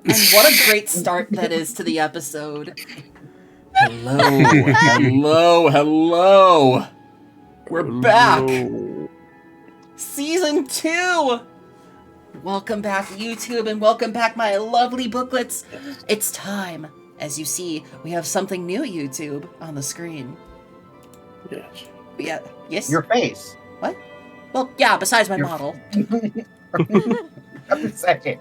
And what a great start that is to the episode. Hello. We're back. Season 2. Welcome back, YouTube, and welcome back, my lovely booklets. It's time. As you see, we have something new, YouTube, on the screen. Yes. Yeah. Yes. Your face. What? Well, yeah. Besides my model. I'm saying.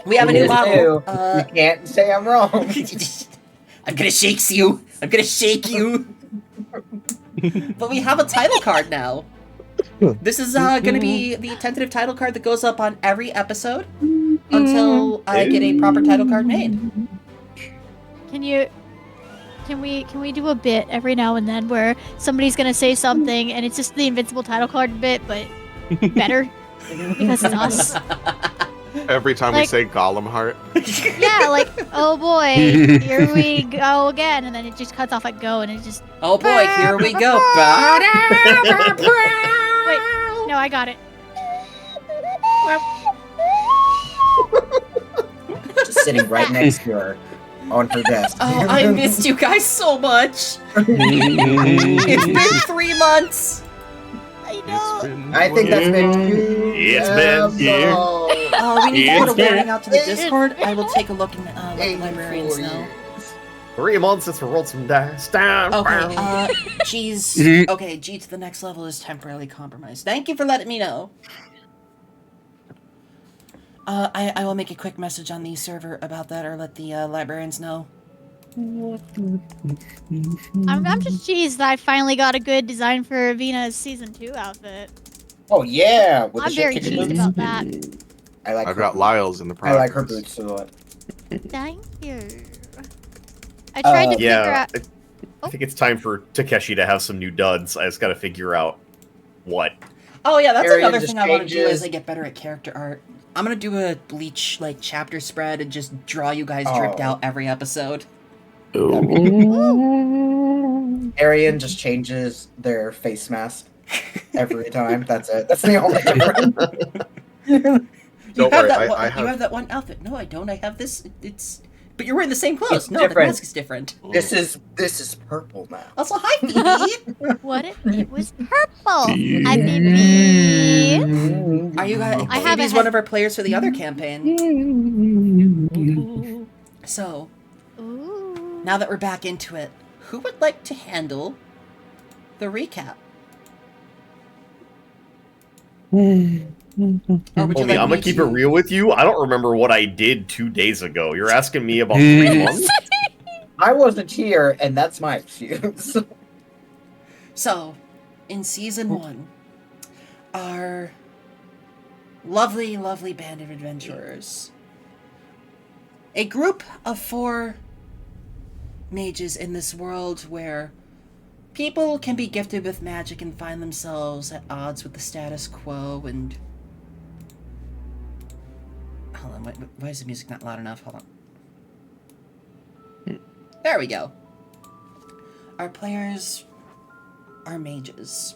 We have a new model. You can't say I'm wrong. I'm gonna shake you. But we have a title card now. This is gonna be the tentative title card that goes up on every episode until I get a proper title card made. Can we do a bit every now and then where somebody's gonna say something and it's just the invincible title card bit, but better because it's us. Every time we say Golem Heart. Yeah, like, oh boy, here we go again, and then it just cuts off at go, and it just. Oh boy, here we go. Wait, no, I got it. Just sitting right next to her on her desk. Oh, I missed you guys so much. It's been 3 months. I know. I think that's been 2 It's been years. We need to put a warning out to the Discord. I will take a look and let the librarians know. 3 months since we rolled some dice. Down. Okay, G's... Okay, G to the next level is temporarily compromised. Thank you for letting me know. I will make a quick message on the server about that, or let the librarians know. I'm just cheesed that I finally got a good design for Vena's season 2 outfit. Oh yeah, with I'm the very chicken cheesed boots. about that. I like. I've her got boots. Lyle's in the I process. like her boots a lot. Thank you. I tried to figure Yeah, out. I think it's time for Takeshi to have some new duds. I just gotta figure out what. Oh yeah, that's Arian another just thing I want to do changes- as I get better at character art. I'm gonna do a Bleach chapter spread and just draw you guys dripped out every episode. Arian just changes their face mask every time. That's it. That's the only difference. Don't worry, You I have that one outfit. No, I don't. I have this. It's. But you're wearing the same clothes. It's No, different. the mask is different. This is purple now. Also, hi, Phoebe. What if it was purple? Hi, baby. Are you guys? I have Phoebe's a one of our players for the other campaign. So, Ooh. now that we're back into it, who would like to handle the recap? Or would you Homie, like I'm me gonna keep to- it real with you. I don't remember what I did 2 days ago. You're asking me about 3 months? I wasn't here, and that's my excuse. So, in season 1, our lovely, lovely band of adventurers, a group of 4 mages in this world where people can be gifted with magic and find themselves at odds with the status quo and... Hold on, why is the music not loud enough? Hold on. There we go. Our players are mages.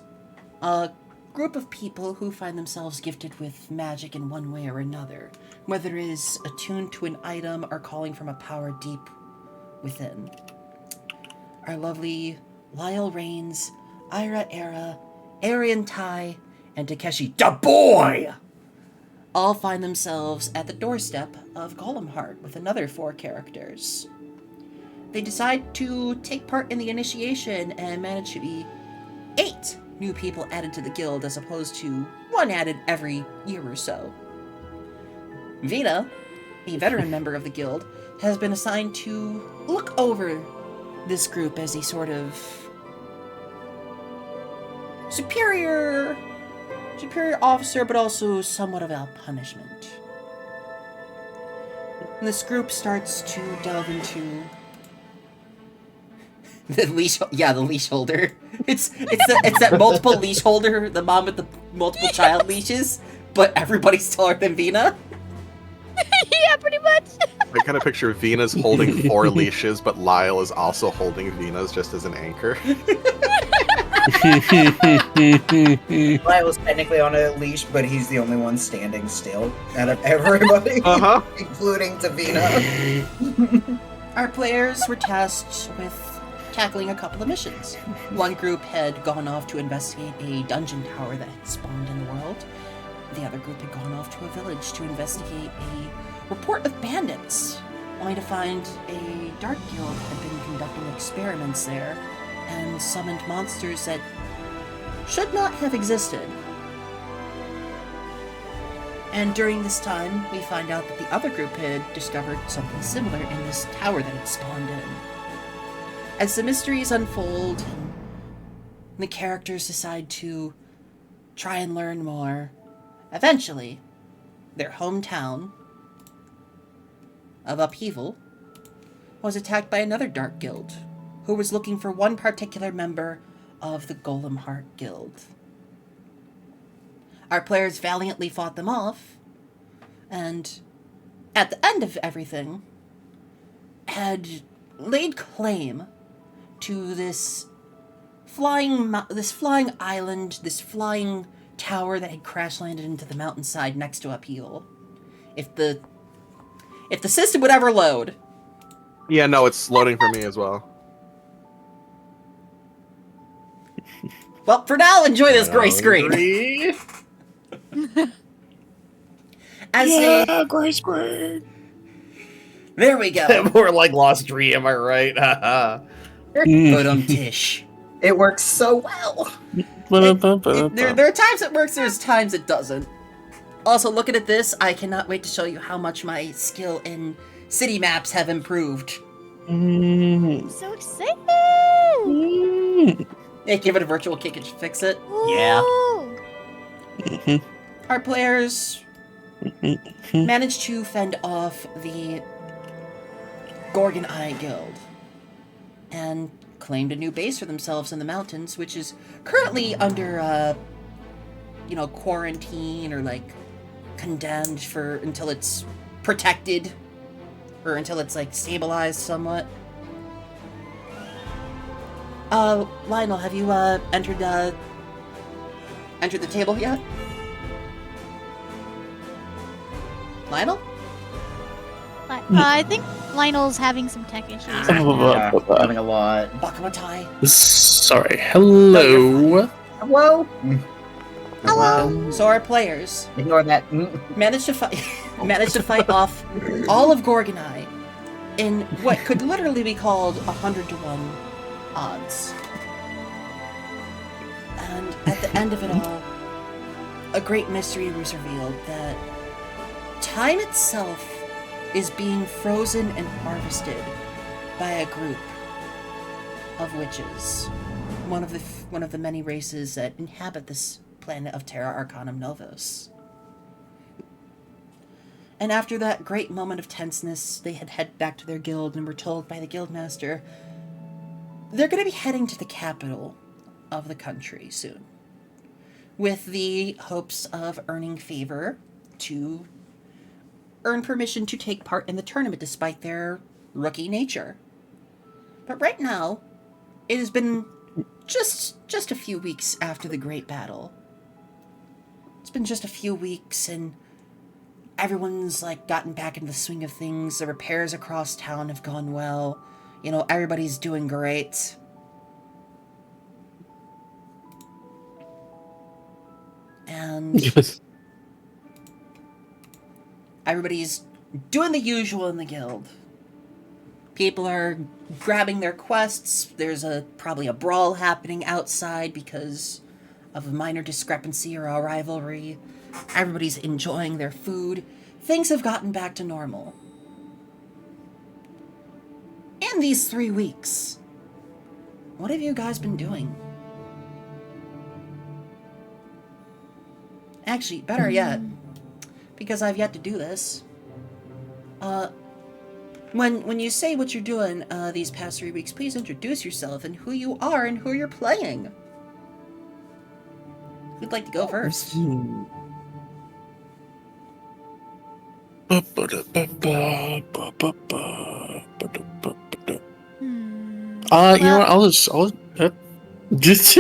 A group of people who find themselves gifted with magic in one way or another, whether it is attuned to an item or calling from a power deep within. Our lovely Lyle Rains, Ira Era, Arian Tai, and Takeshi Da Boy all find themselves at the doorstep of Golem Heart with another 4 characters. They decide to take part in the initiation and manage to be 8 new people added to the guild as opposed to 1 added every year or so. Vina, a veteran member of the guild, has been assigned to look over this group as a sort of superior officer, but also somewhat of a punishment. And this group starts to delve into the leash. Yeah, the leash holder. It's that multiple leash holder, the mom with the multiple child leashes, but everybody's taller than Vina. Yeah, pretty much. I kind of picture Vena's holding 4 leashes, but Lyle is also holding Vena's just as an anchor. Lyle's technically on a leash, but he's the only one standing still out of everybody, Uh-huh. including Tavina. Our players were tasked with tackling a couple of missions. One group had gone off to investigate a dungeon tower that had spawned in the world. The other group had gone off to a village to investigate a report of bandits, only to find a dark guild had been conducting experiments there and summoned monsters that should not have existed. And during this time, we find out that the other group had discovered something similar in this tower that had spawned in. As the mysteries unfold, and the characters decide to try and learn more, eventually, their hometown of Upheaval was attacked by another dark guild, who was looking for one particular member of the Golem Heart Guild. Our players valiantly fought them off, and at the end of everything, had laid claim to this flying island, this flying tower that had crash landed into the mountainside next to Upheaval. If the system would ever load. Yeah, no, it's loading for me as well. Well, for now, enjoy this gray screen. Gray screen. There we go. More like Lost Dream, am I right? Tish. It works so well. There are times it works, there's times it doesn't. Also, looking at this, I cannot wait to show you how much my skill in city maps have improved. I'm so excited. Yeah, give it a virtual kick and fix it. Yeah. Ooh. Our players managed to fend off the Gorgon Eye Guild and claimed a new base for themselves in the mountains, which is currently under, quarantine or condemned for until it's protected or until it's stabilized somewhat. Lionel, have you entered the table yet? Lionel? I think Lionel's having some tech issues. Yeah, having a lot. Bakamatai. Sorry. Hello. Hello. Hello. So our players Ignore that. managed to fight off all of Gorgonai in what could literally be called 100-to-1 odds. And at the end of it all, a great mystery was revealed that time itself is being frozen and harvested by a group of witches, one of the many races that inhabit this planet of Terra Arcanum Novos. And after that great moment of tenseness, they had headed back to their guild and were told by the guildmaster they're going to be heading to the capital of the country soon, with the hopes of earning favor to earn permission to take part in the tournament despite their rookie nature. But right now, it has been just a few weeks after the great battle. It's been just a few weeks and everyone's gotten back into the swing of things. The repairs across town have gone well. Everybody's doing great. And everybody's doing the usual in the guild. People are grabbing their quests. There's probably a brawl happening outside because of a minor discrepancy or a rivalry. Everybody's enjoying their food. Things have gotten back to normal. In these 3 weeks, what have you guys been doing? Actually, better yet, because I've yet to do this. When you say what you're doing these past 3 weeks, please introduce yourself and who you are and who you're playing. Who'd like to go first? You know what? Just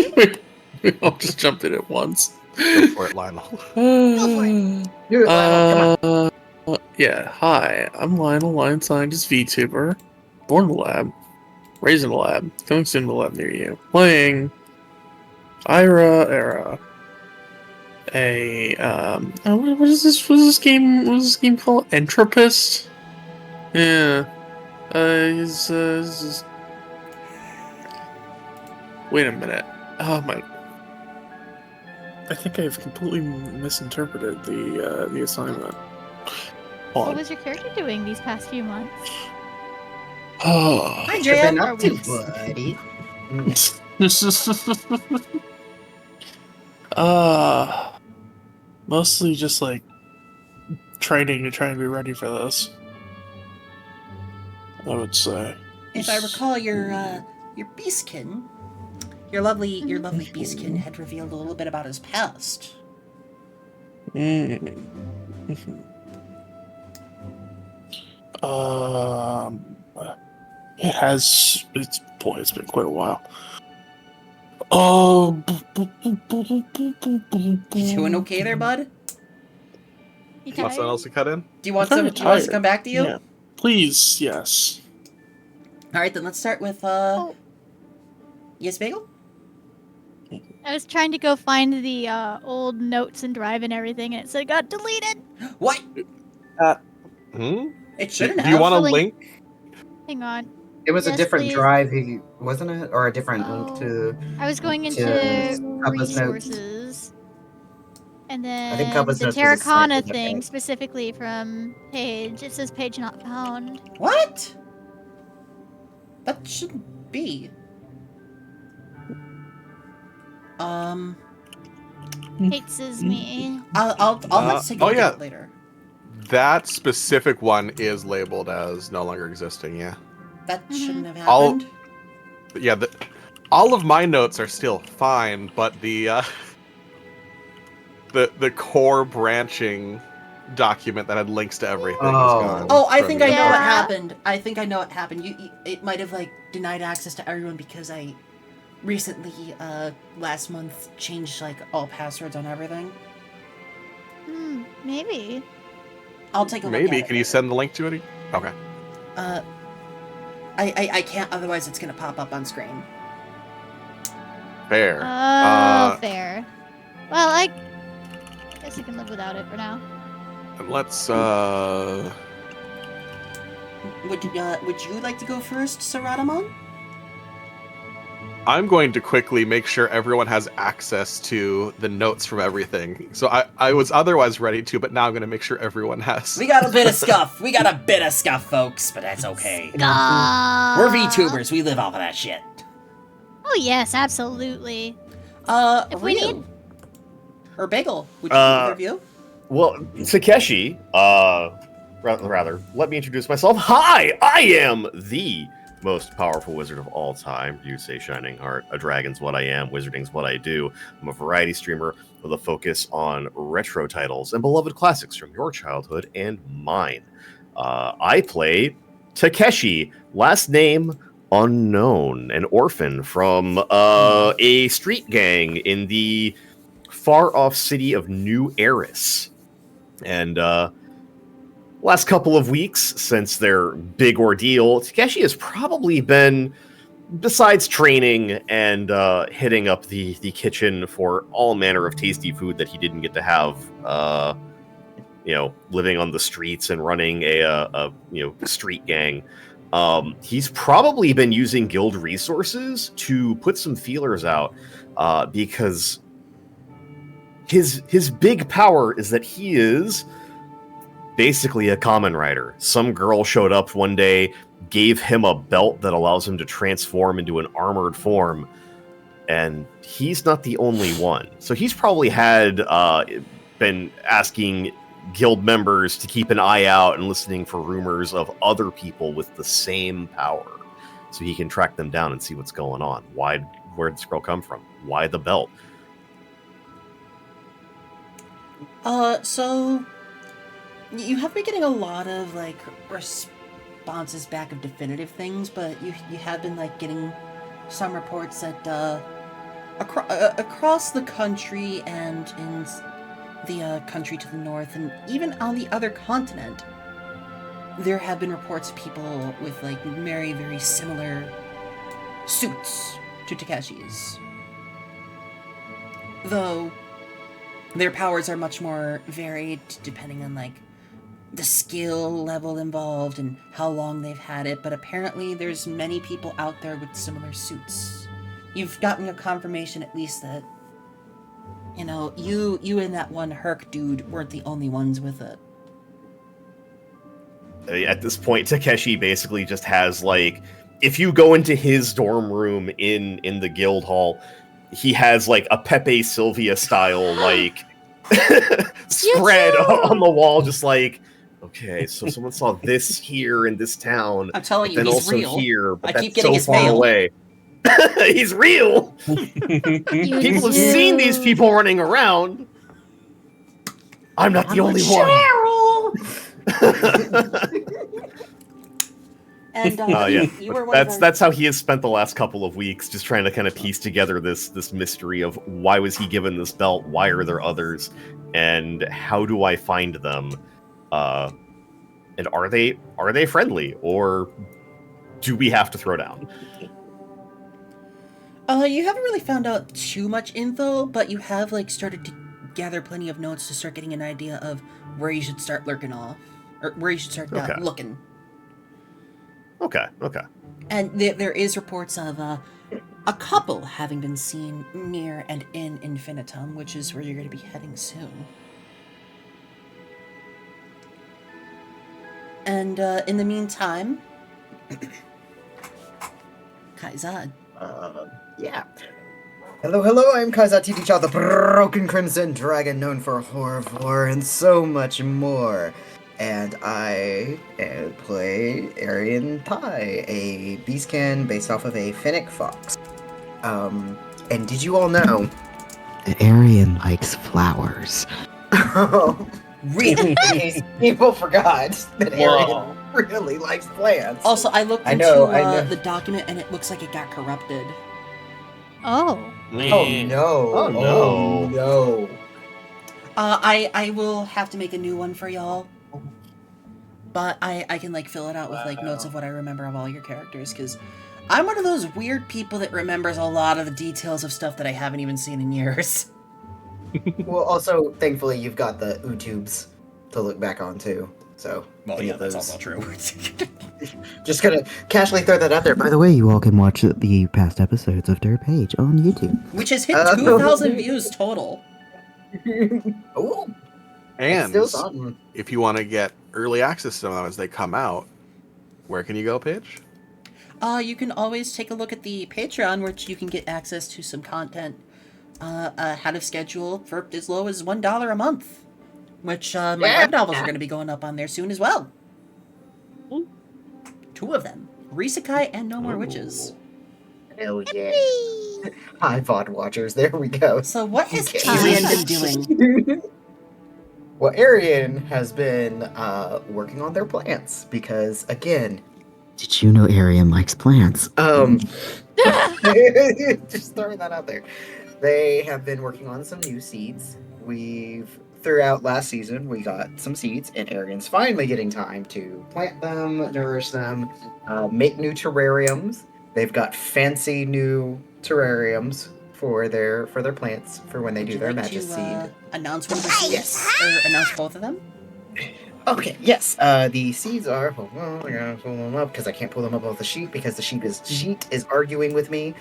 we all just jumped in at once. Go for it, Lionel. Do it, Lionel, come on. Yeah, hi. I'm Lionel, Lion Scientist VTuber. Born in the lab. Raised in the lab. Coming soon to the lab near you. Playing Ira Era. What is this game called? Entropist? Yeah. Wait a minute. Oh my. I think I've completely misinterpreted the assignment. Hold What on. was your character doing these past few months? Oh. Hi, What you been Jam. up to, weeks. buddy? Mostly just like training to try and be ready for this. I would say. If I recall, your beastkin, your lovely beastkin had revealed a little bit about his past. Mm. It has. It's been quite a while. Oh. You doing okay there, bud? You Want someone tired? else to cut in? Do you want I'm some? kinda Do you want us to tired. come back to you? Yeah. Please, yes. All right, then let's start with Oh. Yes, Bagel. I was trying to go find the old notes and drive and everything, and it said it got deleted. What? Hmm? It shouldn't Do you have. want a The link- link? Hang on. It was Yes, a different please. drive, wasn't it? Or a different Oh. link to... I was going into Cubba's notes. resources. And I think then Cubba's the notes was a sniper Terracana that thing, day. specifically from Page. It says Page not found. What? That shouldn't be. Hates is me. I'll let's take a oh, look yeah. at it later. That specific one is labeled as no longer existing, yeah. That shouldn't have I'll- happened. But yeah, all of my notes are still fine, but the core branching document that had links to everything is gone. Oh, I from think the I know what Yeah. happened. I think I know what happened. It might have like denied access to everyone because I recently last month changed like all passwords on everything. Maybe. I'll take a look at Maybe. it Can you later. send the link to it? Okay. I can't, otherwise it's gonna pop up on screen. Fair. Fair. Well, I guess I can live without it for now. And let's Would you like to go first, Saratamon? I'm going to quickly make sure everyone has access to the notes from everything. So I was otherwise ready to, but now I'm going to make sure everyone has. We got a bit of scuff. We got a bit of scuff, folks, but that's okay. We're VTubers. We live off of that shit. Oh yes, absolutely. If we Ryu. need- Or Bagel, would you like to review? Well, Takeshi, rather, let me introduce myself. Hi, I am the most powerful wizard of all time. You say Shining Heart. A dragon's what I am. Wizarding's what I do. I'm a variety streamer with a focus on retro titles and beloved classics from your childhood and mine. I play Takeshi, last name unknown, an orphan from a street gang in the far-off city of New Eris. And last couple of weeks since their big ordeal, Takeshi has probably been, besides training and hitting up the kitchen for all manner of tasty food that he didn't get to have, living on the streets and running a street gang. He's probably been using guild resources to put some feelers out, because his big power is that he is basically a common rider. Some girl showed up one day, gave him a belt that allows him to transform into an armored form, and he's not the only one. So he's probably been asking guild members to keep an eye out and listening for rumors of other people with the same power, so he can track them down and see what's going on. Where did this girl come from? Why the belt? So you have been getting a lot of like responses back of definitive things, but you have been like getting some reports that across the country and in the country to the north, and even on the other continent, there have been reports of people with like very, very similar suits to Takeshi's. Though their powers are much more varied depending on like the skill level involved and how long they've had it, but apparently there's many people out there with similar suits. You've gotten a confirmation at least that, you know, you and that one Herc dude weren't the only ones with it. At this point, Takeshi basically just has, like, if you go into his dorm room in the guild hall, he has, like, a Pepe Sylvia style, like, spread on the wall, just like, okay, so someone saw this here in this town. I'm telling you, then he's also real. here, but I that's keep getting so his far mail. away. He's real. People have seen these people running around. I'm not the only one. And Yeah, you were one of our... that's how he has spent the last couple of weeks, just trying to kind of piece together this mystery of why was he given this belt, why are there others, and how do I find them, and are they friendly, or do we have to throw down? You haven't really found out too much info, but you have like started to gather plenty of notes to start getting an idea of where you should start lurking off, or where you should start looking. Okay. And there is reports of a couple having been seen near and in Infinitum, which is where you're going to be heading soon. And in the meantime, Kaizad. Yeah. Hello, I'm Kaizad Tidicha, the Broken Crimson Dragon, known for horror, vor, and so much more. And I play Aryan Tai, a beastkin based off of a Finnick fox. And did you all know that Aryan likes flowers? Really? People forgot that Aryan really likes plants. Also, I looked into the document and it looks like it got corrupted. Oh. Oh no. I will have to make a new one for y'all. But I can like fill it out with like notes of what I remember of all your characters, because I'm one of those weird people that remembers a lot of the details of stuff that I haven't even seen in years. Well, also, thankfully, you've got the Vtubers to look back on too. So, Well, yeah, that's also true. Just gonna casually throw that out there. By the way, you all can watch the past episodes of Derpaige on YouTube, which has hit 2,000 views total. Oh, And still something. if you want to get early access to them as they come out, where can you go, Paige? You can always take a look at the Patreon, which you can get access to some content ahead of schedule for as low as $1 a month. Which my web novels are going to be going up on there soon as well. 2 of them. Risakai and No More Witches. Hell yeah. Hi, VOD watchers. There we go. So what has Aryan been doing? Well, Aryan has been working on their plants because, again, did you know Aryan likes plants? Just throwing that out there. They have been working on some new seeds. Throughout last season, we got some seeds, and Aryan's finally getting time to plant them, nourish them, make new terrariums. They've got fancy new terrariums for their plants for when they do their magic seed. Announce one of the seeds? Or announce both of them? Okay, yes. The seeds are. I gotta pull them up because I can't pull them up off the sheet because the sheet is arguing with me.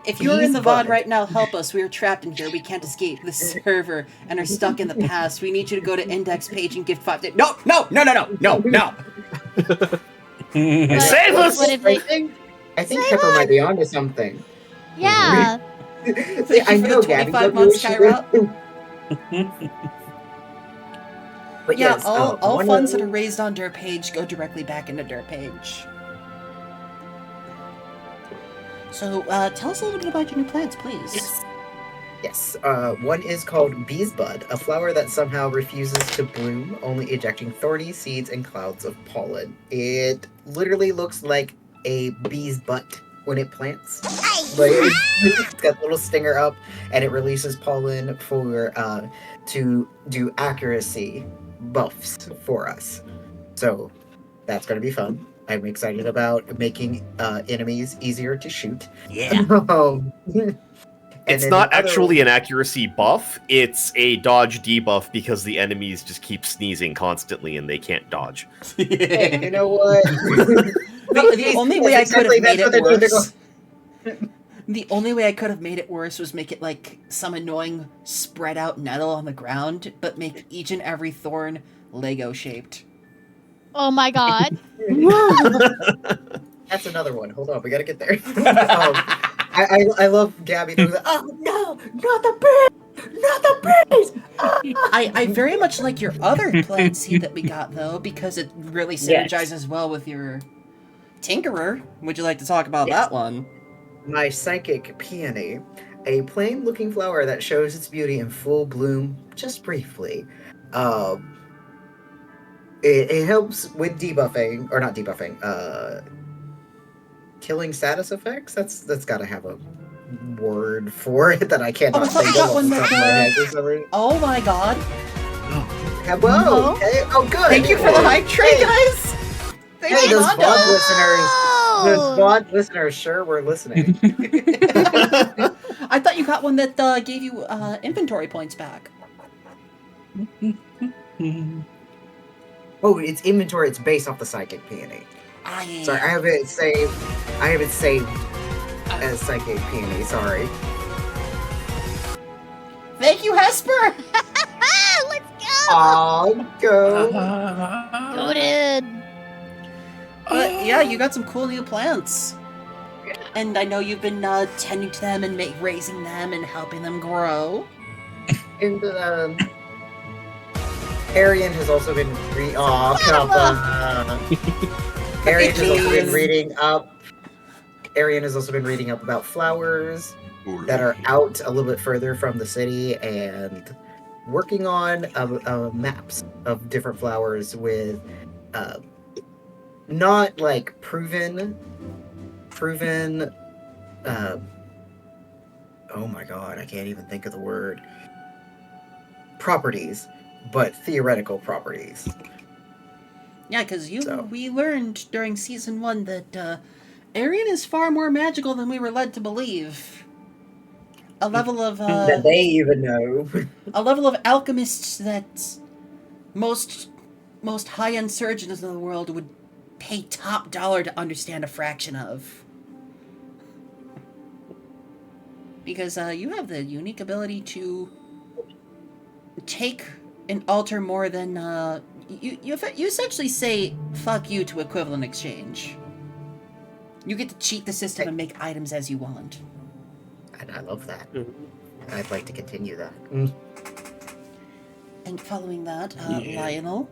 If you're in the VOD right now, help us. We are trapped in here. We can't escape the server and are stuck in the past. We need you to go to index page and gift 5 days. No! Save us! I think Pepper might be onto something. Yeah. Thank you for the 25 months, Skyroute. But yeah, yes, all funds that are raised on Derpaige go directly back into Derpaige. So, tell us a little bit about your new plants, please. Yes. One is called Bee's Bud, a flower that somehow refuses to bloom, only ejecting thorny seeds and clouds of pollen. It literally looks like a bee's butt when it plants. Like it's got a little stinger up, and it releases pollen for to do accuracy buffs for us. So that's gonna be fun. I'm excited about making enemies easier to shoot. Yeah. It's not actually an accuracy buff, it's a dodge debuff because the enemies just keep sneezing constantly and they can't dodge. Hey, you know what? The only way I could have made That's it what they're worse. The only way I could have made it worse was make it like some annoying spread out nettle on the ground, but make each and every thorn Lego shaped. Oh my god. That's another one. Hold on, we gotta get there. I love Gabby doing that. Oh no, not the bees! Not the bees! I very much like your other plant seed that we got though, because it really synergizes well with your Tinkerer. Would you like to talk about that one? My psychic peony, a plain-looking flower that shows its beauty in full bloom, just briefly. It helps with debuffing, or not debuffing. Killing status effects. That's got to have a word for it that I cannot I thought think you got of one off the top of my head for some reason. Oh my god. Hello. Hey, oh, good. Thank you for the hype train, guys! Thank Hey, you, those Mondo. VOD listeners. Oh! Those VOD listeners sure were listening. I thought you got one that gave you inventory points back. Oh, it's inventory. It's based off the psychic peony. Ah, yeah. Sorry, I have it saved as psychic peony. Sorry. Thank you, Hesper! Let's go! I'll go. Goated. But yeah, you got some cool new plants. And I know you've been tending to them and raising them and helping them grow. And Arian has also been Arian has also been reading up. Arian has also been reading up about flowers that are out a little bit further from the city and working on maps of different flowers with not like proven oh my god, I can't even think of the word, properties, but theoretical properties. Yeah, because So. we learned during season 1 that Arian is far more magical than we were led to believe. A level of That they even know. a level of alchemists that most high-end surgeons in the world would pay top dollar to understand a fraction of. Because you have the unique ability to take and alter more than you essentially say fuck you to equivalent exchange. You get to cheat the system and make items as you want. And I love that. Mhm. I'd like to continue that. And following that, Yeah. Lionel,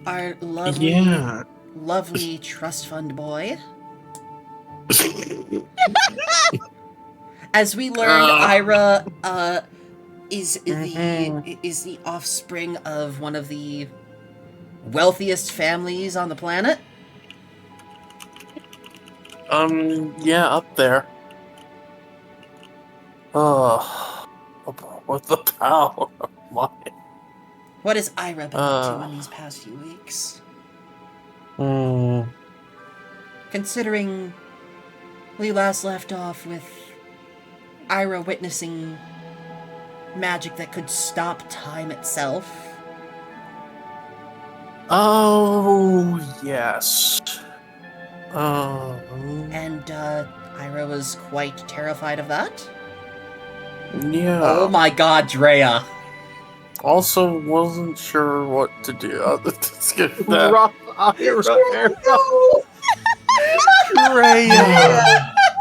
our lovely, Yeah. lovely trust fund boy. As we learned, Ira is the offspring of one of the wealthiest families on the planet. Yeah, up there. Oh, with the power of my. What has Ira been up to in these past few weeks? Considering we last left off with Ira witnessing magic that could stop time itself. Oh, yes. Oh, And Ira was quite terrified of that. yeah. Oh my god, Drea. Also, wasn't sure what to do. Let's get that. Rough Ira.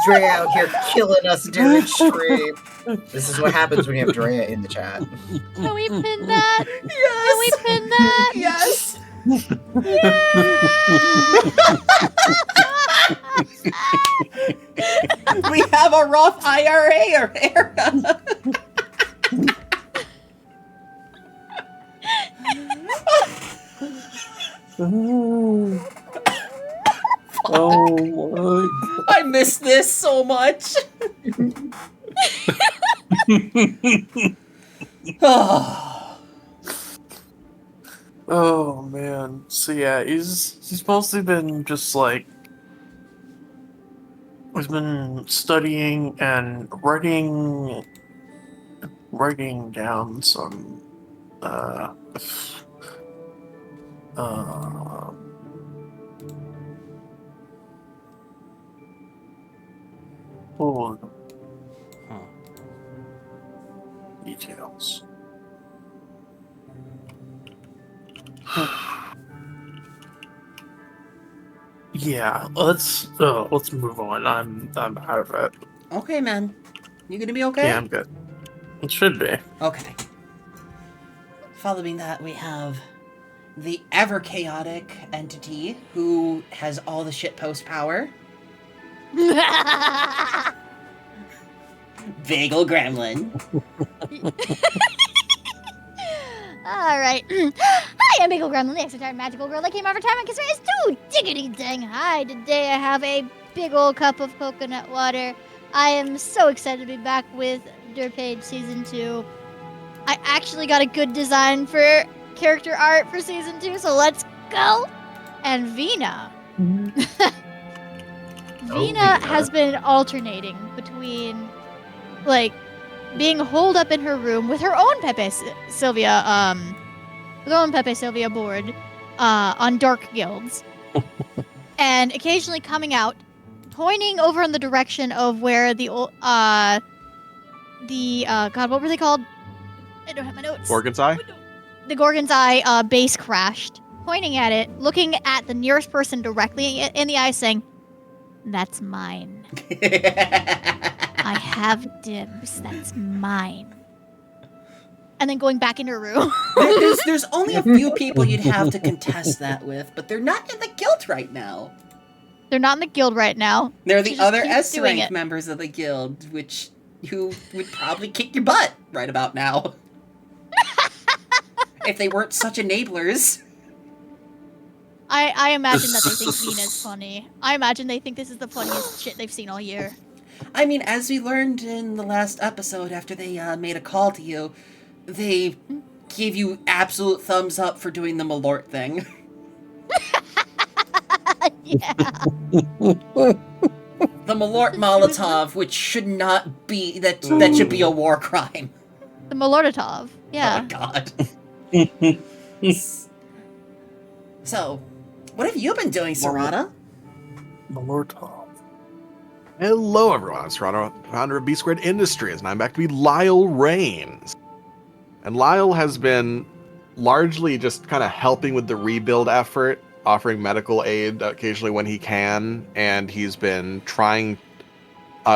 Drea out here killing us during stream. This is what happens when you have Drea in the chat. Can we pin that? Yes! Can we pin that? Yes! We have a Roth IRA or era. Oh I miss this so much. Oh. Oh man. So yeah, he's mostly been just like he's been studying and writing down some uh uh oh, details. Yeah, let's move on. I'm out of it. Okay, man. You gonna be okay? Yeah, I'm good. It should be. Okay. Following that, we have the ever chaotic entity who has all the shitpost power. Bagel Gremlin. All right. Hi, I'm Bagel Gremlin, the extra magical girl that came over time and kissed is too diggity dang hi. Today I have a big old cup of coconut water. I am so excited to be back with Derpaige Season 2. I actually got a good design for character art for Season 2, so let's go! And Vina. Vina has been alternating between, like, being holed up in her room with her own Pepe Sylvia board on dark guilds, and occasionally coming out, pointing over in the direction of where the God, what were they called? I don't have my notes. Gorgon's Eye? The Gorgon's Eye base crashed, pointing at it, looking at the nearest person directly in the eye, saying, "That's mine. I have dibs. That's mine." And then going back into her room. There's only a few people you'd have to contest that with, but they're not in the guild right now. They're not in the guild right now. They're She the just other keeps doing S-rank it. members of the guild, who would probably kick your butt right about now. If they weren't such enablers. I imagine that they think Vina's funny. I imagine they think this is the funniest shit they've seen all year. I mean, as we learned in the last episode after they made a call to you, they gave you absolute thumbs up for doing the Malort thing. Yeah. The Malort Molotov, which should not be, that should be a war crime. The Malordatov. Oh Yeah. god. So, what have you been doing, Serrata? Malortov. Hello, everyone. I'm Serrano, founder of B Squared Industries, and I'm back to be Lyle Rains. And Lyle has been largely just kind of helping with the rebuild effort, offering medical aid occasionally when he can, and he's been trying,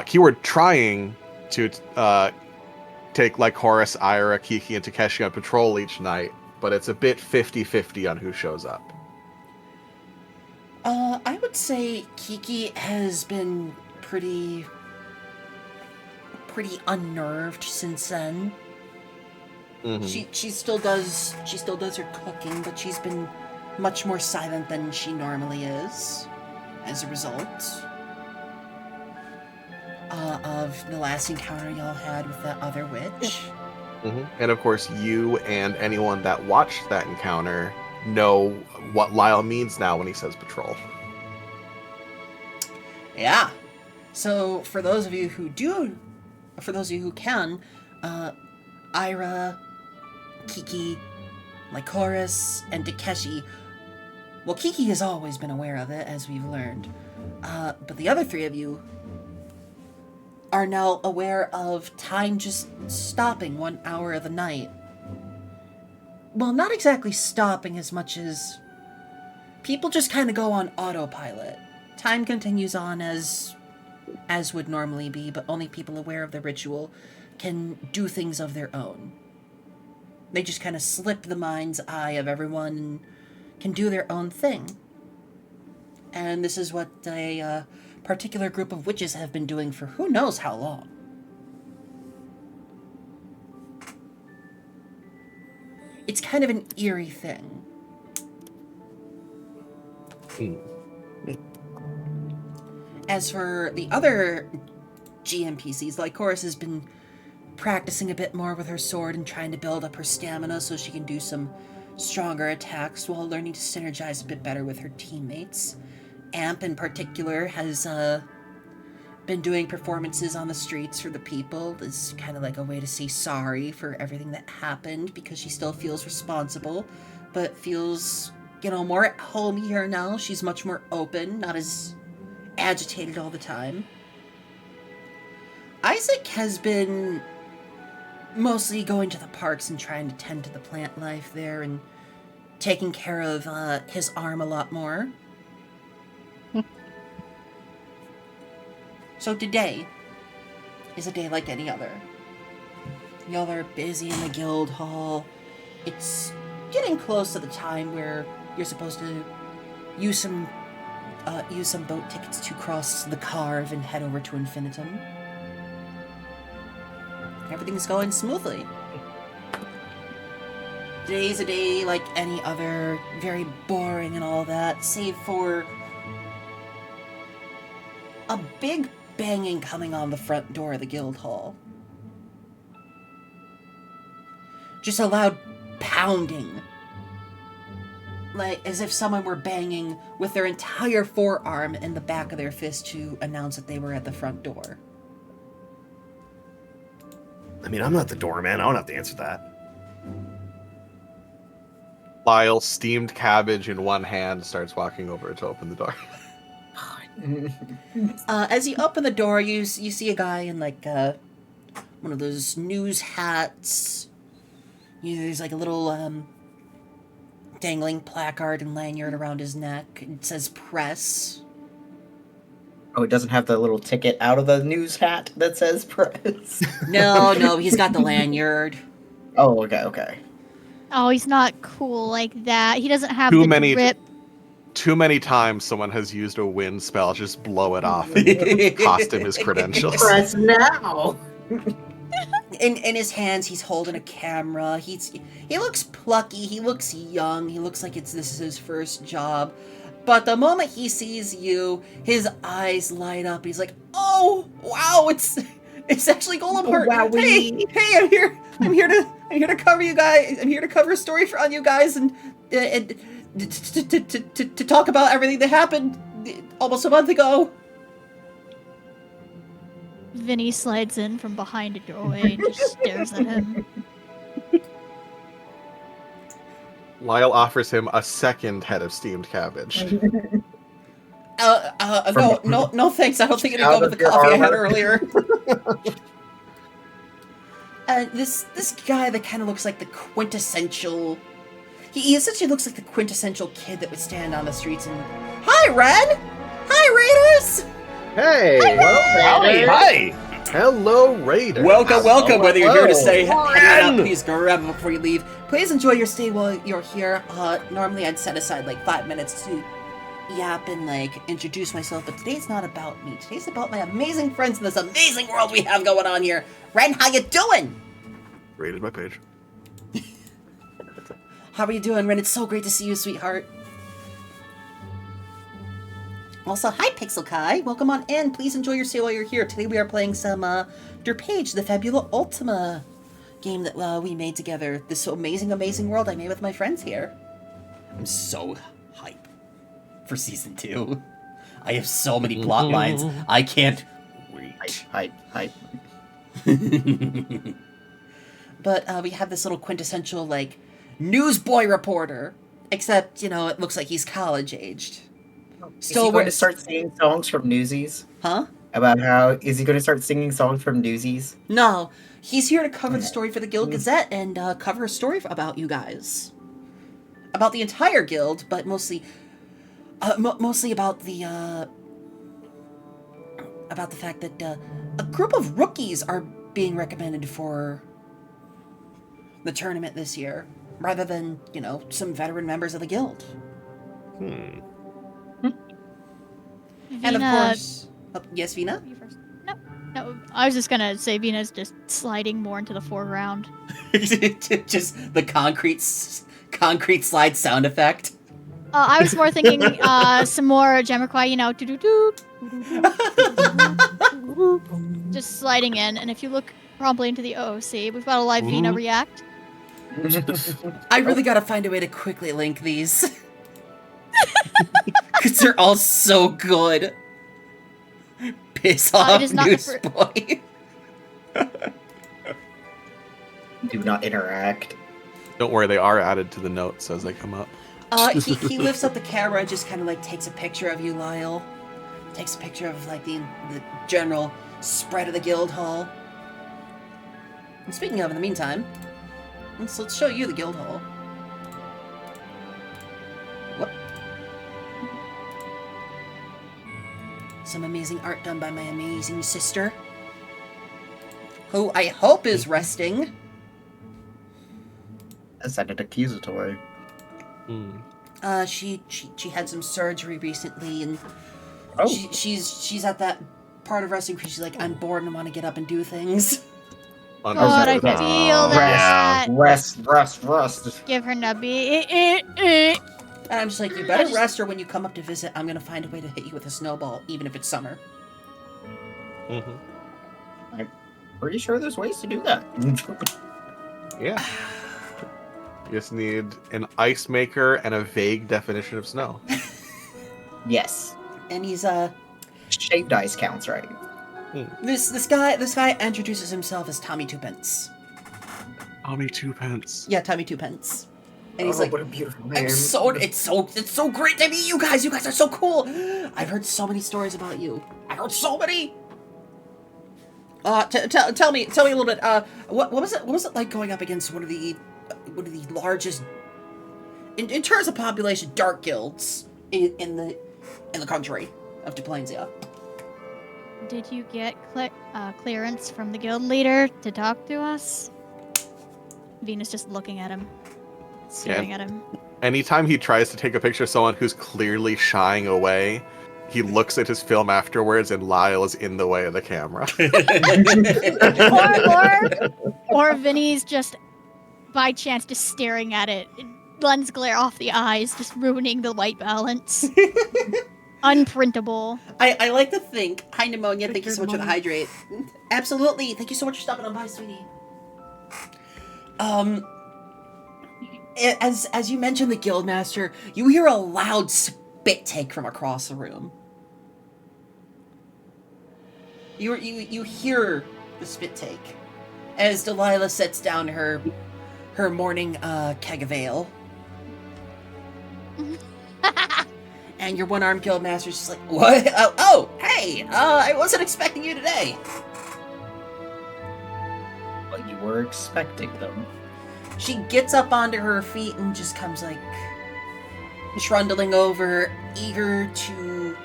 keyword trying, to take like Horace, Ira, Kiki, and Takeshi on patrol each night, but it's a bit 50-50 on who shows up. I would say Kiki has been pretty unnerved since then. Mm-hmm. She still does her cooking, but she's been much more silent than she normally is as a result of the last encounter y'all had with that other witch. Mm-hmm. And of course, you and anyone that watched that encounter know what Lyle means now when he says patrol. Yeah. So for those of you who can, Ira, Kiki, Lycoris, and Takeshi. Well, Kiki has always been aware of it, as we've learned. But the other three of you are now aware of time just stopping 1 hour of the night. Well, not exactly stopping as much as people just kind of go on autopilot. Time continues on as would normally be, but only people aware of the ritual can do things of their own. They just kind of slip the mind's eye of everyone and can do their own thing. And this is what a particular group of witches have been doing for who knows how long. It's kind of an eerie thing. As for the other GMPCs, Lycoris has been practicing a bit more with her sword and trying to build up her stamina so she can do some stronger attacks while learning to synergize a bit better with her teammates. Amp, in particular, has been doing performances on the streets for the people. It's kind of like a way to say sorry for everything that happened, because she still feels responsible, but feels, more at home here now. She's much more open, not as agitated all the time. Isaac has been mostly going to the parks and trying to tend to the plant life there and taking care of his arm a lot more. So today is a day like any other. Y'all are busy in the guild hall. It's getting close to the time where you're supposed to use some boat tickets to cross the Carve and head over to Infinitum. Everything's going smoothly. Today's a day like any other, very boring and all that, save for a big banging coming on the front door of the guild hall. Just a loud pounding. Like as if someone were banging with their entire forearm in the back of their fist to announce that they were at the front door. I mean, I'm not the doorman. I don't have to answer that. Lyle, steamed cabbage in one hand, starts walking over to open the door. As you open the door, you see a guy in like one of those news hats. There's like a little dangling placard and lanyard around his neck. It says press. Oh, it doesn't have the little ticket out of the news hat that says press? No, he's got the lanyard. Oh, okay. Oh, he's not cool like that. He doesn't have Too the many- drip. Too many times someone has used a wind spell, just blow it off and cost him his credentials. Press now! In his hands, he's holding a camera. He looks plucky. He looks young. He looks like this is his first job. But the moment he sees you, his eyes light up. He's like, "Oh, wow! It's actually Golem Heart. Hey, I'm here to cover you guys. I'm here to cover a story on you guys and to talk about everything that happened almost a month ago." Vinny slides in from behind a doorway and just stares at him. Lyle offers him a second head of steamed cabbage. No, thanks. I don't think it'd go with the coffee I had earlier. This guy that kind of looks like the quintessential. He essentially looks like the quintessential kid that would stand on the streets and, "Hi, Ren! Hi, Raiders! Hey! Hi! Hello, Raider. Welcome. Whether you're here to stay, Ren! head out, please grab it before you leave. Please enjoy your stay while you're here. Normally I'd set aside like 5 minutes to yap and introduce myself, but today's not about me. Today's about my amazing friends in this amazing world we have going on here. Ren, how you doing? Rated by Paige. How are you doing, Ren? It's so great to see you, sweetheart. Also, hi, Pixel Kai. Welcome on in. Please enjoy your stay while you're here. Today we are playing some Derpaige, the Fabula Ultima game that we made together. This amazing world I made with my friends here. I'm so hype for Season 2. I have so many plot lines. I can't wait. Hype. But we have this little quintessential, newsboy reporter. Except, it looks like he's college-aged. Is he going to start singing songs from Newsies? Huh? Is he going to start singing songs from Newsies? No. He's here to cover the story for the Guild Gazette and cover a story about you guys. About the entire guild, but mostly about the fact that a group of rookies are being recommended for the tournament this year, rather than, some veteran members of the guild. Vina, And of course... yes, Vina? you first. No, I was just gonna say Vina's just sliding more into the foreground. Just the concrete slide sound effect. I was more thinking some more Jamiroquai, doo-doo-doo, just sliding in. And if you look promptly into the OOC, we've got a live Vina react. I really gotta find a way to quickly link these. Because they're all so good. Piss off, it is not the newsboy. Do not interact. Don't worry, they are added to the notes as they come up. He lifts up the camera and just kind of like takes a picture of you, Lyle. Takes a picture of like the general spread of the guild hall. And speaking of, in the meantime, let's show you the guild hall. What? Some amazing art done by my amazing sister, who I hope is resting. That sounded accusatory. She had some surgery recently, and Oh. she's at that part of wrestling where she's like, I'm bored and want to get up and do things. God, I Understood. feel that. Rest. Give her nubby. And I'm just like, you better rest, or when you come up to visit, I'm gonna find a way to hit you with a snowball, even if it's summer. Pretty sure there's ways to do that. Yeah. You just need an ice maker and a vague definition of snow. Yes. And he's Shaved ice counts, right? this guy introduces himself as Tommy Twopence. Tommy Twopence. Yeah, Tommy Twopence. And he's like, what a beautiful name. it's so great to meet you guys. You guys are so cool. I've heard so many stories about you. I heard so many. Tell me a little bit. What was it like going up against one of the largest, in terms of population, dark guilds in the country of Deplansia? Did you get clearance from the guild leader to talk to us? Venus just looking at him, staring at him. Anytime he tries to take a picture of someone who's clearly shying away, he looks at his film afterwards and Lyle is in the way of the camera. or Vinny's just by chance just staring at it. Lens glare off the eyes, just ruining the white balance. Unprintable. I like to think. Hi, Pneumonia. Thank you so much for the hydrate. Absolutely. Thank you so much for stopping on by, sweetie. As you mentioned, the Guildmaster, you hear a loud spit take from across the room. You hear the spit take as Delilah sets down her morning keg of ale. And your one-armed Guildmaster's just like, what? Hey, I wasn't expecting you today. But you were expecting them. She gets up onto her feet and just comes like trundling over, eager to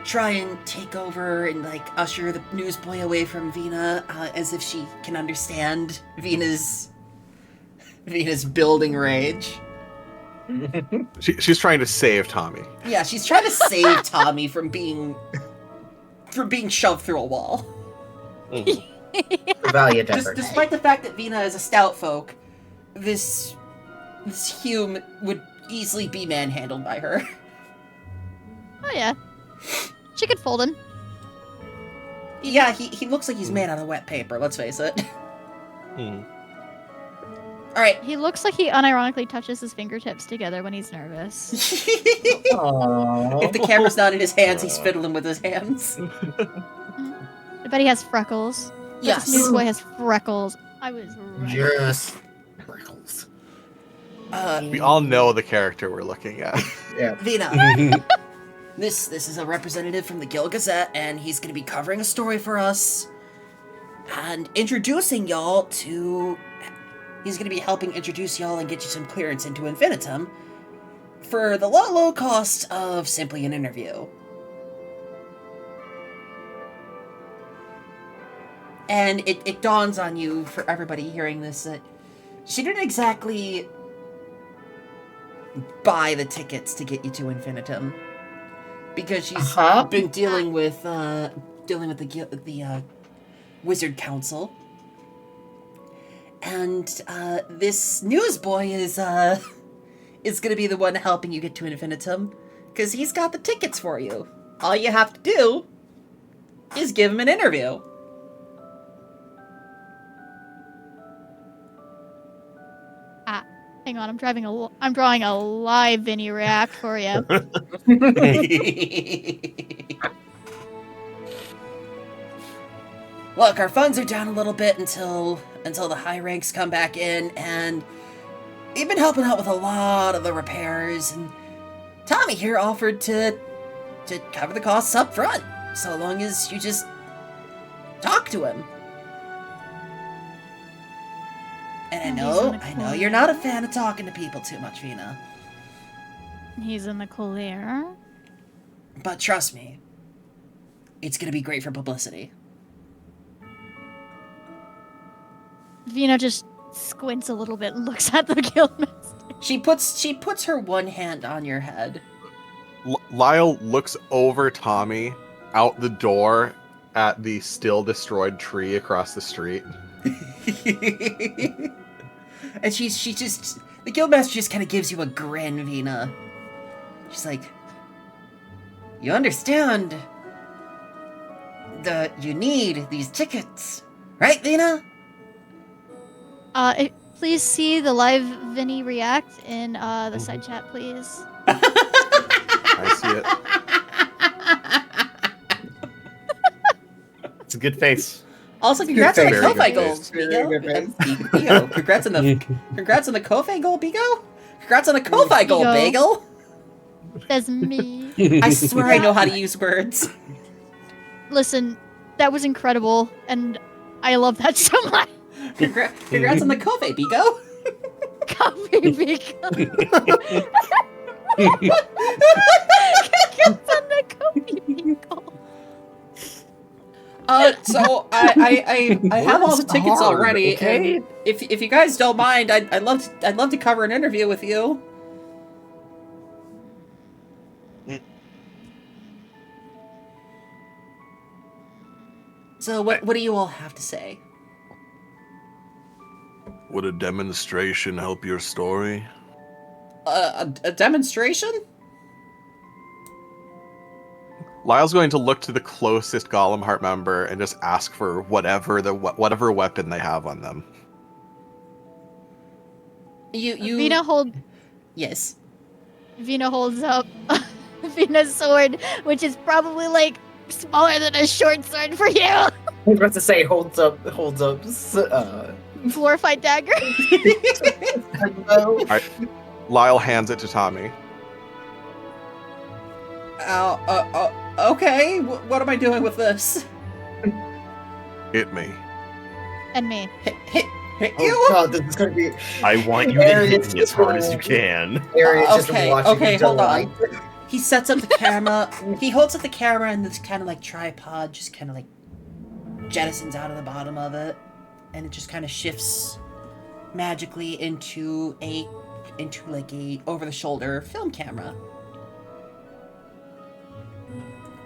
try and take over and like usher the newsboy away from Vina, as if she can understand Vina's building rage. She's trying to save Tommy. Yeah, she's trying to save Tommy from being shoved through a wall. Valiant effort. Despite the fact that Vina is a stout folk, this Hume would easily be manhandled by her. Oh yeah. She could fold him. Yeah, he looks like he's made out of wet paper, let's face it. Alright. He looks like he unironically touches his fingertips together when he's nervous. Aww. If the camera's not in his hands, he's fiddling with his hands. I bet he has freckles. Yes. This newsboy has freckles. I was right. Yes. Freckles. We all know the character we're looking at. Yeah. Vina. This is a representative from the Guild Gazette, and he's going to be covering a story for us and introducing y'all to... He's going to be helping introduce y'all and get you some clearance into Infinitum for the low cost of simply an interview. And it dawns on you, for everybody hearing this, that she didn't exactly buy the tickets to get you to Infinitum, because she's been dealing with the Wizard Council, and this newsboy is going to be the one helping you get to Infinitum, because he's got the tickets for you. All you have to do is give him an interview. Hang on, I'm drawing a live Vinny react for you. Look, our funds are down a little bit until the high ranks come back in, and we've been helping out with a lot of the repairs, and Tommy here offered to cover the costs up front, so long as you just talk to him. And I know you're not a fan of talking to people too much, Vina. He's in the cool air. But trust me, it's gonna be great for publicity. Vina just squints a little bit and looks at the guildmaster. She puts her one hand on your head. Lyle looks over Tommy out the door at the still destroyed tree across the street. And she just, the guildmaster just kind of gives you a grin, Vina. She's like, you understand that you need these tickets, right, Vina? Please see the live Vinny react in the side chat, please. I see it. It's a good face. Also, congrats on the Very good Ko-Fi goal, face. Bigo. Congrats on the Ko-Fi goal, Bigo. Congrats on the Ko-Fi goal, Bigo. Bagel. That's me. I swear I know how to use words. Listen, that was incredible, and I love that so much. Congrats on the Ko-Fi, Bigo. Copy Bigo. Congrats on the Copy Bigo. So I have all the tickets hard, already, okay? and if you guys don't mind, I'd love to cover an interview with you. So what do you all have to say? Would a demonstration help your story? A demonstration? Lyle's going to look to the closest Golem Heart member and just ask for whatever weapon they have on them. You Yes. Vina holds up Vina's sword, which is probably like smaller than a short sword for you. I was about to say holds up. Glorified dagger. Lyle hands it to Tommy. Okay. What am I doing with this? Hit me. And me. Hit Oh you? god, this is gonna be. I want you to hit me as hard as you can. Arius just Okay, watching. okay, with hold delight. on. He sets up the camera. He holds up the camera, and this kind of like tripod just kind of like jettisons out of the bottom of it, and it just kind of shifts magically into like a over-the-shoulder film camera.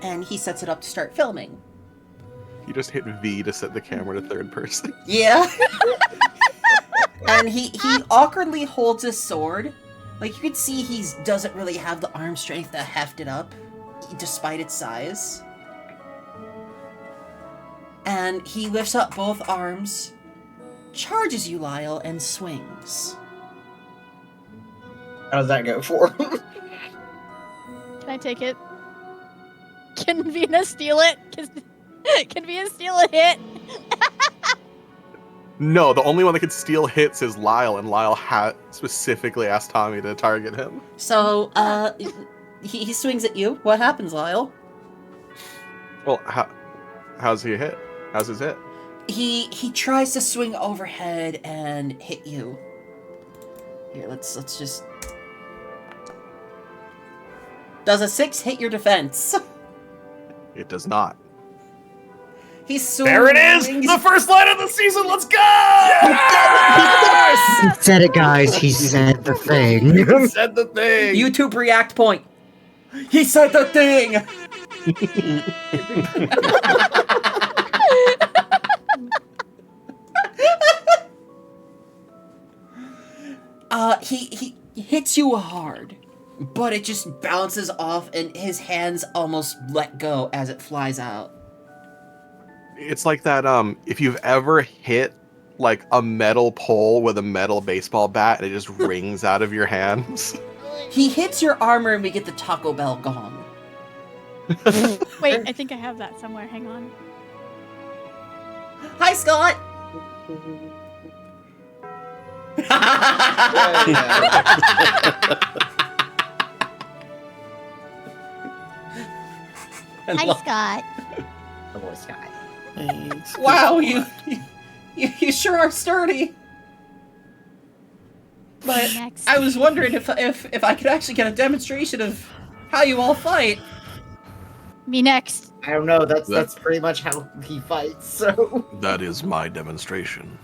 And he sets it up to start filming. You just hit V to set the camera to third person. Yeah. And he awkwardly holds his sword. Like, you can see he doesn't really have the arm strength to heft it up, despite its size. And he lifts up both arms, charges you, Lyle, and swings. How does that go for? Can I take it? Can Vina steal it? Can Vina steal a hit? No, the only one that could steal hits is Lyle, and Lyle specifically asked Tommy to target him. So, he swings at you. What happens, Lyle? Well, how's he hit? How's his hit? He tries to swing overhead and hit you. Here, let's just... Does a 6 hit your defense? It does not. He There it is! The first line of the season, let's go! He said it, guys. He said the thing. He said the thing! YouTube react point. He said the thing! hits you hard, but it just bounces off and his hands almost let go as it flies out. It's like that, if you've ever hit like a metal pole with a metal baseball bat and it just rings out of your hands. He hits your armor and we get the Taco Bell gong. Wait, I think I have that somewhere. Hang on. Hi, Scott! Hi, Scott. Hello, Scott. Thanks. Wow, you sure are sturdy. But Next. I was wondering if I could actually get a demonstration of how you all fight. Me next. I don't know. That's pretty much how he fights. So That is my demonstration.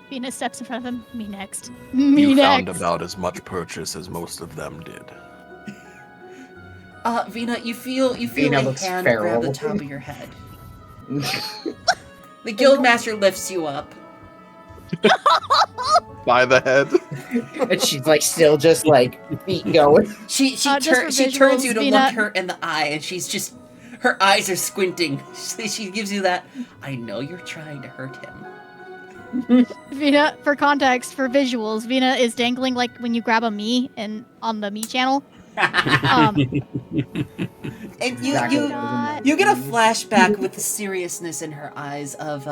Vina steps in front of him. Me next. Me You next. found about as much purchase as most of them did. Vina, you feel Vina a looks hand feral. grab the top of your head. The Guildmaster lifts you up. By the head. and she's like still just like feet going. She Just for she turns you visuals, to Vina. look her in the eye, and she's just her eyes are squinting. She gives you that. I know you're trying to hurt him. Vina, for context, for visuals, Vina is dangling like when you grab a me and on the me channel. And Exactly. you get a flashback with the seriousness in her eyes of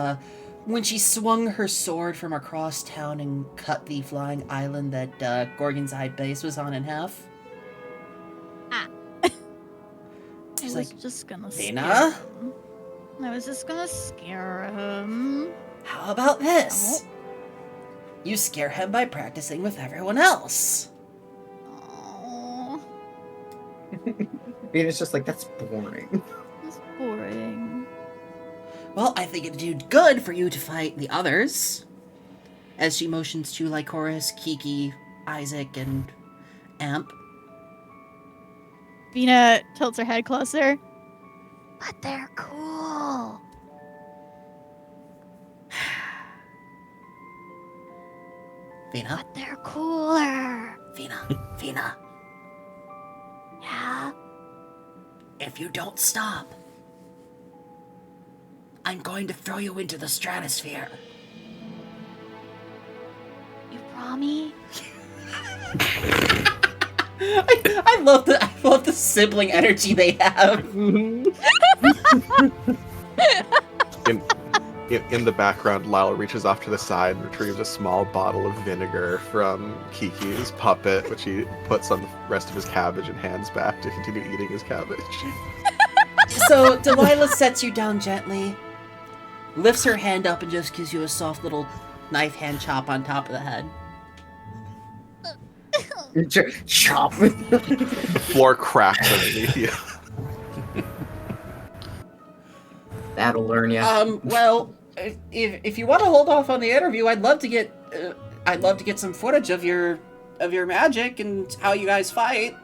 when she swung her sword from across town and cut the flying island that Gorgon's Eye base was on in half. She's I was like, just gonna Vina? scare him. I was just gonna scare him. how about this? You scare him by practicing with everyone else. Aww, Venus just like that's boring. it's boring. Well, I think it'd do good for you to fight the others. As she motions to Lycoris, Kiki, Isaac, and Amp. Vina tilts her head closer. But they're cool. Vina, But they're cooler. Vina, Yeah. if you don't stop, I'm going to throw you into the stratosphere. You promise? I love the sibling energy they have. In the background, Lyle reaches off to the side and retrieves a small bottle of vinegar from Kiki's puppet, which he puts on the rest of his cabbage and hands back to continue eating his cabbage. So Delilah sets you down gently, lifts her hand up and just gives you a soft little knife hand chop on top of the head. Chop. Floor cracks underneath you. That'll learn you. Well, if you want to hold off on the interview, I'd love to get some footage of your magic and how you guys fight.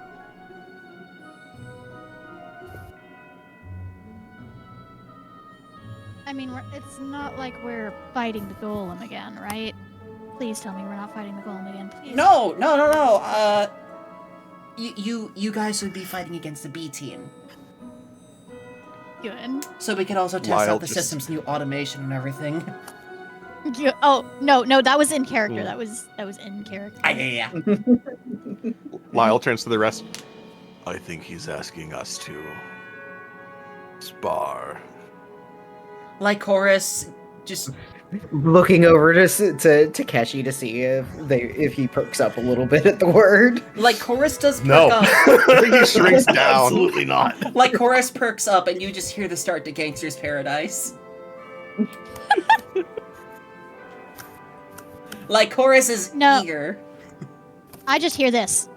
I mean, it's not like we're fighting the golem again, right? Please tell me we're not fighting the golem again, please. No. You guys would be fighting against the B team, Good. so we could also test Lyle out the just- system's new automation and everything. Oh no, that was in character. Mm. That was in character. Yeah. Lyle turns to the rest. I think he's asking us to spar. Lycoris just Looking over to Takeshi to see if he perks up a little bit at the word. Lycoris does perk No. up. He shrinks down. Absolutely not. Lycoris perks up, and you just hear the start to Gangster's Paradise. Lycoris is No. eager. I just hear this.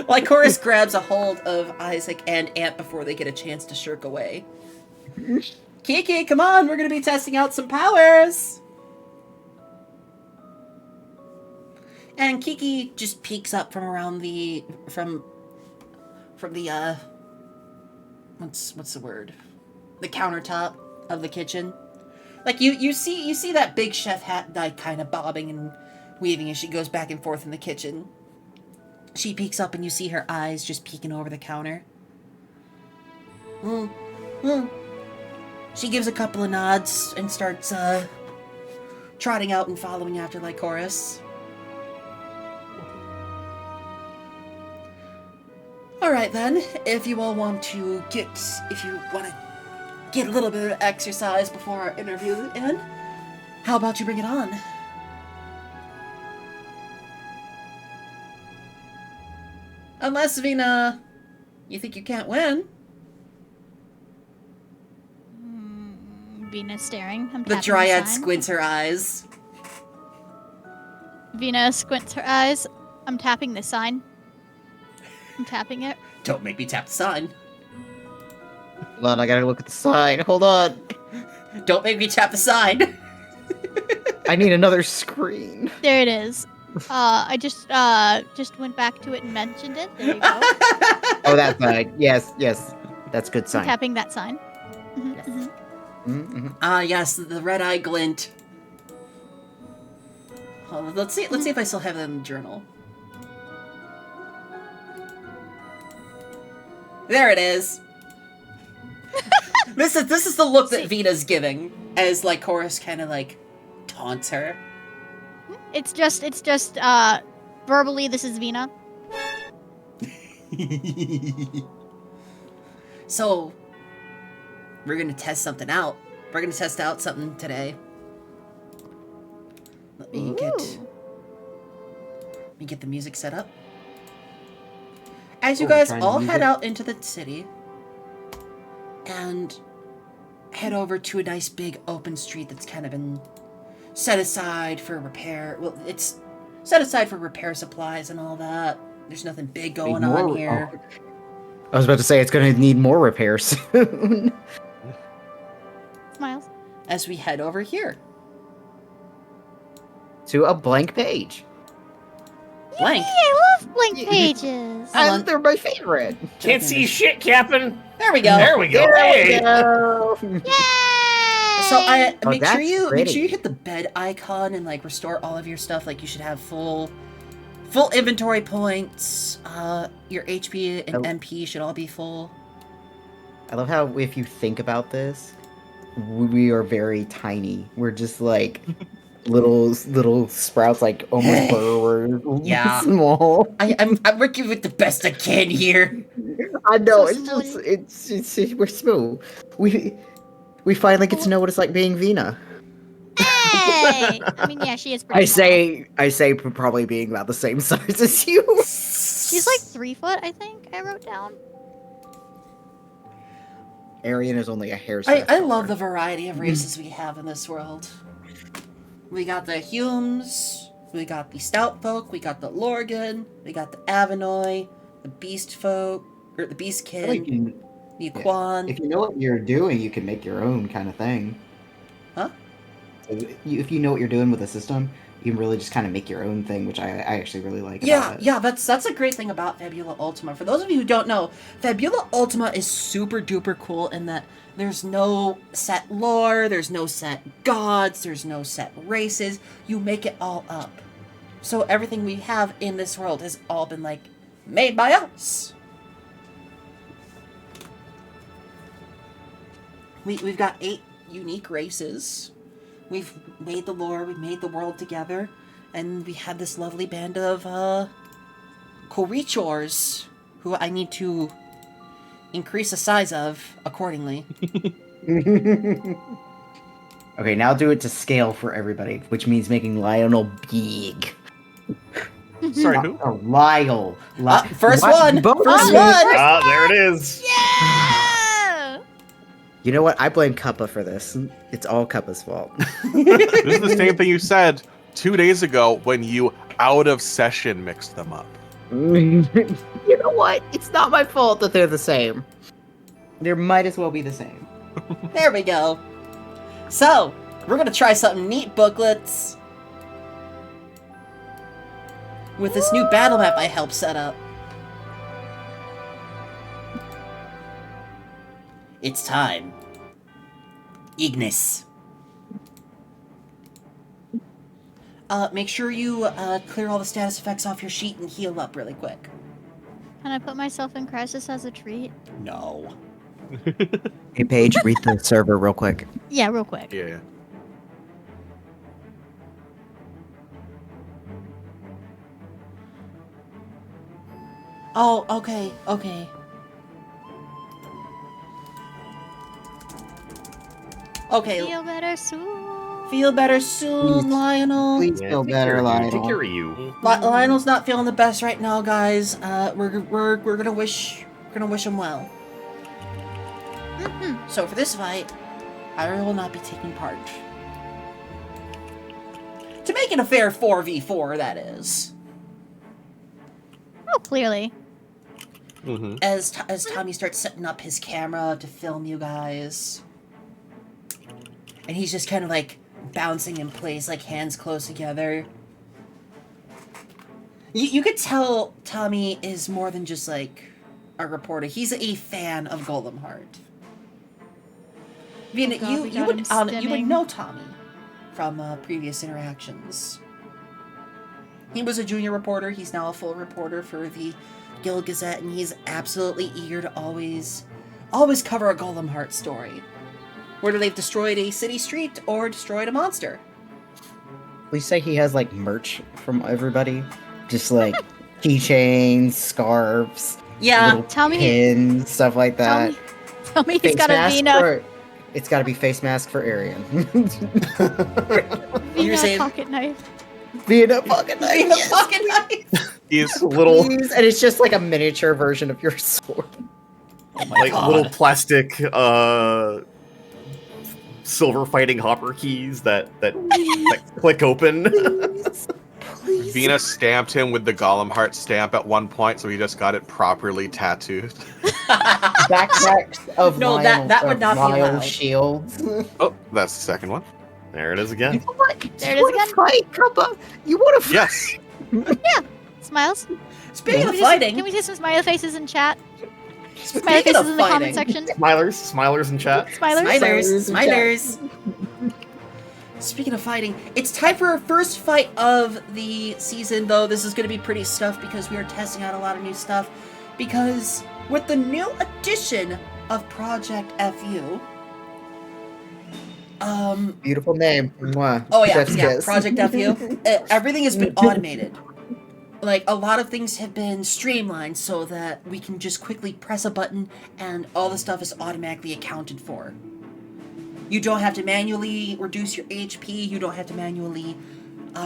Lycoris grabs a hold of Isaac and Ant before they get a chance to shirk away. Kiki, come on, we're gonna be testing out some powers! And Kiki just peeks up from around the from the what's the word? The countertop of the kitchen. Like you see that big chef hat like kind of bobbing and weaving as she goes back and forth in the kitchen. She peeks up and you see her eyes just peeking over the counter. She gives a couple of nods and starts trotting out and following after Lycoris. Alright then, if you want to get a little bit of exercise before our interview in, how about you bring it on? Unless, Vina, you think you can't win. Vina's staring. I'm The tapping Dryad sign. squints her eyes. Vina squints her eyes. I'm tapping the sign. I'm tapping it. Don't make me tap the sign. Hold on, I gotta look at the sign. Hold on. Don't make me tap the sign. I need another screen. There it is. I just went back to it and mentioned it. There you go. Oh, that sign. Yes. That's a good I'm sign. tapping that sign. Mhm, Yes. mhm. Mm-hmm. Ah, yes, the red eye glint. Hold on, let's see if I still have that in the journal. There it is. This is the look that Vina's giving as like Chorus kind of like taunts her. It's just verbally this is Vina. So we're gonna test something out. We're gonna test out something today. Let me get the music set up. As you guys trying to all use head it? out into the city and head over to a nice big open street that's kind of been set aside for repair. Well, it's set aside for repair supplies and all that. There's nothing big going on here. I was about to say it's gonna need more repairs soon. Smiles. As we head over here. To a blank page. Blank. Yay, I love blank pages. Hold on. And they're my favorite. Can't see shit, Captain. There we go. There we go. Hey. go. Yay! So I Oh, make sure that's you pretty. hit the bed icon and like restore all of your stuff. Like you should have full inventory points. Your HP and Oh. MP should all be full. I love how if you think about this, we are very tiny. We're just like little sprouts, like almost burrowers. Yeah. Small. I'm working with the best I can here. I know. So It's we're smooth. We finally get to know what it's like being Vina. Hey! I mean, yeah, she is pretty small. I say probably being about the same size as you. She's like 3 foot, I think. I wrote down. Arian is only a hair's I width love the taller. variety of races we have in this world. We got the Humes, we got the Stout Folk, we got the Lorgan, we got the Avinoy, the Beast Folk, or the Beast I feel like Kin, the Aquan. if you know what you're doing, you can make your own kind of thing. Huh? So if you know what you're doing with the system, you can really just kind of make your own thing, which I actually really like. Yeah, about it. yeah, that's a great thing about Fabula Ultima. For those of you who don't know, Fabula Ultima is super duper cool in that there's no set lore, there's no set gods, there's no set races. You make it all up. So everything we have in this world has all been like made by us. We've got 8 unique races. We've made the lore, we've made the world together, and we had this lovely band of Korichors, who I need to increase the size of accordingly. Okay, now do it to scale for everybody, which means making Lionel big. Sorry, who? Oh, Lyle. First one! Both First of you. one! Ah, there it is. Yeah! You know what? I blame Kappa for this. It's all Kappa's fault. This is the same thing you said 2 days ago when you out of session mixed them up. You know what? It's not my fault that they're the same. They might as well be the same. There we go. So, we're gonna try something neat, booklets. With this new battle map I helped set up. It's time. Ignis. Make sure you clear all the status effects off your sheet and heal up really quick. Can I put myself in crisis as a treat? No. Hey, Paige, read the server real quick. Yeah, real quick. Yeah. Oh, okay, okay. Okay, Feel better soon. feel better soon, Please. Lionel. Please Yeah, feel take better, care of you. Take Lionel. care of you. Lionel's not feeling the best right now, guys. We're gonna wish him well. Mhm. So for this fight, Ira will not be taking part. To make it a fair 4v4, that is. Oh, clearly. Mm-hmm. As Tommy starts setting up his camera to film you guys. And he's just kind of like bouncing in place, like hands close together. You could tell Tommy is more than just like a reporter. He's a fan of Golem Heart. Vienna, Oh God, we you got would him you would stimming. know Tommy from previous interactions. He was a junior reporter. He's now a full reporter for the Guild Gazette, and he's absolutely eager to always cover a Golem Heart story, whether they've destroyed a city street or destroyed a monster. Please say he has like merch from everybody, just like keychains, scarves, Yeah, little Tell me- pins, stuff like that. Tell me he's Face got a mask Vina. for- It's got to be face mask for Arian. You're saying- pocket knife. Vina pocket knife. in the yes, pocket knife. He's Little, please. And it's just like a miniature version of your sword. Oh my like God. little plastic, silver fighting hopper keys that click open. Please. Vina stamped him with the Golem Heart stamp at one point, so he just got it properly tattooed. Backpacks of No, Lyle, that would not be Lyle allowed. shields. Oh, that's the second one. There it is again. There it is again. Fight, Kappa. You want to fight? Yes. Smiles. Speaking Can of we, just, fighting, can we see some smiley faces in chat? Smiley speaking faces of in the fighting, comment section. Smilers in chat. Smilers. Smilers. Speaking of fighting, it's time for our first fight of the season, though this is going to be pretty stuff because we are testing out a lot of new stuff. Because with the new addition of Project FU, Beautiful name. Mwah. oh yeah, Chef's yeah, kiss. Project FU, everything has been automated. Like, a lot of things have been streamlined so that we can just quickly press a button and all the stuff is automatically accounted for. You don't have to manually reduce your HP, you don't have to manually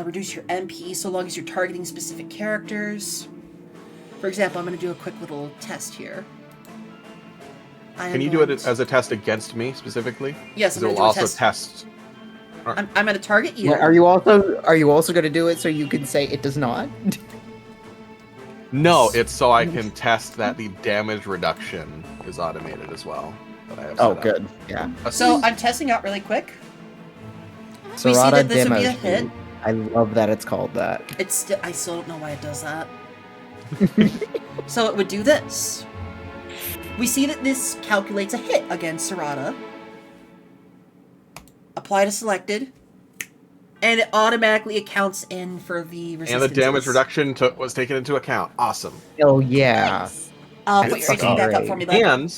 reduce your MP, so long as you're targeting specific characters. For example, I'm going to do a quick little test here. Can you do it as a test against me specifically? Yes, I'm Because it going to will do a also test. test. I'm going to target you. Wait, are you also going to do it so you can say it does not? No, it's so I can test that the damage reduction is automated as well. That I have Oh, set up. good. Yeah. So I'm testing out really quick. We see Serrata that this would demo be a sheet. hit. I love that it's called that. I still don't know why it does that. So it would do this. We see that this calculates a hit against Serrata. Apply to selected. And it automatically accounts in for the And resistance. the damage reduction was taken into account. Awesome. Oh yeah. Nice. Put That's your HP back up fucking for me, bud.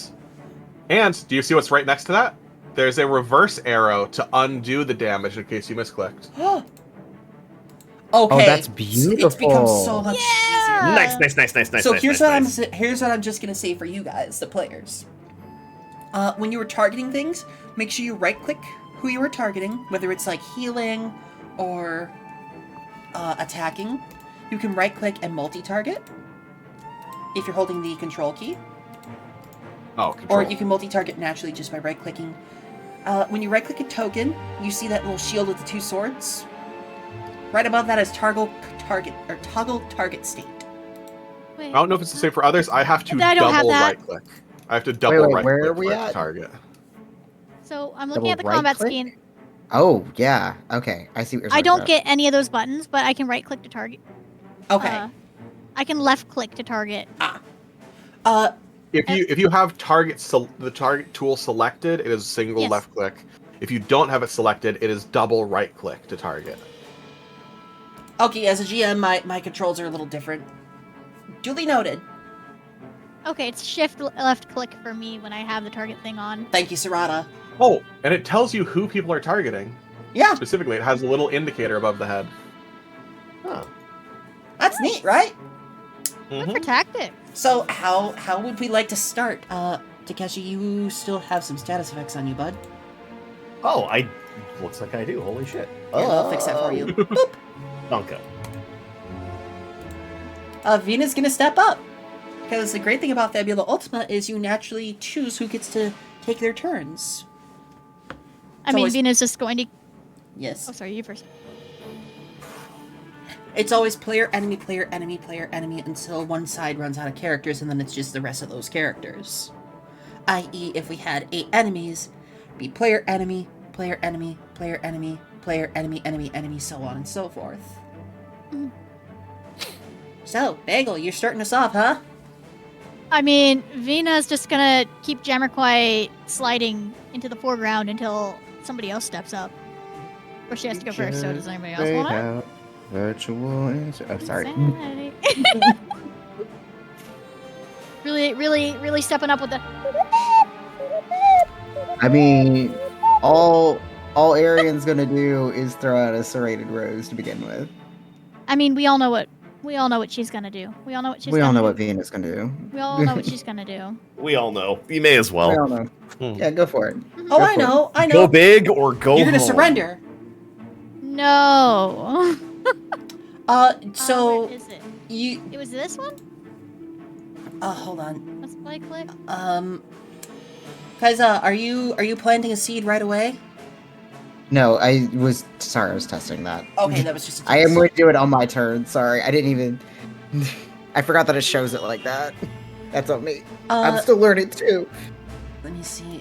And do you see what's right next to that? There's a reverse arrow to undo the damage in case you misclicked. Okay. Oh, that's It's become so beautiful. much Yeah. easier. Nice. So nice, here's nice, what nice. here's what I'm just gonna say for you guys, the players. When you were targeting things, make sure you right click who you were targeting, whether it's like healing or attacking. You can right click and multi-target if you're holding the control key, Oh, control. or you can multi-target naturally just by right clicking. When you right click a token, you see that little shield with the two swords. Right above that is toggle target state. Wait. I don't know if it's the same for others. I have to I don't have double that. right click. I have to double right where click are we for it at? to target. So I'm looking Double at the right combat click? scheme. Oh yeah. Okay. I see what you're I talking don't about. get any of those buttons, but I can right click to target. Okay. I can left click to target. If you have the target tool selected, it is single Yes. left click. If you don't have it selected, it is double right click to target. Okay, as a GM, my controls are a little different. Duly noted. Okay, it's shift left click for me when I have the target thing on. Thank you, Sarada. Oh, and it tells you who people are targeting. Yeah, Specifically, it has a little indicator above the head. Huh. that's neat, right? Good for tactics. So how would we like to start? Takeshi, you still have some status effects on you, bud. Oh, looks like I do. Holy shit. Here, I'll fix that for you. Boop. Donka. Vena's gonna step up. Because the great thing about Fabula Ultima is you naturally choose who gets to take their turns. I mean, always- Venus just going to. Yes. Oh, sorry, you first. It's always player, enemy, player, enemy, player, enemy until one side runs out of characters, and then it's just the rest of those characters. I.e., if we had 8 enemies, be player, enemy, player, enemy, player, enemy, player, enemy, enemy, enemy, so on and so forth. Mhm. So, Bagel, you're starting us off, huh? I mean, Vena's just gonna keep Jamiroquai sliding into the foreground until somebody else steps up. Or she has to go first, so does anybody else want to? Virtual. Oh, sorry. really stepping up with the. I mean, all Arian's gonna do is throw out a serrated rose to begin with. I mean, we all know what she's gonna do. We all know what she's. We all gonna know do. what Venus gonna do. We all know what she's gonna do. We all know. You may as well. We all know. Yeah, go for it. Oh, Go I for it. know. Go big or go You're gonna home. surrender. No. So Where is it? you. It was this one. Hold on. Let's play click. Kaiza, are you planting a seed right away? No, I was testing that. Okay, that was just. A I am test. going to do it on my turn. Sorry, I didn't even. I forgot that it shows it like that. That's on me. I'm still learning too. Let me see.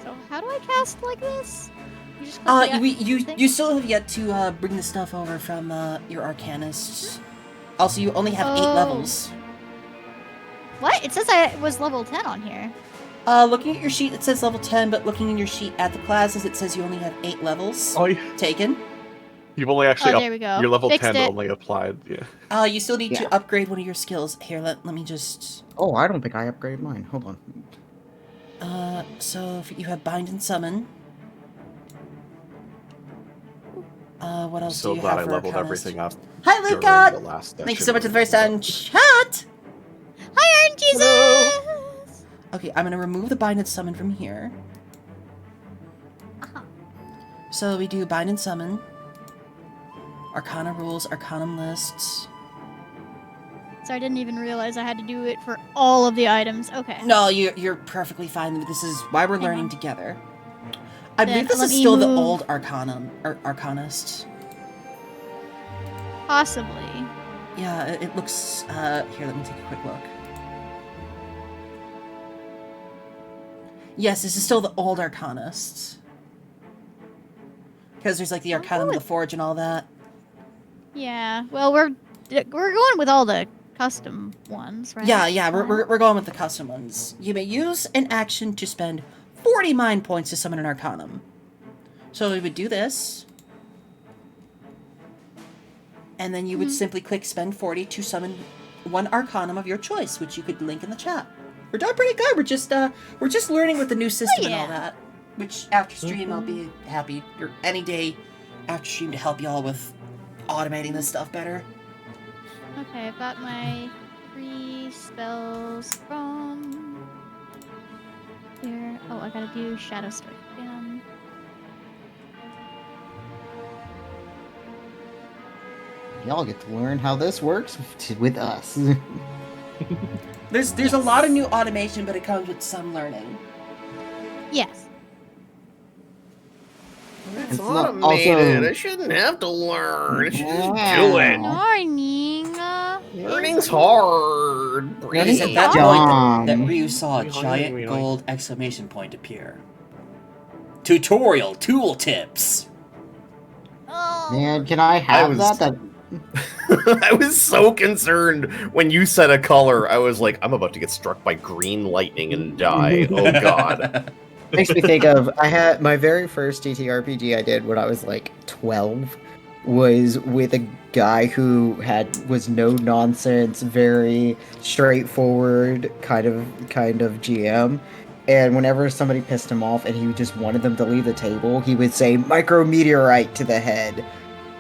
So how do I cast like this? You just click the thing? You still have yet to bring the stuff over from your Arcanists. Also, you only have 8 Oh. levels. What? It says I was level 10 on here. Looking at your sheet, it says level 10, but looking in your sheet at the classes, it says you only have 8 levels Oh, taken. you've only actually Oh, there we go. your level Fixed 10 it. only applied. Yeah. You still need Yeah. to upgrade one of your skills. Here, let me just. Oh, I don't think I upgraded mine. Hold on. So if you have Bind and Summon. What else So do you glad have I for leveled Arcanist? everything up. Hi, during Luca! the last Thank you so session. much for the first time. Chat! Hi, Iron Jesus! Okay, I'm gonna remove the Bind and Summon from here. Uh-huh. So we do Bind and Summon. Arcana rules, Arcanum lists. So I didn't even realize I had to do it for all of the items. Okay. No, you're perfectly fine. This is why we're learning on. together. I Then believe this let is me still the move- old Arcanum, or Arcanist. Possibly. Yeah, it looks, here, let me take a quick look. Yes, this is still the old Arcanist. Because there's like the I'll go Arcanum of the with- Forge and all that. Yeah. Well, we're going with all the custom ones, right? Yeah, we're going with the custom ones. You may use an action to spend 40 mind points to summon an Arcanum. So we would do this. And then you would simply click spend 40 to summon one Arcanum of your choice, which you could link in the chat. We're doing pretty good. We're just learning with the new system and all yeah. that. Which after stream I'll be happy, or any day after stream, to help y'all with automating this stuff better. Okay, I've got my 3 spells from here. Oh, I gotta do Shadow Strike again. Y'all get to learn how this works with us. There's a lot of new automation, but it comes with some learning. Yes. It's not also- I shouldn't have to learn. I should just Yeah. do it. Morning. Learning's hard. It is at that Dumb. point that Ryu saw a Yoink, giant yoink. gold exclamation point appear. Tutorial tooltips. Oh. Man, can I have was- that? I was so concerned when you said a color. I was like, I'm about to get struck by green lightning and die. Oh god. Makes me think of I had my very first TTRPG I did when I was like 12 was with a guy who was no nonsense, very straightforward kind of GM. And whenever somebody pissed him off and he just wanted them to leave the table, he would say micrometeorite to the head.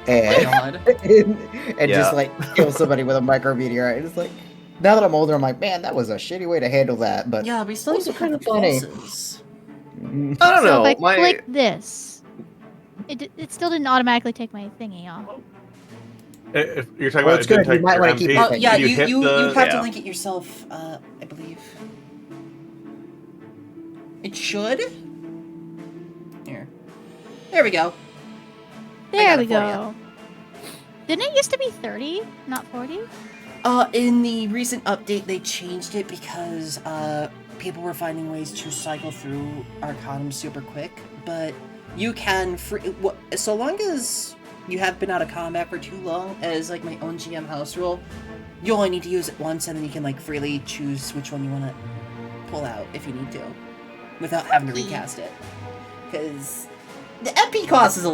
And, God. and Yeah. just like kill somebody with a micrometeorite. It's like, now that I'm older, I'm like, man, that was a shitty way to handle that. But Yeah, we still need also to kind have of funny. bosses. I don't know. So if I My click this, it still didn't automatically take my thingy off. If you're talking Well, about it's it didn't good. You take might your wanna keep MP, your Oh, thing. yeah, can you hit you the, have to yeah. link it yourself, I believe. It should? Here. There we go. There got we it for go. Didn't it used to be 30, not 40? In the recent update, they changed it because, people were finding ways to cycle through Arcanum super quick, but you can so long as you have been out of combat for too long, as, like, my own GM house rule, you only need to use it once, and then you can, like, freely choose which one you want to pull out if you need to, without having to recast it. Because the MP cost is a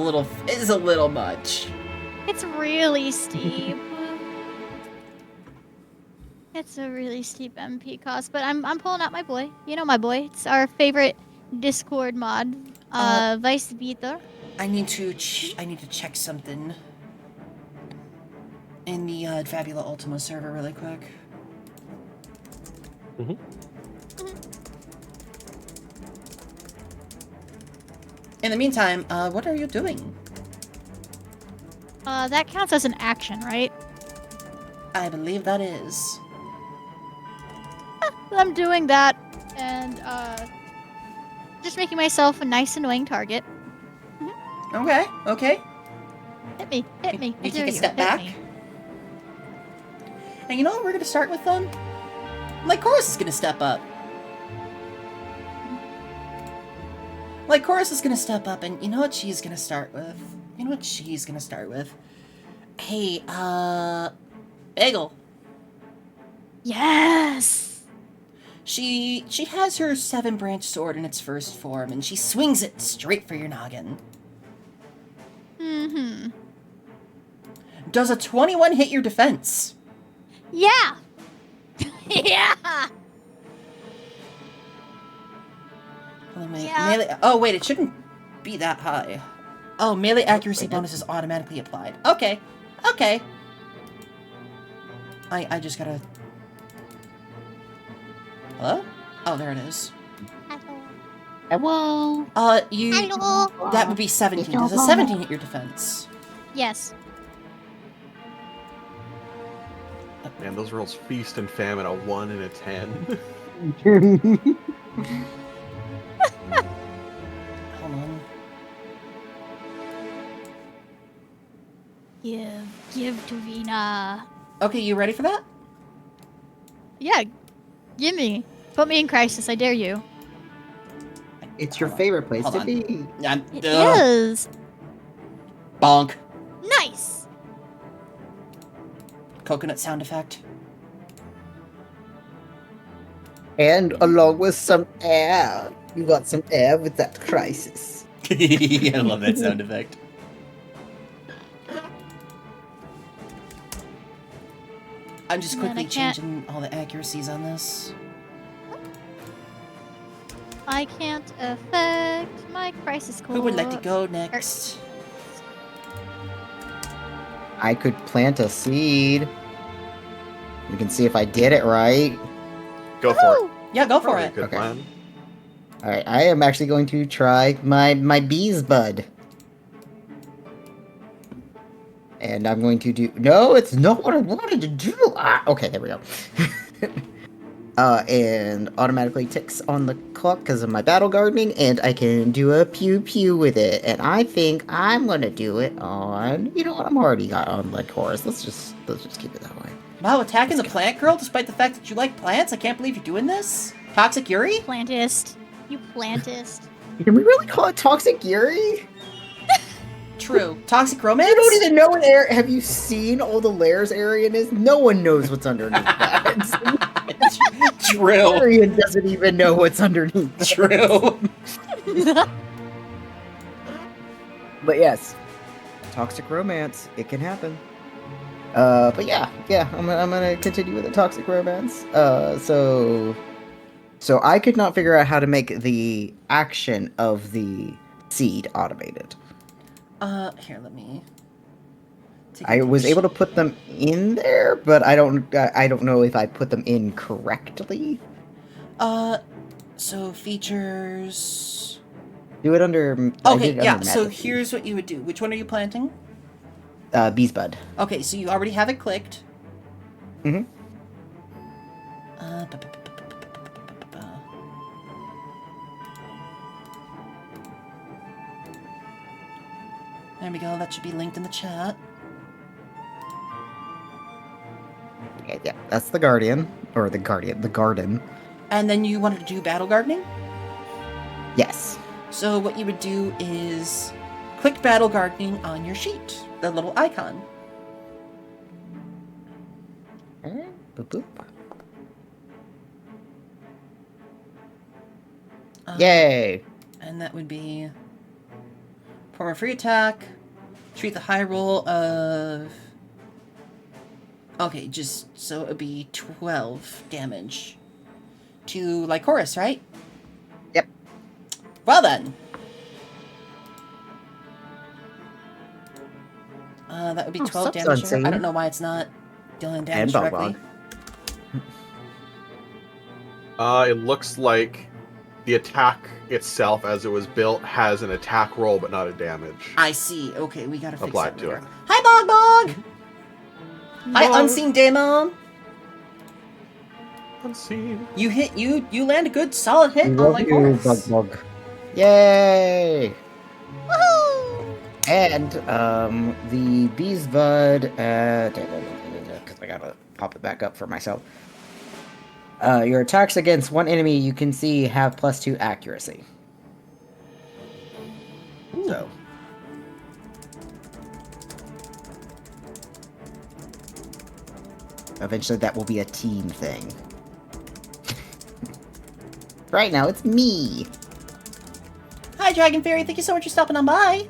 little much. It's really steep. It's a really steep MP cost, but I'm pulling out my boy. You know my boy. It's our favorite Discord mod, Vtuber. I need to check something in the Fabula Ultima server really quick. Mhm. In the meantime, what are you doing? That counts as an action, right? I believe that is. I'm doing that, and just making myself a nice annoying target. Okay, okay. Hit me, hit me. I You dare take a step hit back. me. And you know what we're gonna start with then? Lycoris is gonna step up. Lycoris is gonna step up, and you know what she's gonna start with? Hey, Bagel. Yes! She has her 7-branch sword in its first form, and she swings it straight for your noggin. Mm-hmm. Does a 21 hit your defense? Yeah! Yeah! Yeah. Melee, oh wait, it shouldn't be that high. Oh, melee accuracy bonus is automatically applied. Okay, okay. I just gotta... Hello? Oh, there it is. Hello. Hello. That would be 17. Does a 17 hit your defense? Yes. Man, those rolls feast and famine, a 1 and a 10. Hold on. Give to Vina. Okay, you ready for that? Yeah, give me. Put me in crisis, I dare you. It's your favorite place Hold to on. be. It is. Bonk. Nice. Coconut sound effect. And along with some air. You got some air with that crisis. I love that sound effect. I'm just Man, I quickly can't- changing all the accuracies on this. I can't affect my crisis core. Who would like to go next? I could plant a seed. We can see if I did it right. Go for it. Yeah, go for Probably a it. good Okay. plan. Alright, I am actually going to try my bees bud. And I'm going to do... No, it's not what I wanted to do! Ah, okay, there we go. And automatically ticks on the clock because of my battle gardening, and I can do a pew-pew with it. And I think I'm gonna do it on... You know what, I'm already got on Lycoris. Let's just keep it that way. Wow, attacking the plant girl despite the fact that you like plants? I can't believe you're doing this. Toxic Yuri? Plantist. You plantist. Can we really call it Toxic Yuri? True. Toxic romance? You don't even know what area. Have you seen all the layers Arian is? No one knows what's underneath that. True. Arian doesn't even know what's underneath that. True. But yes. toxic romance. It can happen. But yeah, I'm gonna continue with the toxic romance. So I could not figure out how to make the action of the seed automated. Here, let me. take a I look at was the able to sheet. put them in there, but I don't know if I put them in correctly. So features. Do it under. I Okay, did it yeah. under So magic. here's what you would do. Which one are you planting? Bee's bud. Okay, so you already have it clicked. Mhm. Uh, bu- bu- bu- bu- bu- bu- bu- bu- bu- There we go. That should be linked in the chat. Okay, yeah, that's the guardian or the garden. And then you wanted to do battle gardening. Yes. So what you would do is click battle gardening on your sheet, the little icon. Boop, boop. Yay! And that would be perform a free attack, treat the high roll of. Okay, just so it would be 12 damage to Lycoris, right? Yep. Well then. That would be 12 sub's damage. To her. I unseen. don't know why it's not dealing damage And directly. It looks like the attack itself, as it was built, has an attack roll but not a damage. I see. Okay, we gotta fix Applied that to later. it. Hi, Bog Bog! Hi, Unseen Demon! Unseen. You land a good solid hit on Lycoris. Bug. Yay! Woohoo! And the bee's bud. Because I gotta pop it back up for myself. Your attacks against one enemy you can see have +2 accuracy. So. Eventually that will be a team thing. Right now, it's me. Hi, Dragon Fairy. Thank you so much for stopping on by.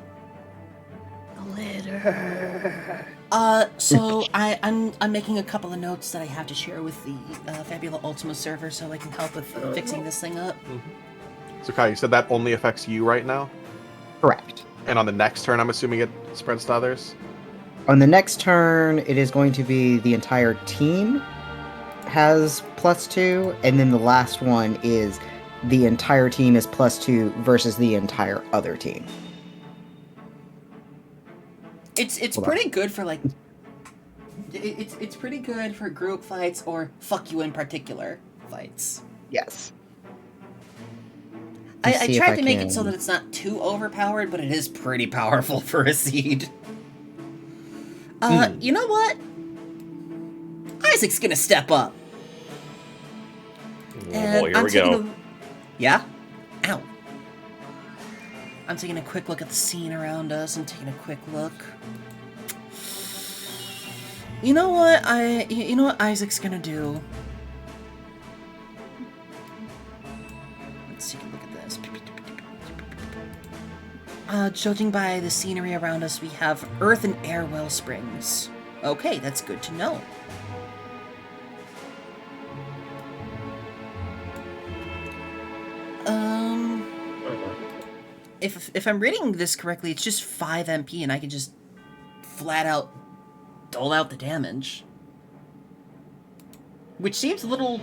Glitter. So I'm making a couple of notes that I have to share with the Fabula Ultima server, so I can help with fixing this thing up. So Kai, you said that only affects you right now? Correct. And on the next turn, I'm assuming it spreads to others? On the next turn, it is going to be the entire team has +2, and then the last one is the entire team is +2 versus the entire other team. It's Hold on. pretty good for like. It's pretty good for group fights or fuck you in particular fights. Yes. I tried to make it so that it's not too overpowered, but it is pretty powerful for a seed. You know what? Isaac's gonna step up. Oh boy, here we taking go. Yeah? Ow. I'm taking a quick look at the scene around us and taking a quick look. You know what Isaac's gonna do? Let's take a look at this. Judging by the scenery around us, we have earth and air well springs. Okay, that's good to know. If I'm reading this correctly, it's just 5 MP and I can just flat out dole out the damage. Which seems a little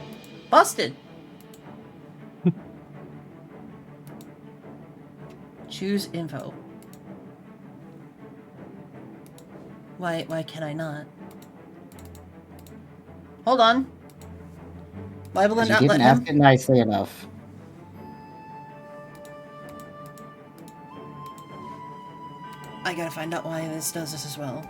busted. Choose info. Why can I not? Hold on. Liable and You not let didn't him. ask it nicely enough. I gotta find out why this does this as well.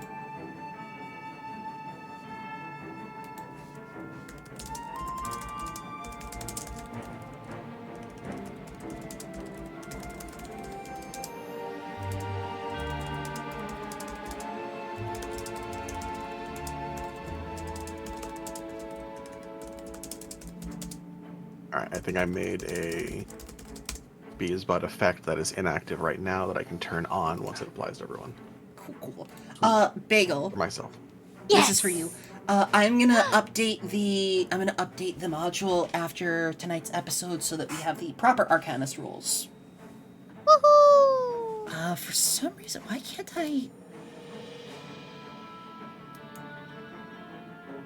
Alright, I think I made a Bees Bud effect that is inactive right now that I can turn on once it applies to everyone. Cool. Bagel. For myself. Yes. This is for you. I'm gonna update the module after tonight's episode so that we have the proper Arcanist rules. Woohoo! For some reason, why can't I?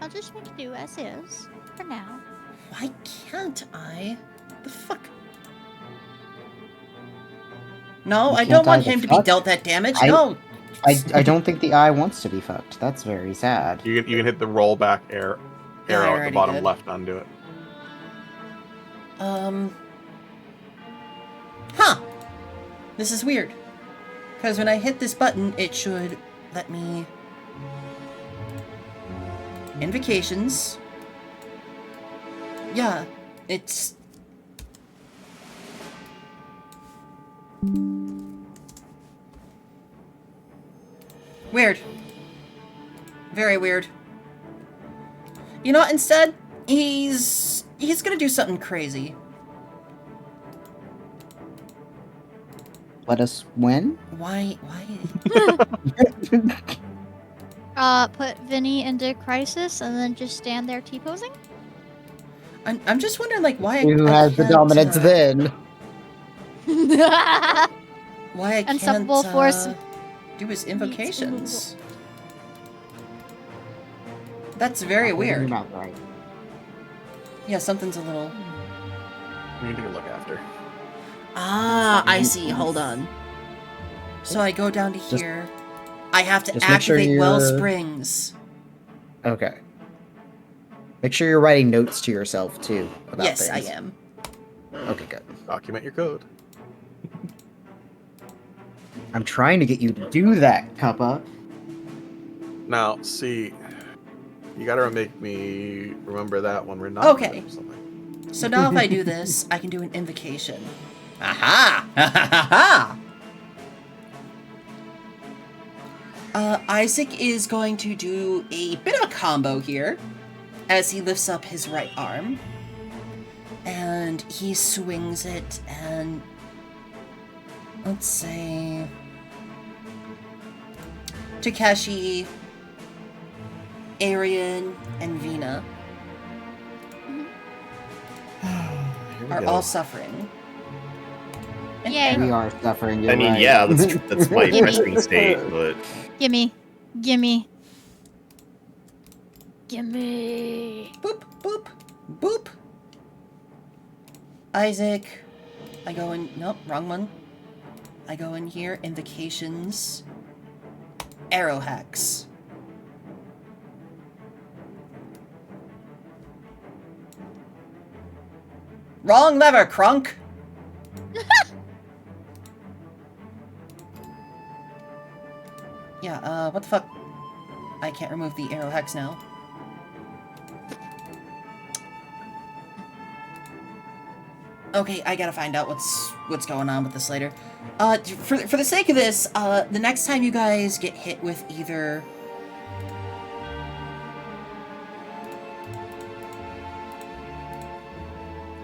I'll just make it do as is for now. Why can't I? The fuck? No, I don't can't want I the him to be fuck? dealt that damage. I- No. I don't think the eye wants to be fucked. That's very sad. You can hit the rollback arrow Yeah, I at the already bottom did. left to undo it. Huh. This is weird. Because when I hit this button, it should let me... Invocations. Yeah, it's... Weird. Very weird. You know what, instead, he's gonna do something crazy. Let us win? Why? Put Vinny into crisis and then just stand there T-posing? I'm just wondering, like, why Who I has the can't, dominance then? why I can't Unstoppable force. do his invocations. That's very Open your weird. mouth, right? Yeah, something's a little... We can take a look after. Ah, I see. Hold on. So I go down to Just- here. I have to just make sure activate you're- Well Springs. Okay. Make sure you're writing notes to yourself, too, about Yes, things. I am. Okay, good. Document your code. I'm trying to get you to do that, Kappa. Now, see, you gotta make me remember that when we're not. Okay. doing something. So now if I do this, I can do an invocation. Aha! Ha ha ha ha! Isaac is going to do a bit of a combo here as he lifts up his right arm. And he swings it and... let's say... Takeshi, Arian, and Vina Here we are go. all suffering. And Yay. We are suffering. You're I mean, right. yeah, that's my Gimme. resting state, but Gimme. Gimme. Gimme. Boop, boop, boop. Isaac. I go in... Nope, wrong one. I go in here. Invocations. Arrow hacks. Wrong lever, Crunk! Yeah, what the fuck? I can't remove the arrow hacks now. Okay, I gotta find out what's going on with this later. For the sake of this, the next time you guys get hit with either...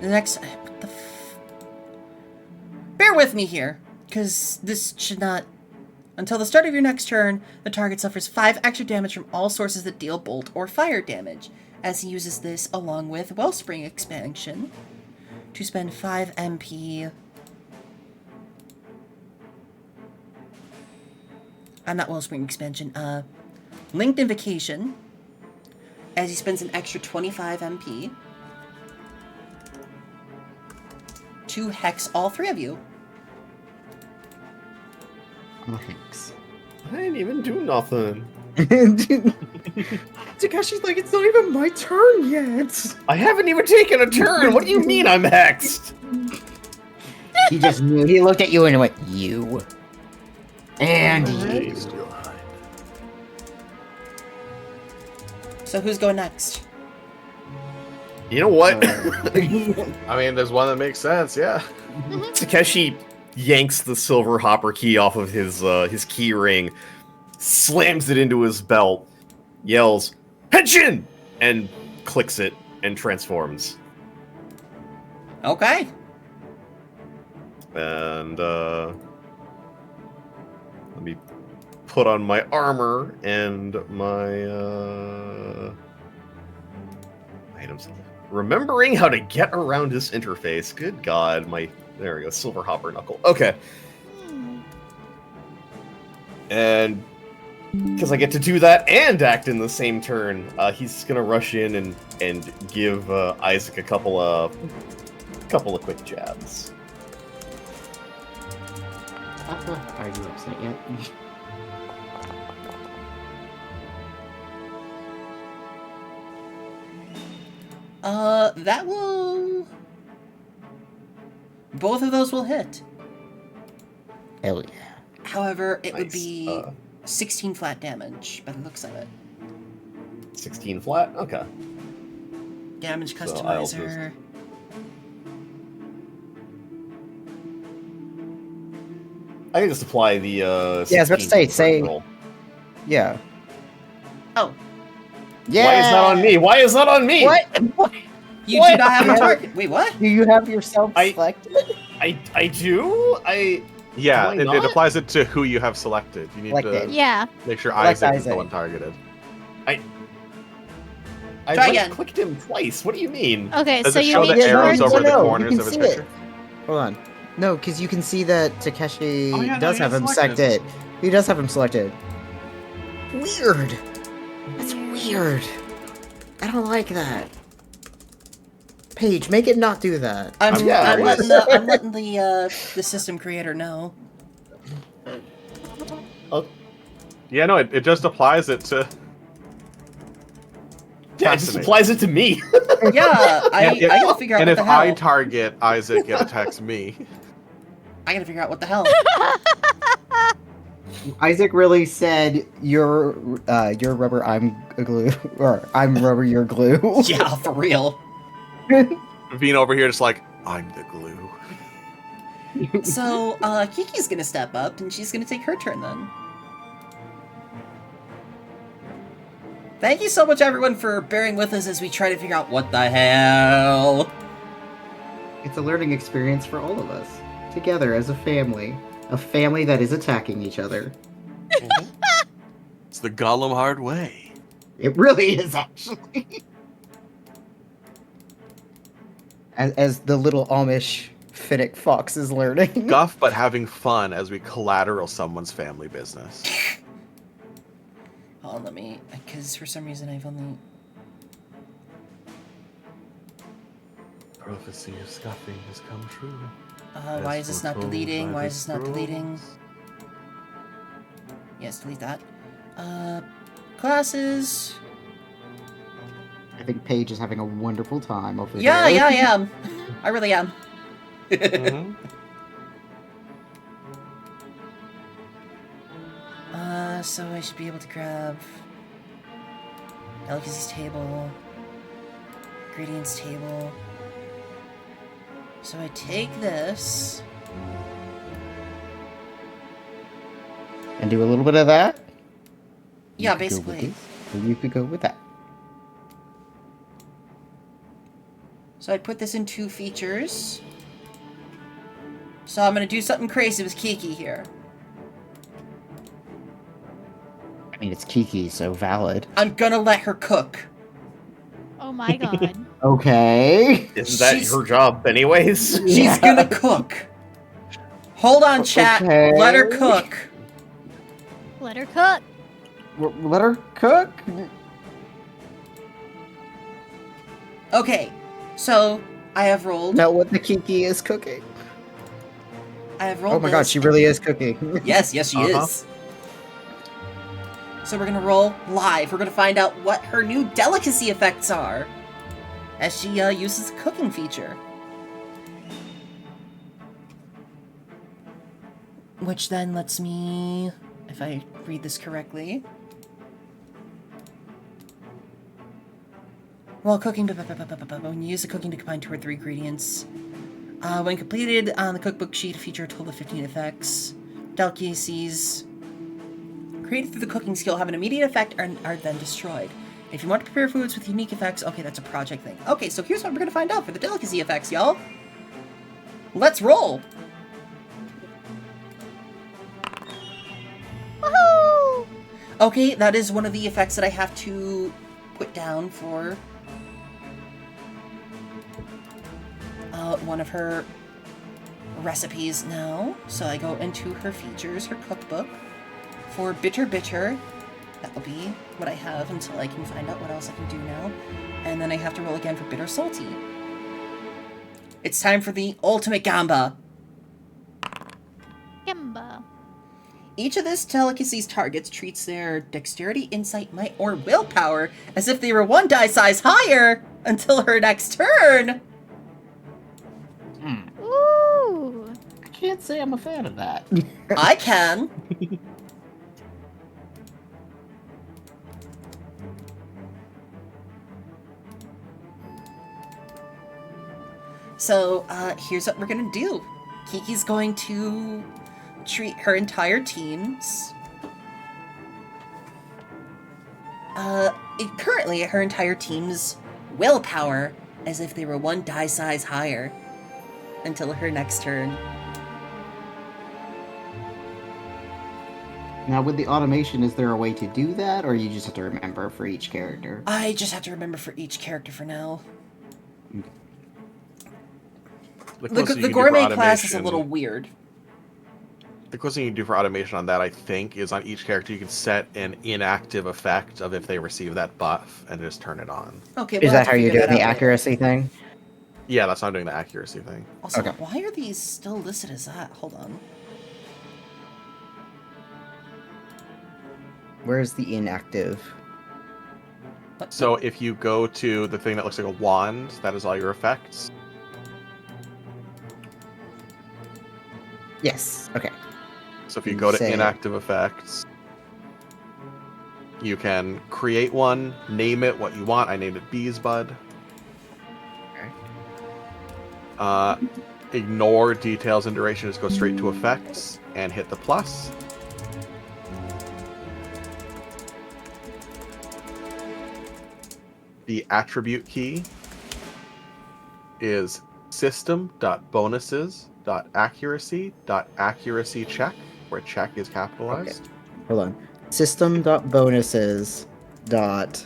The next... What the Bear with me here, because this should not... Until the start of your next turn, the target suffers 5 extra damage from all sources that deal bolt or fire damage, as he uses this along with Wellspring Expansion to spend 5 MP. Not Wellspring Expansion, Linked Invocation, as he spends an extra 25 MP to hex all 3 of you. Oh, thanks. I didn't even do nothing. Takeshi's like, it's not even my turn yet. I haven't even taken a turn. What do you mean I'm hexed? He just knew. He looked at you and went, you. And you. So who's going next? You know what? I mean, there's one that makes sense, yeah. Takeshi yanks the silver hopper key off of his key ring, slams it into his belt, yells, "Henshin!" and clicks it and transforms. Okay. And let me put on my armor and my items. Remembering how to get around this interface. Good God, there we go, Silver Hopper Knuckle. Okay. And because I get to do that and act in the same turn, he's gonna rush in and give Isaac a couple of quick jabs. Are you upset yet? That will... Both of those will hit. Hell yeah. However, it would Nice. be 16 flat damage by the looks of it. 16 flat? Okay. Damage So I'll just- customizer. I can just apply the Yeah, I was about to 16 say- roll. Yeah. Oh, Yeah. Why is that on me? Why is that on me? What? you What? do not have a Yeah. target. Wait, what? Do you have yourself I- selected? I do? Yeah, Do I it not? applies it to who you have selected. You need Selected. to Yeah. make sure Select Isaac is the Isaac. one targeted. I Try again. clicked him twice. What do you mean? Okay, Does so it you show need the to arrows merge- over the you corners can of his see picture? it. Hold on. No, because you can see that Takeshi Oh, yeah, no, does he have is him selected. selected. He does have him selected. Weird. That's weird. I don't like that. Paige, make it not do that. I'm Yeah, I'm letting the system creator know. Yeah, no, it just applies it to. Yeah, it just Fascinating. applies it to me. Yeah, I gotta figure out And what if the hell. I target Isaac, it attacks me. I gotta figure out what the hell. Isaac really said, "You're rubber, I'm glue," or "I'm rubber, you're glue." Yeah, for real. Being over here, just like I'm the glue. So, Kiki's gonna step up, and she's gonna take her turn then. Thank you so much, everyone, for bearing with us as we try to figure out what the hell. It's a learning experience for all of us, together as a family that is attacking each other. It's the Gollum hard way. It really is, actually. As the little Amish Finnick fox is learning. Guff, but having fun as we collateral someone's family business. Hold on, let me... Because for some reason I've only... Prophecy of scuffing has come true. why is this not deleting? Why is this not deleting? Yes, delete that. Classes... I think Paige is having a wonderful time over Yeah, there. yeah, I am. I really am. Mhm. So I should be able to grab delicacies table, ingredients table. So I take this. And do a little bit of that. Yeah, You could go with basically. this, or you could go with that. So I put this in 2 features. So I'm gonna do something crazy with Kiki here. I mean, it's Kiki, so valid. I'm gonna let her cook. Oh my god. Okay. Isn't that She's- her job anyways? She's Yeah. gonna cook. Hold on, chat. Okay. Let her cook. Let her cook. Let her cook. Okay, so I have rolled. Know what the Kiki is cooking. I have rolled. Oh my god, this. she really is cooking. Yes, she is. So we're gonna roll live. We're gonna find out what her new delicacy effects are as she uses the cooking feature. Which then lets me, if I read this correctly, while cooking, when you use the cooking to combine 2 or 3 ingredients, when completed on the cookbook sheet, feature a total of 15 effects. Delicacies created through the cooking skill have an immediate effect and are then destroyed. If you want to prepare foods with unique effects, okay, that's a project thing. Okay, so here's what we're gonna find out for the delicacy effects, y'all. Let's roll! Woohoo! Okay, that is one of the effects that I have to put down for one of her recipes now. So I go into her features, her cookbook. For bitter bitter, that will be what I have until I can find out what else I can do now. And then I have to roll again for bitter salty. It's time for the ultimate gamba. Gamba. Each of this delicacy's targets treats their dexterity, insight, might, or willpower as if they were one die size higher until her next turn. Ooh. I can't say I'm a fan of that. I can. So, here's what we're gonna do. Kiki's going to treat her entire teams. Currently, her entire team's willpower as if they were one die size higher until her next turn. Now, with the automation, is there a way to do that, or you just have to remember for each character? I just have to remember for each character for now. The gourmet class is a little weird. The closest thing you can do for automation on that, I think, is on each character you can set an inactive effect of if they receive that buff and just turn it on. Okay, Is we'll that have to how you're figure doing that the out later. accuracy thing? Yeah, that's how I'm doing the accuracy thing. Also, Okay. why are these still listed as that? Hold on. Where's the inactive? What- So if you go to the thing that looks like a wand, that is all your effects. Yes. Okay. So if you go to Say- inactive effects, you can create one, name it what you want. I named it Bees Bud. Ignore details and duration, just go straight to effects and hit the plus. The attribute key is system.bonuses.accuracy.accuracy check, where check is capitalized. Hold on. System.bonuses. Dot.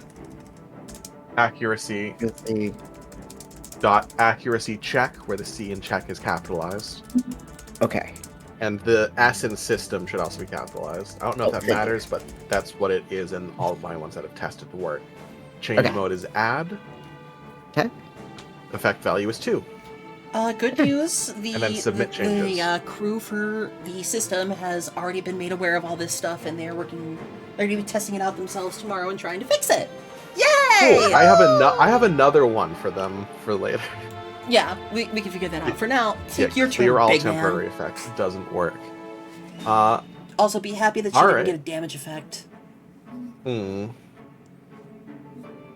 Accuracy Let's see. dot accuracy check, where the C in check is capitalized. Okay. And the S in system should also be capitalized. I don't know if that thank you. matters, but that's what it is in all of my ones that have tested to work. Change Okay. mode is add. Okay. Effect value is 2. Good news. The, And then submit the changes. crew for the system has already been made aware of all this stuff, and they're working. They're going to be testing it out themselves tomorrow and trying to fix it. Yay! Cool. I have another one for them for later. Yeah, we can figure that out. For now, take Yeah, your turn, clear all big temporary man. effects doesn't work. Also, be happy that she All didn't right. get a damage effect. Hmm.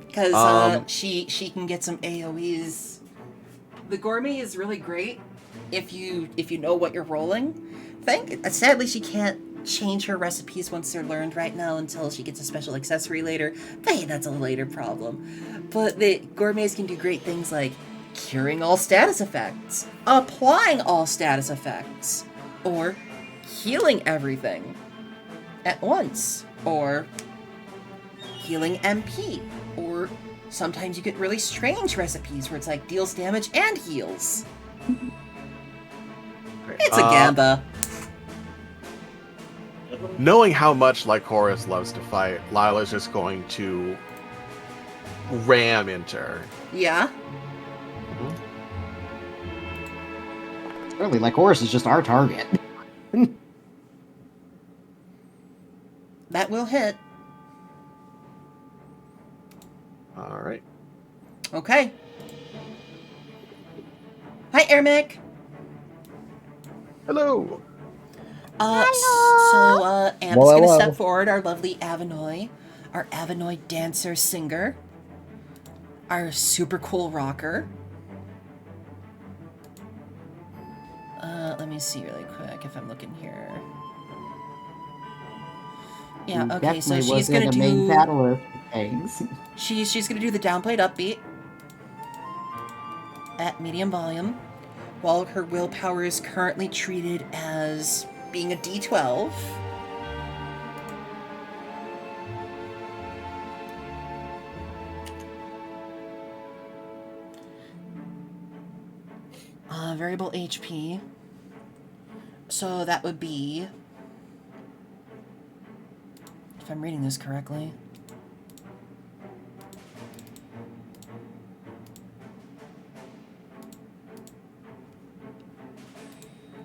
Because she can get some AoEs. The gourmet is really great if you know what you're rolling. Sadly, she can't change her recipes once they're learned right now until she gets a special accessory later. But hey, that's a later problem. But the gourmets can do great things like curing all status effects, applying all status effects, or healing everything at once, or healing MP, or sometimes you get really strange recipes where it's like deals damage and heals. Great. It's a gamba. Knowing how much Lycoris loves to fight, Lila's just going to ram into her. Yeah. Really, like Horus is just our target. That will hit. All right. Okay. Hi, Ermic. Hello. Amp's Hello, gonna hello. step forward, our lovely Avinoy, our Avinoy dancer singer, our super cool rocker. Let me see really quick if I'm looking here. Yeah, Who okay, so definitely she's wasn't gonna the main do catalyst of things. she's gonna do the downplayed upbeat at medium volume, while her willpower is currently treated as being a D12. Variable HP. So that would be, if I'm reading this correctly,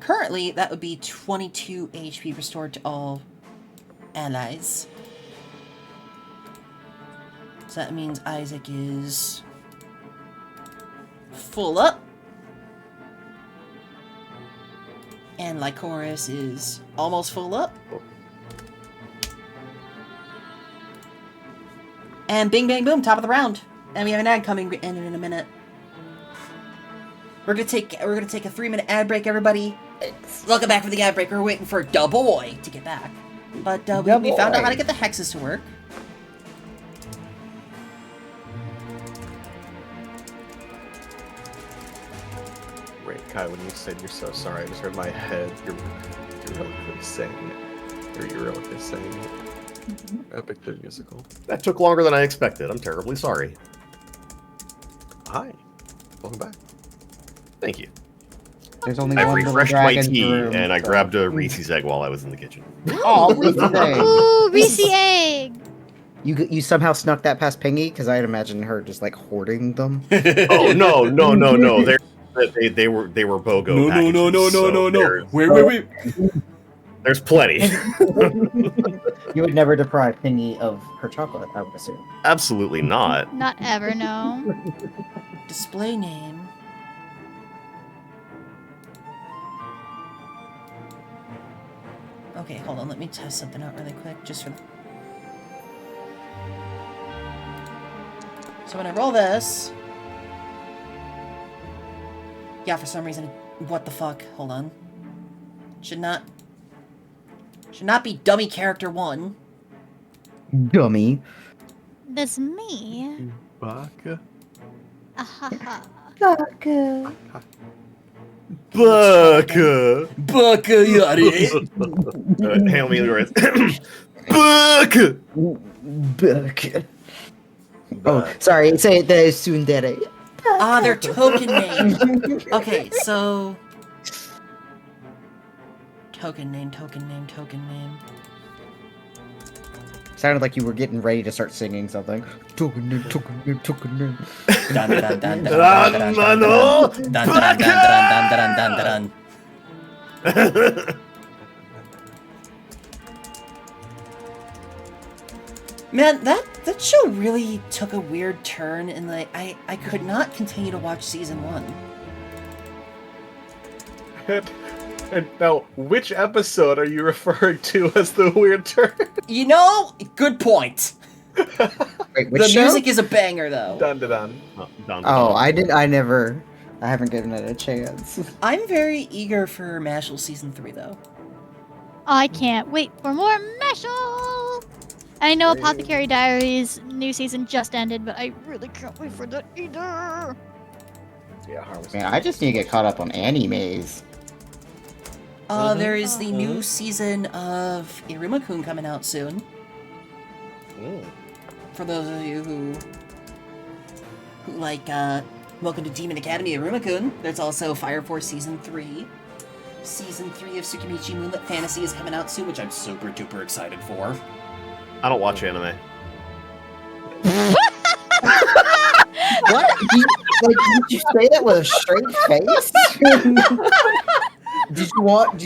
currently that would be 22 HP restored to all allies. So that means Isaac is full up. And Lycoris is almost full up. And bing bang boom, top of the round. And we have an ad coming in a minute. We're gonna take a 3-minute ad break, everybody. Welcome back for the ad break. We're waiting for Da Boy to get back. But we found out how to get the hexes to work. Wait, Kai, when you said you're so sorry, I just heard in my head you're really saying it. Or you're really saying it. Epic the musical. That took longer than I expected. I'm terribly sorry. Hi. Welcome back. Thank you. There's only I've one little refreshed my dragon's tea, room, and I so- grabbed a Reese's egg while I was in the kitchen. Oh, Reese's egg. Ooh, Reese egg! You somehow snuck that past Pingy? Because I'd imagine her just like hoarding them. Oh no! They were BOGO. packages, so Wait. There's plenty. You would never deprive Pingy of her chocolate, I would assume. Absolutely not. Not ever, no. Display name. Okay, hold on. Let me test something out really quick, just for. So when I roll this, yeah, for some reason, what the fuck? Hold on. Should not be dummy character 1. Dummy. That's me. Baka. Ahaha. Baka. Baka yari. Hail me the words. Baka. Buck. Oh, sorry. Say it there, Sundere. Ah, their token name. Okay, so token name. Sounded like you were getting ready to start singing something. Token name. Dun dun dun dun dun dun dun dun dun dun dun dun. Man, that show really took a weird turn, and like I could not continue to watch season 1. And now, which episode are you referring to as the weird turn? You know, good point. Wait, which The show? music is a banger, though. Dun dun dun. Oh, I haven't given it a chance. I'm very eager for Mashal season 3, though. I can't wait for more Meshal! I know Apothecary Diaries new season just ended, but I really can't wait for that either. Yeah, Harvest. Man, I just need to get caught up on animes. There is the new season of Iruma-kun coming out soon. For those of you who like, Welcome to Demon Academy Iruma-kun, there's also Fire Force Season 3. Season 3 of Tsukimichi Moonlit Fantasy is coming out soon, which I'm super duper excited for. I don't watch anime. What? Did you say that with a straight face? Did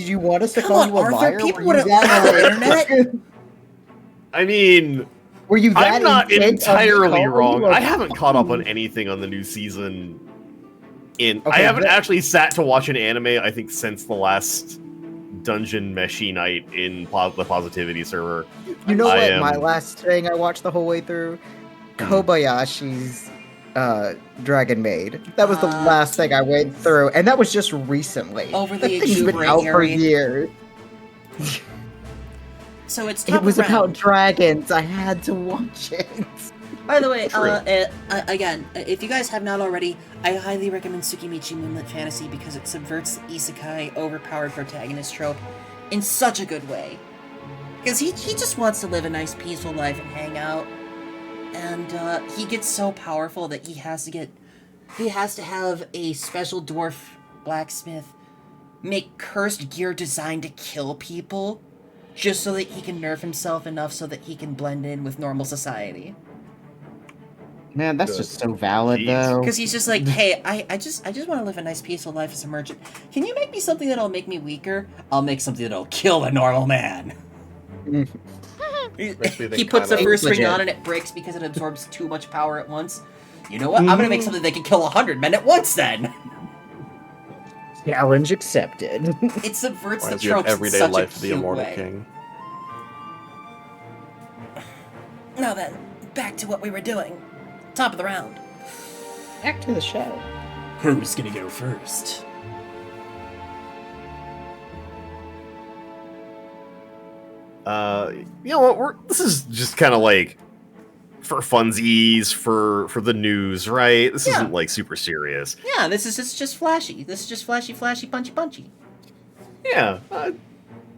you want us to Come call on, you a Arthur, liar? people Were you wouldn't lie on the that internet. I mean, Were you that I'm not intent on me entirely calling wrong. you a- I haven't caught up on anything on the new season. I Okay, haven't but- actually sat to watch an anime, I think, since the last Dungeon Meshi night in the Positivity server. You know I what? am- My last thing I watched the whole way through, Kobayashi's Dragon Maid. That was the last thing I went through, and that was just recently. Over That the thing's been exuberant out for Harry. years. So it's It top was of about round. dragons. I had to watch it. By the way, True. again, if you guys have not already, I highly recommend Tsukimichi Moonlit Fantasy because it subverts the isekai overpowered protagonist trope in such a good way. Because he just wants to live a nice, peaceful life and hang out, and he gets so powerful that he has to have a special dwarf blacksmith make cursed gear designed to kill people just so that he can nerf himself enough so that he can blend in with normal society. Man, that's Good. just so valid, Jeez. though. Because he's just like, hey, I just want to live a nice, peaceful life as a merchant. Can you make me something that'll make me weaker? I'll make something that'll kill a normal man. He puts the kinda- first ring Legit. on and it breaks because it absorbs too much power at once. You know what? I'm gonna make something that can kill 100 men at once then. Challenge accepted. It subverts Why the does you have tropes in everyday such life a of the cute immortal way. king? Now then, back to what we were doing. Top of the round. Back to the show. Who's gonna go first? You know what? This is just kind of like for funsies, for the news, right? This Yeah. isn't like super serious. Yeah, this is just flashy. This is just flashy, punchy, punchy. Yeah.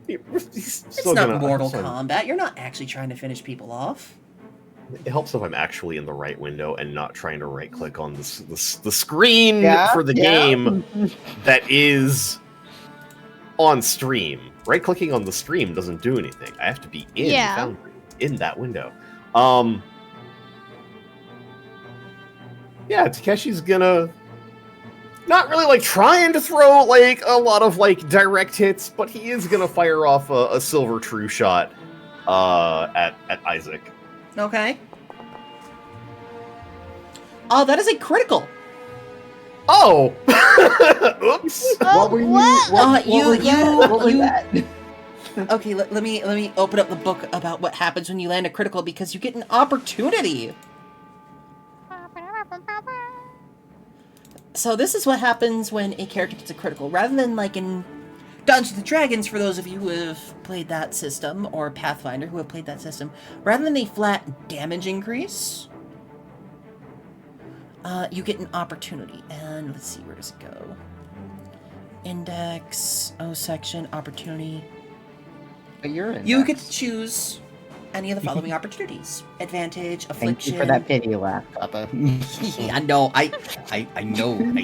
It's not Mortal Kombat. You're not actually trying to finish people off. It helps if I'm actually in the right window and not trying to right click on the screen Yeah, for the yeah. game that is on stream. Right clicking on the stream doesn't do anything. I have to be in Yeah. Foundry, in that window. Yeah, Takeshi's gonna not really like trying to throw like a lot of like direct hits, but he is gonna fire off a silver true shot at Isaac. Okay. Oh, that is a critical. Oh! Oops. Oh, were you? what? What You- was that? What was you- that? Okay, let me open up the book about what happens when you land a critical because you get an opportunity. So this is what happens when a character gets a critical. Rather than like in Dungeons and Dragons, for those of you who have played that system, or Pathfinder who have played that system, rather than a flat damage increase, you get an opportunity. And let's see, where does it go? Index, O section, opportunity. But you're in. You that. get to choose any of the following opportunities: advantage, Thank affliction. you for that pity laugh, Papa. Yeah, I know. I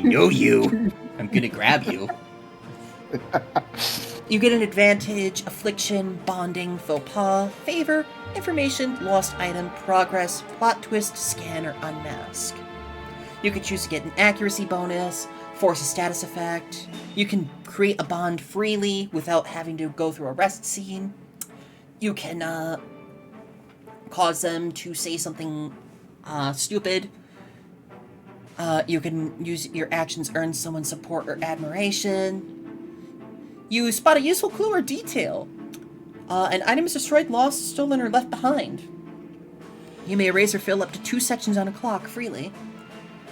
know you. I'm gonna grab you. You get an advantage, affliction, bonding, faux pas, favor, information, lost item, progress, plot twist, scan, or unmask. You can choose to get an accuracy bonus, force a status effect. You can create a bond freely without having to go through a rest scene. You can cause them to say something stupid. You can use your actions earn someone support or admiration. You spot a useful clue or detail. An item is destroyed, lost, stolen, or left behind. You may erase or fill up to 2 sections on a clock freely.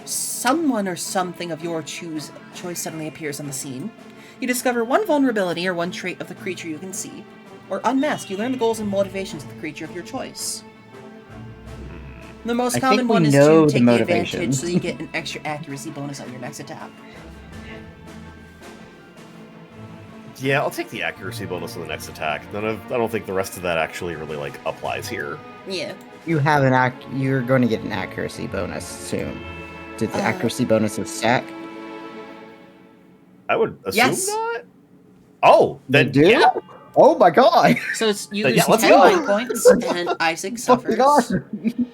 Someone or something of your choice suddenly appears on the scene. You discover one vulnerability or one trait of the creature you can see. Or unmask, you learn the goals and motivations of the creature of your choice. The most I common think we one is know to the take the motivation. advantage so you get an extra accuracy bonus on your next attack. Yeah, I'll take the accuracy bonus on the next attack. I don't think the rest of that actually really like applies here. Yeah. You have You're going to get an accuracy bonus soon. Did the Uh, accuracy bonuses stack? I would assume Yes. not. Oh, then do? yeah. Oh my god! So it's you Yeah, lose let's 10 go. mind points, and Isaac Oh my suffers. god!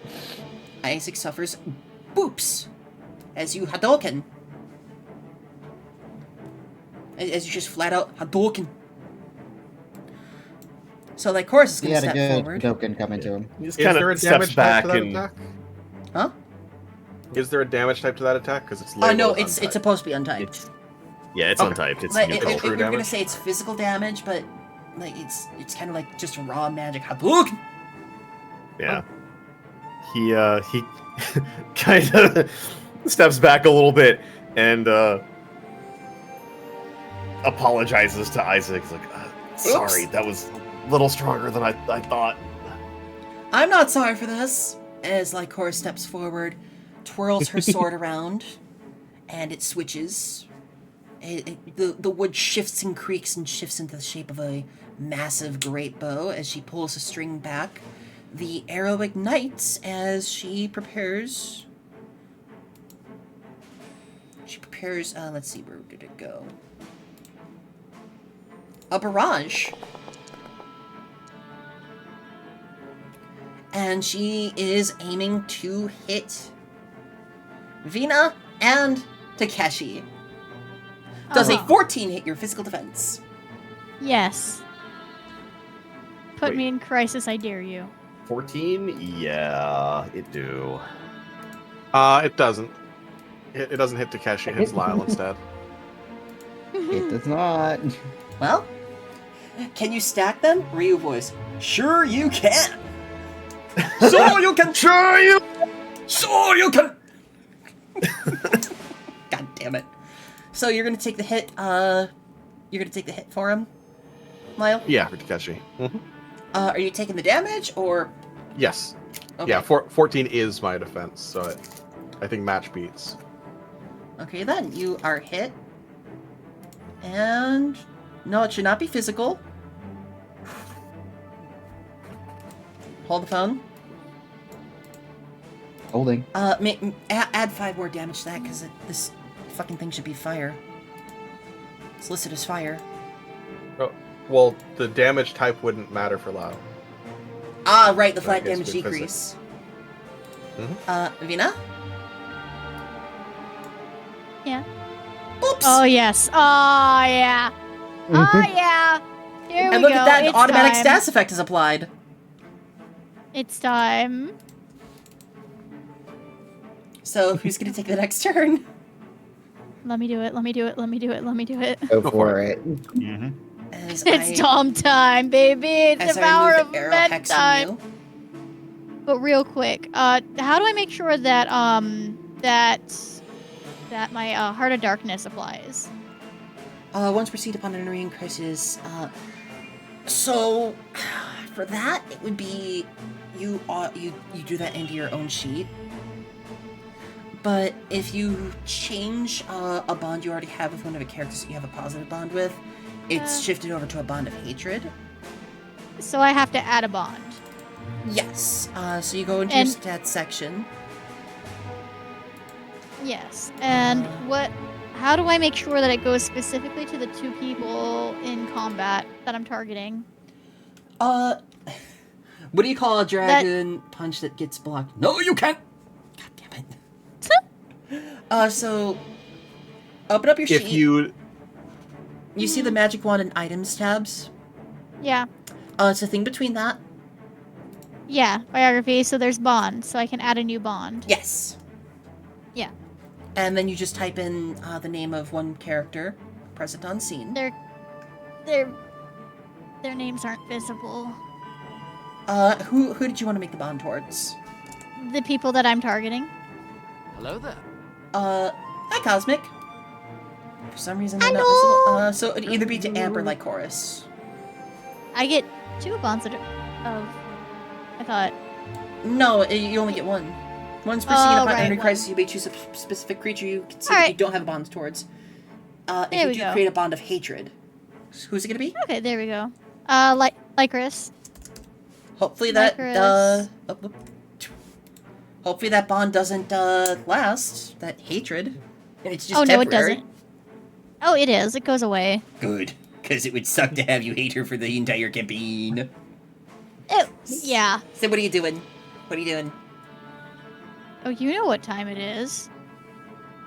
Isaac suffers boops as you Hadouken. As you just flat out Hadouken. So like Chorus is He gonna had a step good forward. token coming to him. He just Is kind there a of steps damage type back to that and attack? Huh? Is there a damage type to that attack? Because it's Oh labeled no, as it's untyped. supposed to be untyped. it's it's Okay. untyped. It's Like, neutral. if you're gonna damage? say it's physical damage, but like it's kind of like just raw magic Hadouken. Yeah. He kind of steps back a little bit and apologizes to Isaac. He's like, sorry, that was a little stronger than I thought. I'm not sorry for this. As Lycor steps forward, twirls her sword around, and it switches. The wood shifts and creaks and shifts into the shape of a massive great bow as she pulls the string back. The arrow ignites as she prepares. She prepares, let's see, where did it go? A barrage. And she is aiming to hit Vina and Takeshi. Does a 14 hit your physical defense? Yes. Put Wait. me in crisis, I dare you. 14? Yeah, it do. It doesn't. It doesn't hit Takeshi. It hits Lyle instead. It does not. Well, can you stack them? Ryu voice. Sure you can. So you can. Sure you. So you can. God damn it. So you're gonna take the hit. You're gonna take the hit for him, Lyle. Yeah, for Takeshi. Mm-hmm. Are you taking the damage or? Yes. Okay. Yeah, 14 is my defense, so I think match beats. Okay, then you are hit. And no, it should not be physical. Hold the phone. Holding. Add 5 more damage to that because this fucking thing should be fire. It's listed as fire. Oh, well, the damage type wouldn't matter for Lyle. Ah, right, the So I flat guess damage with decrease. Mhm. Vina? Yeah. Oops! Oh, yes. Oh, yeah. Oh, yeah. Here we And look go. at that, an It's automatic time. status effect is applied. It's time. So, who's gonna take the next turn? Let me do it. Let me do it. Let me do it. Let me do it. Go Go for for it. As It's Tom time, baby. It's as the I power remove of the arrow men hex time. from But real quick, how do I make sure that that my Heart of Darkness applies? you. Once proceed upon entering crisis. So, for that, it would be you do that into your own sheet. But if you change a bond you already have with one of the characters that you have a positive bond with, it's shifted over to a bond of hatred. So I have to add a bond. Yes. So you go into And- your stats section. Yes. And how do I make sure that it goes specifically to the 2 people in combat that I'm targeting? What do you call a dragon punch that gets blocked? No, you can't! God damn it. So, open up your sheet. If you... You see the magic wand and items tabs? Yeah. It's a thing between that. Yeah, biography, so there's bond, so I can add a new bond. Yes. Yeah. And then you just type in the name of one character present on scene. Their names aren't visible. Who did you want to make the bond towards? The people that I'm targeting. Hello there. Hi, Cosmic. For some reason they're not Hello. visible. So it'd either be to Amber like Chorus. I get 2 bonds of I thought. No, you only get one. Once proceeding upon right, entering one. crisis, you may choose a specific creature you consider Alright. you don't have a bond towards. If There you we do go. create a bond of hatred. Who's it gonna be? Okay, there we go. Lycris. Hopefully that Lycris. hopefully that bond doesn't last. That hatred. And it's just Oh, no, it temporary. doesn't. Oh, it is. It goes away. Good. Because it would suck to have you hate her for the entire campaign. Yeah. So what are you doing? What are you doing? Oh, you know what time it is.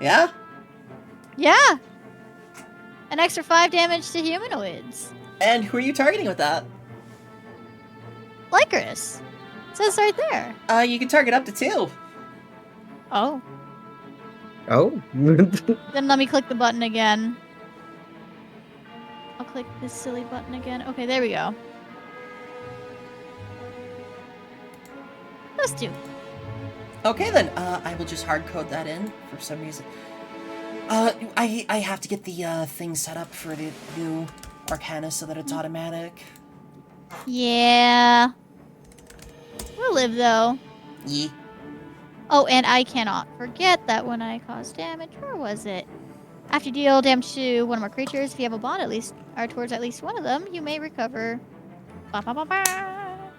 Yeah? Yeah. An extra 5 damage to humanoids. And who are you targeting with that? Lycris. It says right there. You can target up to 2. Oh. Oh. Then let me click the button again. I'll click this silly button again. Okay, there we go. Those 2. Okay then, I will just hard code that in for some reason. I have to get the thing set up for the new Arcana so that it's automatic. Yeah. We'll live though. Yeah. Oh, and I cannot forget that when I cause damage, where was it? After you deal damage to one or more creatures, if you have a bond at least, or towards at least one of them, you may recover. Ba, ba, ba, ba.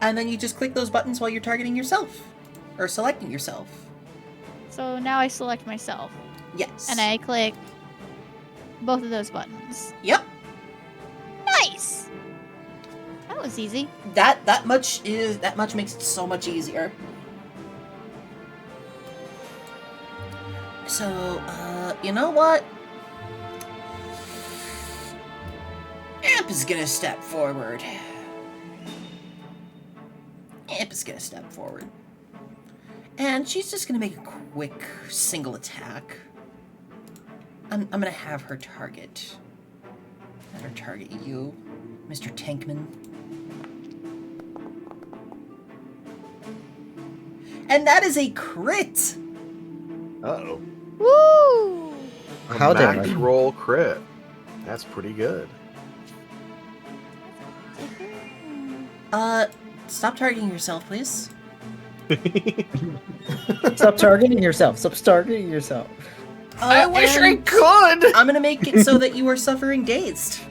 And then you just click those buttons while you're targeting yourself. Or selecting yourself. So now I select myself, Yes. and I click both of those buttons. Yep. Nice! That was easy. That much makes it so much easier. So, you know what? Amp is gonna step forward. And she's just gonna make a quick single attack. I'm gonna have her target. Let her target you, Mr. Tankman. And that is a crit! Uh-oh. Woo! A How dare max I? roll crit. That's pretty good. Stop targeting yourself, please. Stop targeting yourself. Stop targeting yourself. I wish I and could! I'm gonna make it so that you are suffering dazed.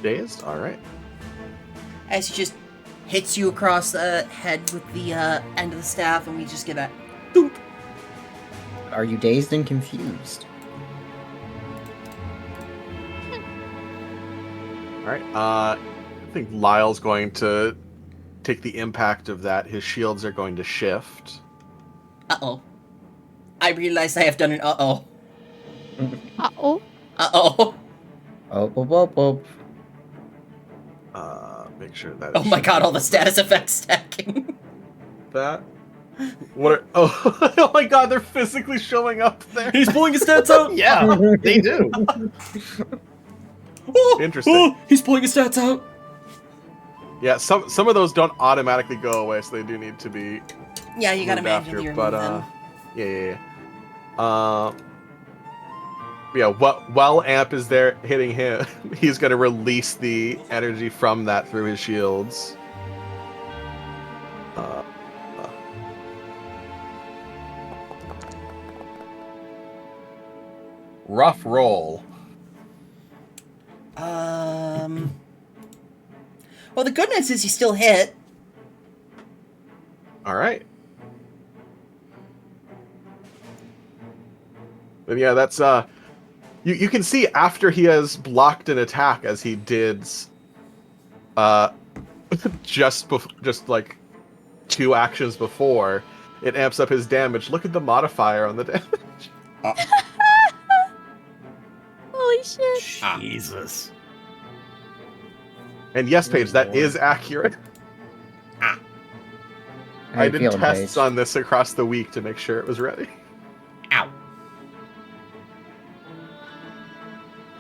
Dazed? Alright. As he just hits you across the head with the end of the staff, and we just get that boop. Are you dazed and confused? Alright. I think Lyle's going to take the impact of that. His shields are going to shift. Uh-oh. I realized I have done an uh-oh. Uh-oh. Uh-oh. Oh. Make sure that. Oh my god, all the status effects stacking. That. What are? Oh, oh my god, they're physically showing up there. He's pulling his stats out! Yeah, they do. Oh, Interesting. Oh, he's pulling his stats out! Yeah, some of those don't automatically go away, so they do need to be Yeah, you gotta moved after. manually remove But them. yeah. Yeah. While Amp is there hitting him, he's gonna release the energy from that through his shields. Rough roll. Well, the good news is you still hit. All right. And yeah, that's you can see after he has blocked an attack as he did just like 2 actions before, it amps up his damage. Look at the modifier on the damage. Holy shit. Jesus. And yes, Paige, that is accurate. I did tests on this across the week to make sure it was ready. Ow.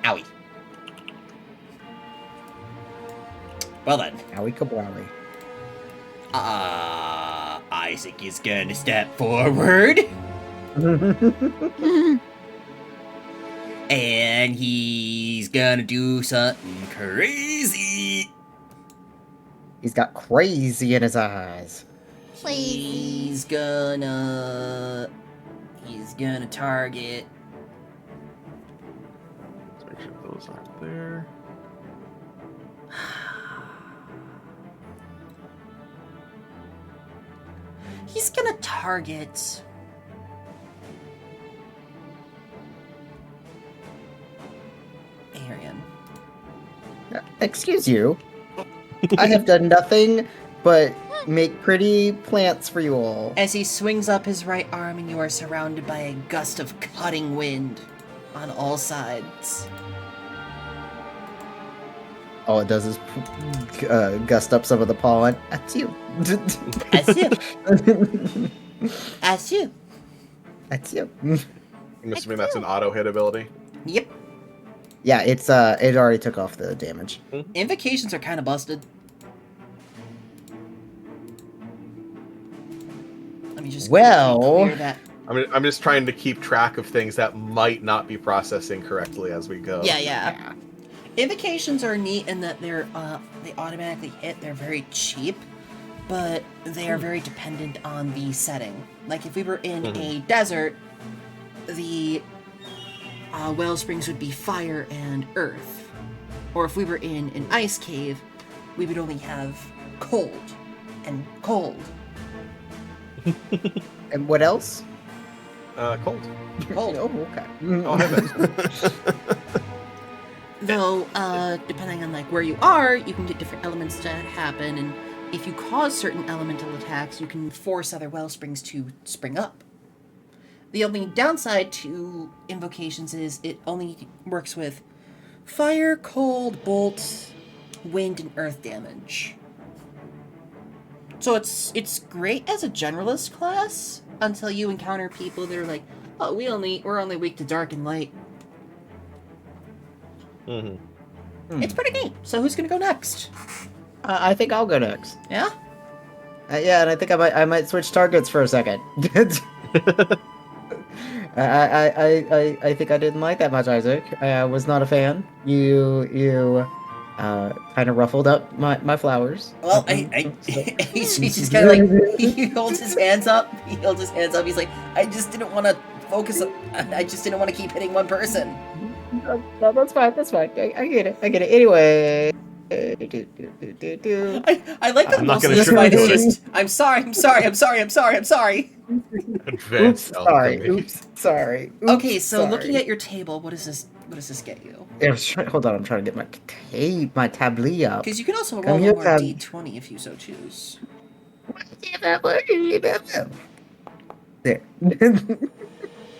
Owie. Well then. Owie kablowie. Isaac is gonna step forward. And he's gonna do something crazy. He's got crazy in his eyes. He's gonna target. Let's make sure those aren't there. He's gonna target. Arian. Excuse you. I have done nothing but make pretty plants for you all. As he swings up his right arm, and you are surrounded by a gust of cutting wind on all sides. All it does is gust up some of the pollen. That's you. That's you. That's you. That's you. I'm assuming that's an auto hit ability. Yep. Yeah, it's it already took off the damage. Invocations are kind of busted. Let me just Well- clear that. I'm just trying to keep track of things that might not be processing correctly as we go. Yeah. Invocations are neat in that they're they automatically hit. They're very cheap, but they are very dependent on the setting. Like if we were in a desert, the well springs would be fire and earth, or if we were in an ice cave, we would only have cold and cold. And what else? Cold. Cold. Oh, okay. Oh, heaven. Though, depending on like where you are, you can get different elements to happen, and if you cause certain elemental attacks, you can force other well springs to spring up. The only downside to invocations is it only works with fire, cold, bolt, wind, and earth damage. So it's great as a generalist class until you encounter people that are like, oh, we're only weak to dark and light. Mm-hmm. It's pretty neat. So who's gonna go next? I think I'll go next. Yeah? Yeah, and I think I might switch targets for a second. I think I didn't like that much, Isaac. I was not a fan. You kind of ruffled up my flowers. Well, he's just kind of like, he holds his hands up. He's like, I just didn't want to focus. I just didn't want to keep hitting one person. No, that's fine. I get it. Anyway. I like that I'm not most of gonna this sugar fight is coat it. just, I'm sorry. Advanced alchemy. Oops, sorry. Okay, so looking at your table, what does this get you? Yeah, hold on, I'm trying to get my tabli up. Because you can also Come roll here, one more Tab. d20 if you so choose. There.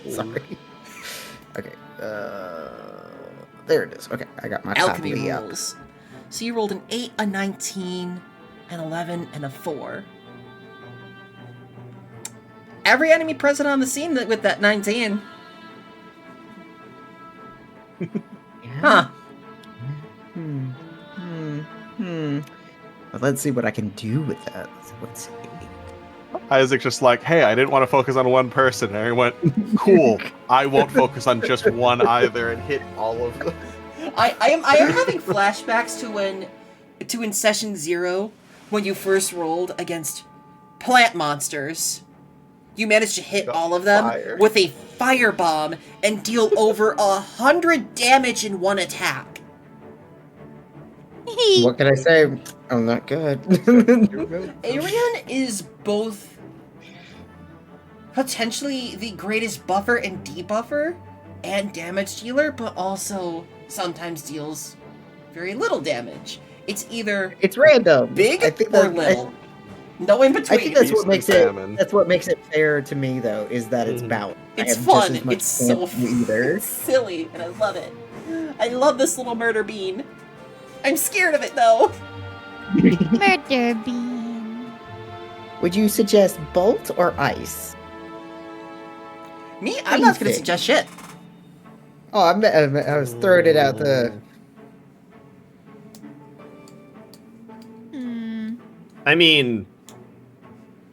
Sorry. Okay. There it is. Okay, I got my Alchemy tabli up. rolls. So you rolled an 8, a 19, an 11, and a 4. Every enemy present on the scene with that 19. Huh. But let's see what I can do with that. Let's see. Isaac's just like, hey, I didn't want to focus on one person. And he went, cool. I won't focus on just one either, and hit all of them. I am having flashbacks to in session 0 when you first rolled against plant monsters. You managed to hit all of them with a firebomb and deal over 100 damage in one attack. What can I say? I'm not good. Arian is both potentially the greatest buffer and debuffer and damage dealer, but also sometimes deals very little damage. It's either It's random. big I think or that- little. No in between. I think that's Feast what makes and it. famine. That's what makes it fair to me, though, is that it's Mhm. balanced. It's I have fun. Just as much It's so chance either. It's silly, and I love it. I love this little murder bean. I'm scared of it though. Murder bean. Would you suggest bolt or ice? Me, do I'm you not gonna think? suggest shit. Oh, I was throwing it out the. I mean,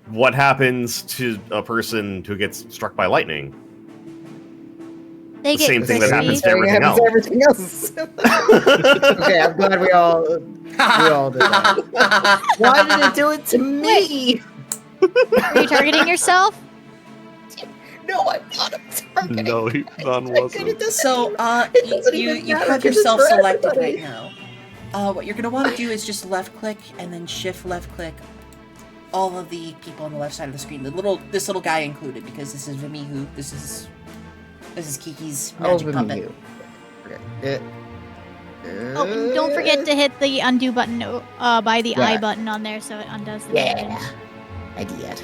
what happens to a person who gets struck by lightning? They The get same thing that crispy. happens to everything else. Everything else. Okay, I'm glad we all did that. Why did it do it to me? Are you targeting yourself? No, I'm not. I'm targeting. No, None wasn't. So, It doesn't you even matter, have 'cause it's yourself for selected everybody. right now. What you're gonna want to do is just left click and then shift left click all of the people on the left side of the screen. This little guy included, because this is Vimihu. This is Kiki's magic puppet. Okay. Oh, and don't forget to hit the undo button by the Yeah. I button on there so it undoes the Yeah. damage. I did.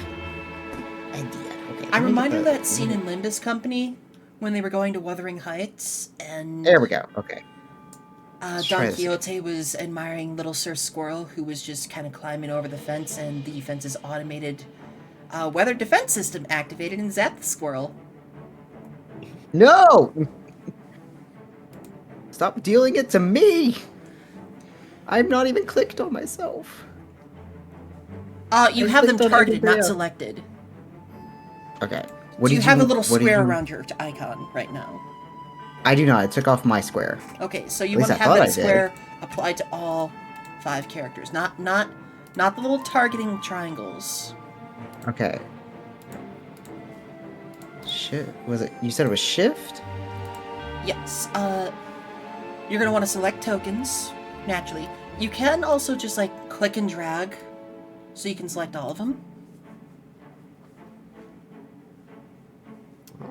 Okay. I'm reminded of that scene in Limbus Company when they were going to Wuthering Heights, and There we go. Okay. try Don this again. Quixote was admiring Little Sir Squirrel, who was just kind of climbing over the fence, and the fence's automated weather defense system activated and zapped the squirrel. No! Stop dealing it to me! I'm not even clicked on myself. You I have them clicked on targeted, everybody not else. selected. Okay. Do you have a little what did square you- around your icon right now? I do not. I took off my square. Okay, so you At want least to I have thought that I did. square applied to all 5 characters, not the little targeting triangles. Okay. Shit. Was it? You said it was shift? Yes. You're gonna want to select tokens naturally. You can also just like click and drag, so you can select all of them.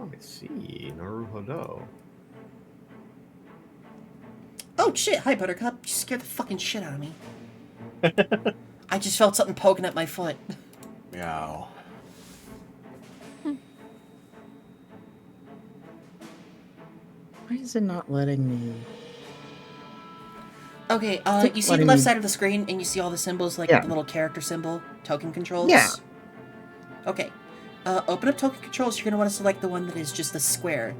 Oh, I see. Naruhodo. Oh shit! Hi, Buttercup. You scared the fucking shit out of me. I just felt something poking at my foot. Meow. Why is it not letting me? Okay, It's you see the letting left me- side of the screen, and you see all the symbols, like Yeah. the little character symbol, token controls? Yeah. Okay. Open up token controls. You're gonna want to select the one that is just a square.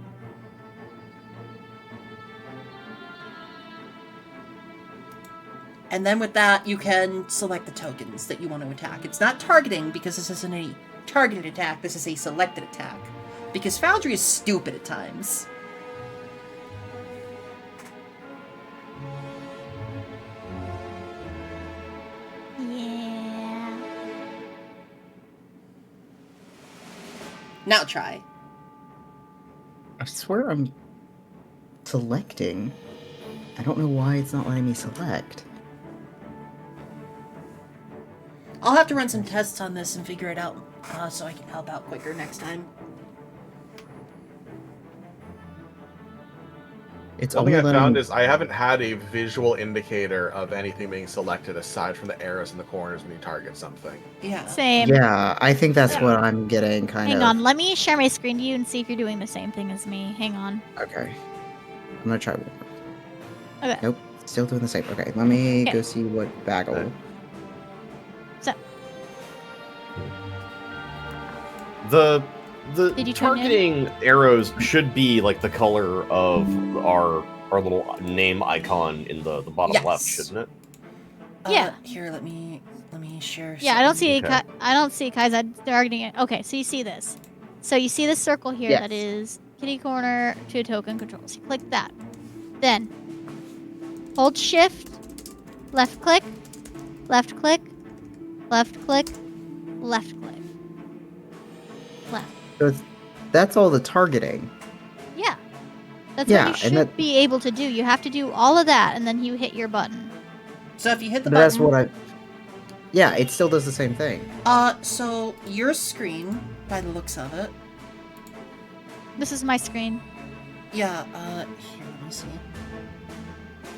And then with that, you can select the tokens that you want to attack. It's not targeting, because this isn't a targeted attack, this is a selected attack. Because Foundry is stupid at times. Yeah. Now try. I swear I'm selecting. I don't know why it's not letting me select. I'll have to run some tests on this and figure it out, so I can help out quicker next time. It's One thing only I found letting. is I haven't had a visual indicator of anything being selected aside from the arrows in the corners when you target something. Yeah. Same. Yeah, I think that's Yeah. what I'm getting kind Hang of. on, let me share my screen to you and see if you're doing the same thing as me. Hang on. Okay. I'm gonna try one. Okay. Nope. Still doing the same. Okay, let me Okay. go see what bagel. So, The Did you turn in? targeting arrows should be like the color of our little name icon in the bottom Yes. left, shouldn't it? Yeah. Here, let me share. yeah, I don't see Okay. I don't see Kaiza targeting it. Okay, so you see this. So you see this circle here Yes. that is kitty corner to token controls. You click that. Then hold shift, left click, left click, left click, left click. Left. So that's all the targeting. Yeah. That's Yeah, what you and should that- be able to do. You have to do all of that and then you hit your button. So if you hit the But that's button, what I. Yeah, it still does the same thing. so your screen, by the looks of it, This is my screen. yeah, here, let me see.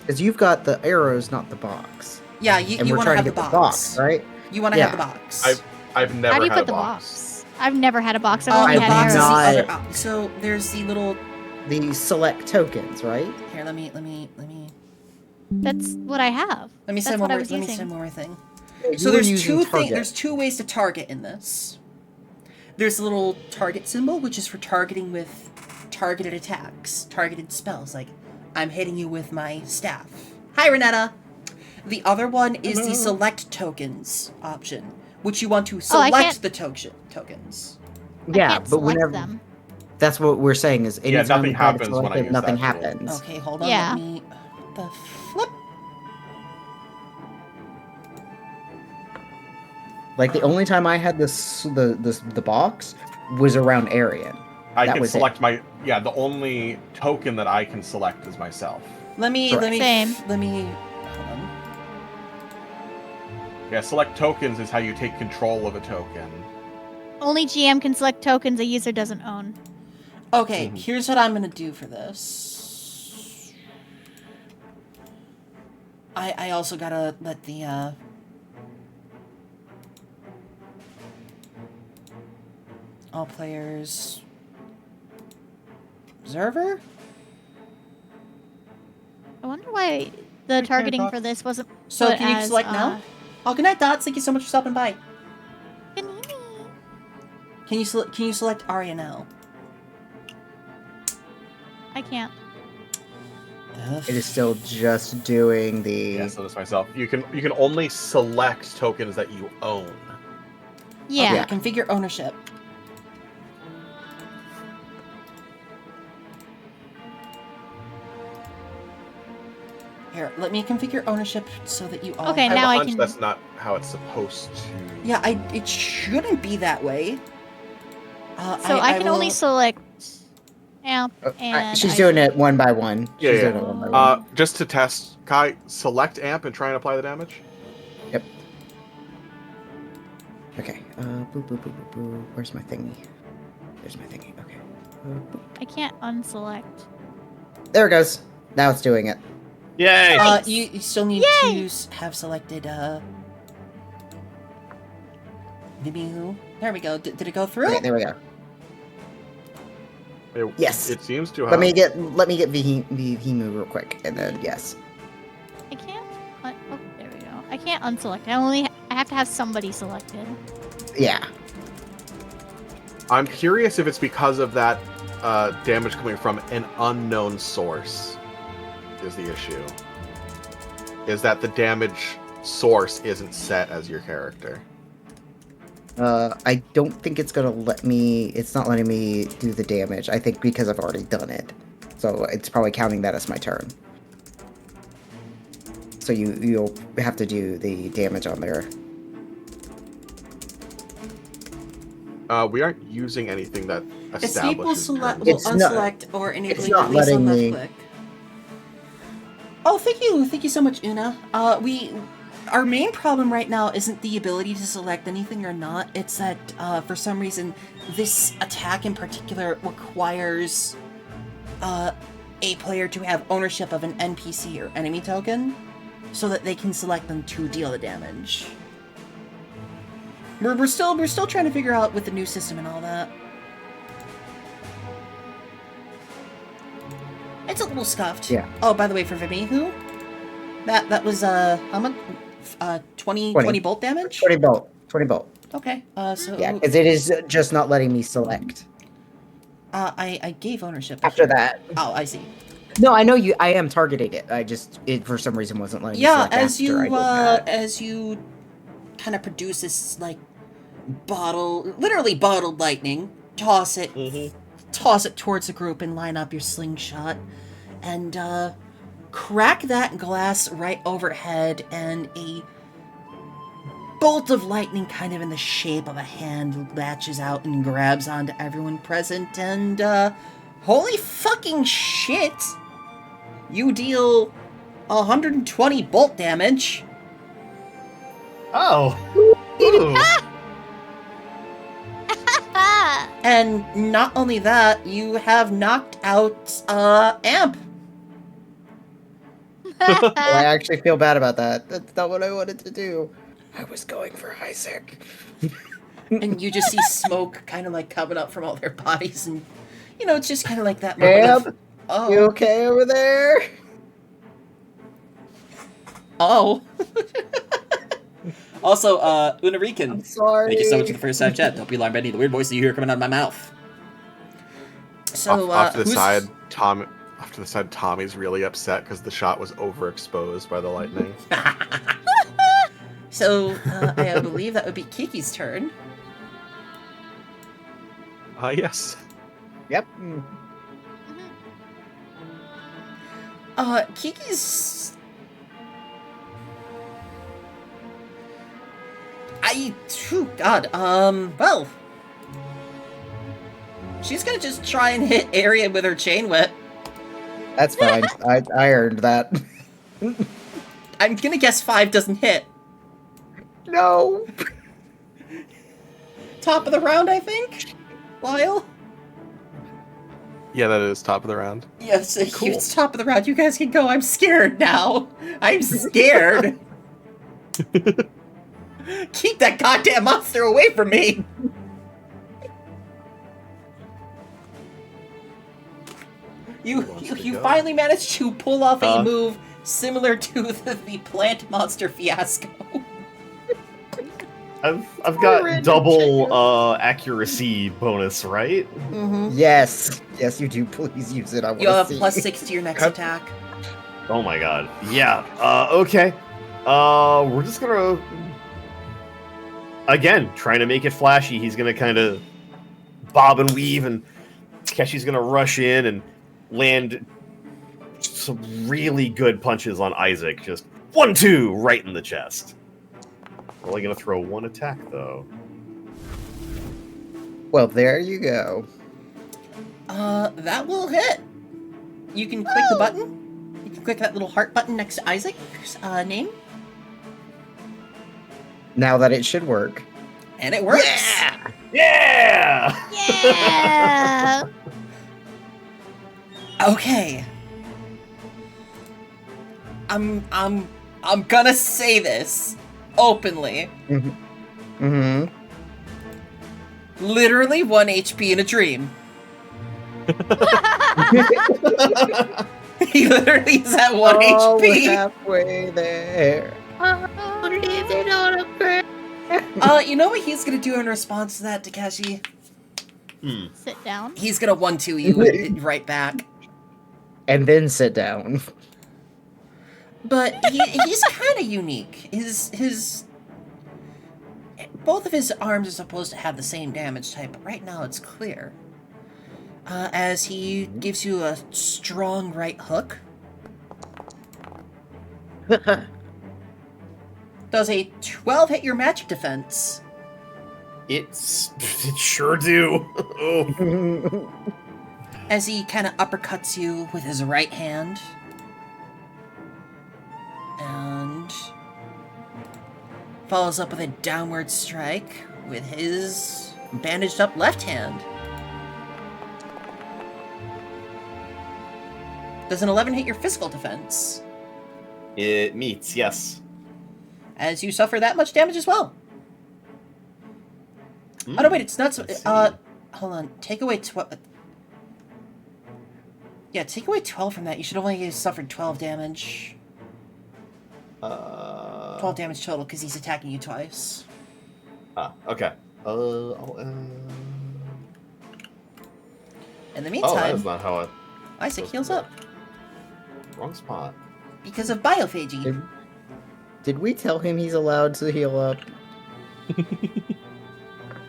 Because you've got the arrows, not the box. Yeah, And you we're want to trying have to the get box. the box, right? You want to Yeah. have the box. I've never How do you had put a the box. box? I've never had a box. I've Oh, only the had box is arrows. not- the other. So there's the little. The select tokens, right? Here, let me That's what I have. send That's one what I more. was Let me using. send one more thing. You So were there's using two things. target. There's two ways to target in this. There's a little target symbol, which is for targeting with targeted attacks, targeted spells. Like, I'm hitting you with my staff. Hi, Renetta. The other one is the select tokens option, which you want to I select can't- the tokens. I Yeah, can't but select whenever them. that's what we're saying is anytime nothing we try to happens select when I it, use nothing that tool. happens. Okay, hold on. Yeah. Let me. The flip. Like the only time I had the box was around Arian. I That can was it. select the only token that I can select is myself. Let me. Correct. Same. Let me. Hold on. Yeah, select tokens is how you take control of a token. Only GM can select tokens a user doesn't own. Okay, here's what I'm gonna do for this. I also gotta let the all players observer. I wonder why the targeting for this wasn't So put can you as, select now? Oh, good night, Dots. Thank you so much for stopping by. Panini. Can you select Arya now? I can't. It is still just doing the. Yeah, so this myself. You can only select tokens that you own. Yeah. Okay, configure ownership. Here, let me configure ownership so that you all. Okay, I have now a I hunch can- that's not how it's supposed to. Yeah, it shouldn't be that way. So I can only will- select amp and She's I doing can- it one by one. Yeah, She's yeah. doing it one by one. Just to test, Kai, select amp and try and apply the damage. Yep. Okay. Boop, boop, boop, boop, boop. Where's my thingy? There's my thingy. Okay. I can't unselect. There it goes. Now it's doing it. Yay! Nice. You still need Yay! to have selected Vimihu. There we go. Did it go through? Okay, there we go. Yes. It seems to have. Let me get Vhimu real quick, and then yes. I can't. Oh, there we go. I can't unselect. I have to have somebody selected. Yeah. I'm curious if it's because of that damage coming from an unknown source is the issue. Is that the damage source isn't set as your character? I don't think it's gonna let me. It's not letting me do the damage. I think because I've already done it, so it's probably counting that as my turn. So you'll have to do the damage on there. We aren't using anything that Escape will establishes. will It's not- unselect or enable it's your not release on letting left me- click. Oh, thank you so much, Una. Our main problem right now isn't the ability to select anything or not. It's that for some reason this attack in particular requires a player to have ownership of an NPC or enemy token, so that they can select them to deal the damage. We're still trying to figure out with the new system and all that. It's a little scuffed. Yeah. Oh, by the way, for Vimihu, that was how much? 20 bolt damage. 20 bolt. 20 bolt. Okay. So Yeah, because it is just not letting me select. I gave ownership After that. Oh, I see. No, I know you. I am targeting it. It for some reason wasn't letting me Yeah, select after I did that. as you kind of produce this like literally bottled lightning, toss it towards the group and line up your slingshot, and crack that glass right overhead, and a bolt of lightning kind of in the shape of a hand latches out and grabs onto everyone present, and holy fucking shit! You deal 120 bolt damage. Oh. Ooh. And not only that, you have knocked out Amp. Well, I actually feel bad about that. That's not what I wanted to do. I was going for Isaac. And you just see smoke kind of like coming up from all their bodies, and it's just kind of like that moment Amp, of, oh, you okay over there? oh. Also, Unarikan, I'm sorry. thank you so much for the first time chat. Don't be alarmed by any of the weird voices you hear coming out of my mouth. So, off to the who's... side, Tommy's really upset because the shot was overexposed by the lightning. So, I believe that would be Kiki's turn. Yes. Yep. Kiki's... God, well... She's gonna just try and hit Arian with her chain whip. That's fine. I earned that. I'm gonna guess 5 doesn't hit. No. Top of the round, I think? Lyle? Yeah, that is top of the round. Yes, Cool. it's top of the round. You guys can go. I'm scared now. I'm scared. Keep that goddamn monster away from me. You finally managed to pull off a move similar to the plant monster fiasco. I've got double accuracy bonus, right? Mm-hmm. Yes. Yes, you do. Please use it. I want You to have see. +6 to your next attack. Oh my god. Yeah. Okay. We're just gonna again trying to make it flashy. He's gonna kind of bob and weave, and Takeshi's gonna rush in and land some really good punches on Isaac. Just 1-2 right in the chest. Only gonna throw one attack though. Well, there you go. That will hit. You can click the button. You can click that little heart button next to Isaac's name. Now that it should work. And it works. Yeah! Yeah. Okay. I'm gonna say this openly. Mm-hmm. Literally 1 HP in a dream. He literally is at 1 Oh, we're HP. halfway there. You know what he's gonna do in response to that, Takeshi? Sit down. He's gonna 1-2 you right back. And then sit down. But he's kind of unique. His both of his arms are supposed to have the same damage type, but right now it's clear. As he gives you a strong right hook. Does a 12 hit your magic defense? It sure do. Oh. As he kind of uppercuts you with his right hand. And follows up with a downward strike with his bandaged up left hand. Does an 11 hit your physical defense? It meets, yes. As you suffer that much damage as well. Oh no, wait, it's not so. Hold on. Take away 12. Yeah, take away 12 from that. You should only have suffered 12 damage. 12 damage total because he's attacking you twice. Okay. In the Oh, that meantime, is not how it. Isaac heals up Wrong spot. because of biophagy. Did we tell him he's allowed to heal up?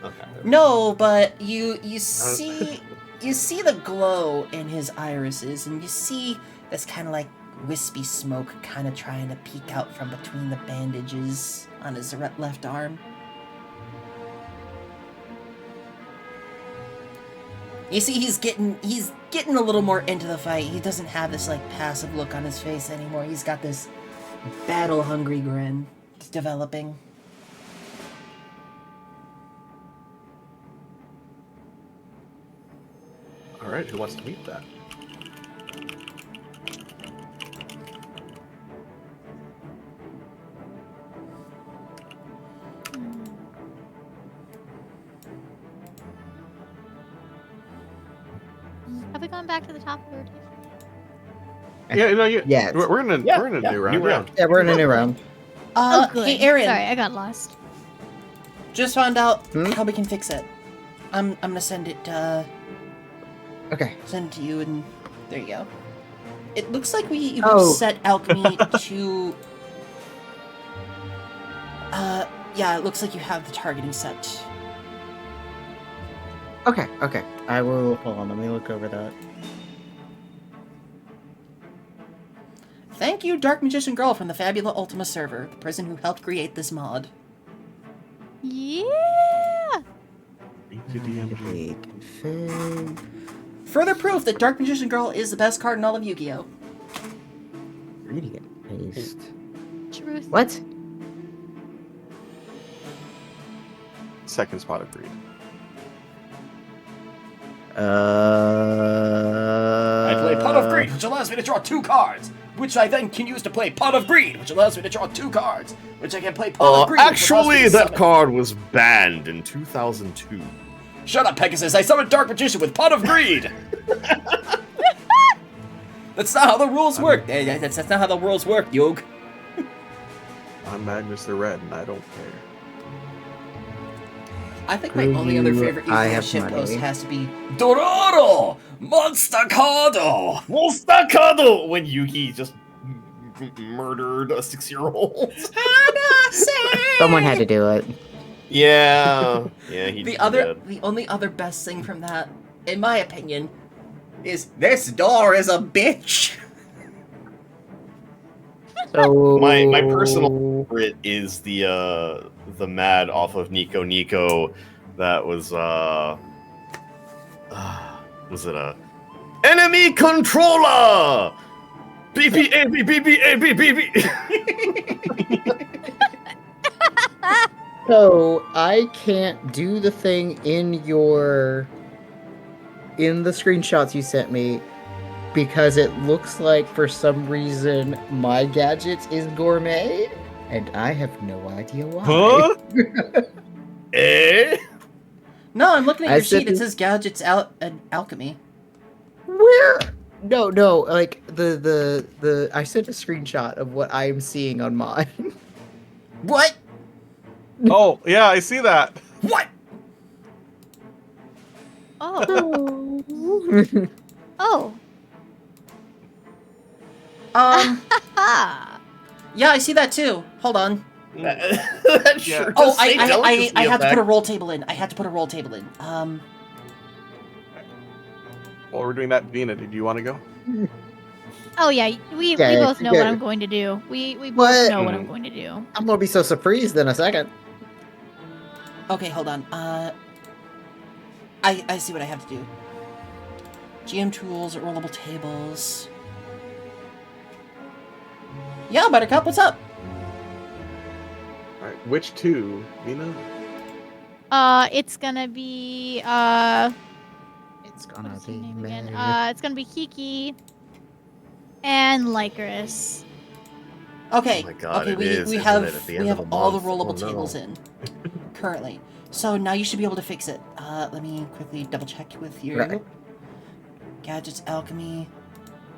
Okay. No, but you see the glow in his irises, and you see this kind of like wispy smoke kind of trying to peek out from between the bandages on his left arm. You see he's getting a little more into the fight. He doesn't have this like passive look on his face anymore. He's got this battle hungry grin developing. All right. Who wants to meet that? Have we gone back to the top of the rotation? Yeah, no, Yeah. we're in a new round. New round. Yeah, we're in a new round. Good. Hey Aaron, Sorry, I got lost. just found out Hmm? how we can fix it. I'm gonna send it Okay. send it to you, and there you go. It looks like we Oh. set alchemy to. Yeah, it looks like you have the targeting set. Okay. I will. Hold on. Let me look over that. Thank you, Dark Magician Girl from the Fabula Ultima server, the person who helped create this mod. Yeah. Config. Further proof that Dark Magician Girl is the best card in all of Yu-Gi-Oh! Ingredient paste. Truth. What? Second spot of greed. I play Pot of Greed, which allows me to draw 2 cards, which I then can use to play Pot of Greed, which allows me to draw 2 cards, which I can play Pot of Greed. which allows me Actually, to that summon- card was banned in 2002. Shut up, Pegasus! I summoned Dark Magician with Pot of Greed. That's not how the rules work. That's not how the rules work, Yog. I'm Magnus the Red, and I don't care. I think my only other favorite I Yu-Gi-Oh! have shitpost money. has to be Dororo! Monstacado! Monstacado! When Yugi just murdered a 6-year-old. Someone had to do it. Yeah. Yeah, he the did. only other best thing from that, in my opinion, is this door is a bitch. So My personal favorite is the mad off of Nico that was it a enemy controller? BBA. So I can't do the thing in the screenshots you sent me because it looks like for some reason my gadgets is gourmet, and I have no idea why. Huh? Eh? No, I'm looking at I your said sheet. It says gadgets alchemy. Where? No, like the I sent a screenshot of what I am seeing on mine. What? Oh, yeah, I see that. What? Oh. Oh. Ha! Yeah, I see that too. Hold on. That sure Oh, does say delicacy I had to put a effect. roll table in. I had to put a roll table in. While we're doing that, Vina, did you want to go? Oh yeah, we Yeah, both know what yeah. I'm going to do. We both What? know what I'm going to do. I'm gonna be so surprised in a second. Okay, hold on. I see what I have to do. GM tools, rollable tables. Yeah, Buttercup, what's up? All right, which two, Vina? It's gonna be It's what gonna is her be name me. again? It's gonna be Kiki and Lycoris. Okay. Oh my God, okay, it we is, we isn't have it, at the we end of have a all the month? rollable Oh, no. tables in currently. So now you should be able to fix it. Let me quickly double check with your Right. gadgets, alchemy,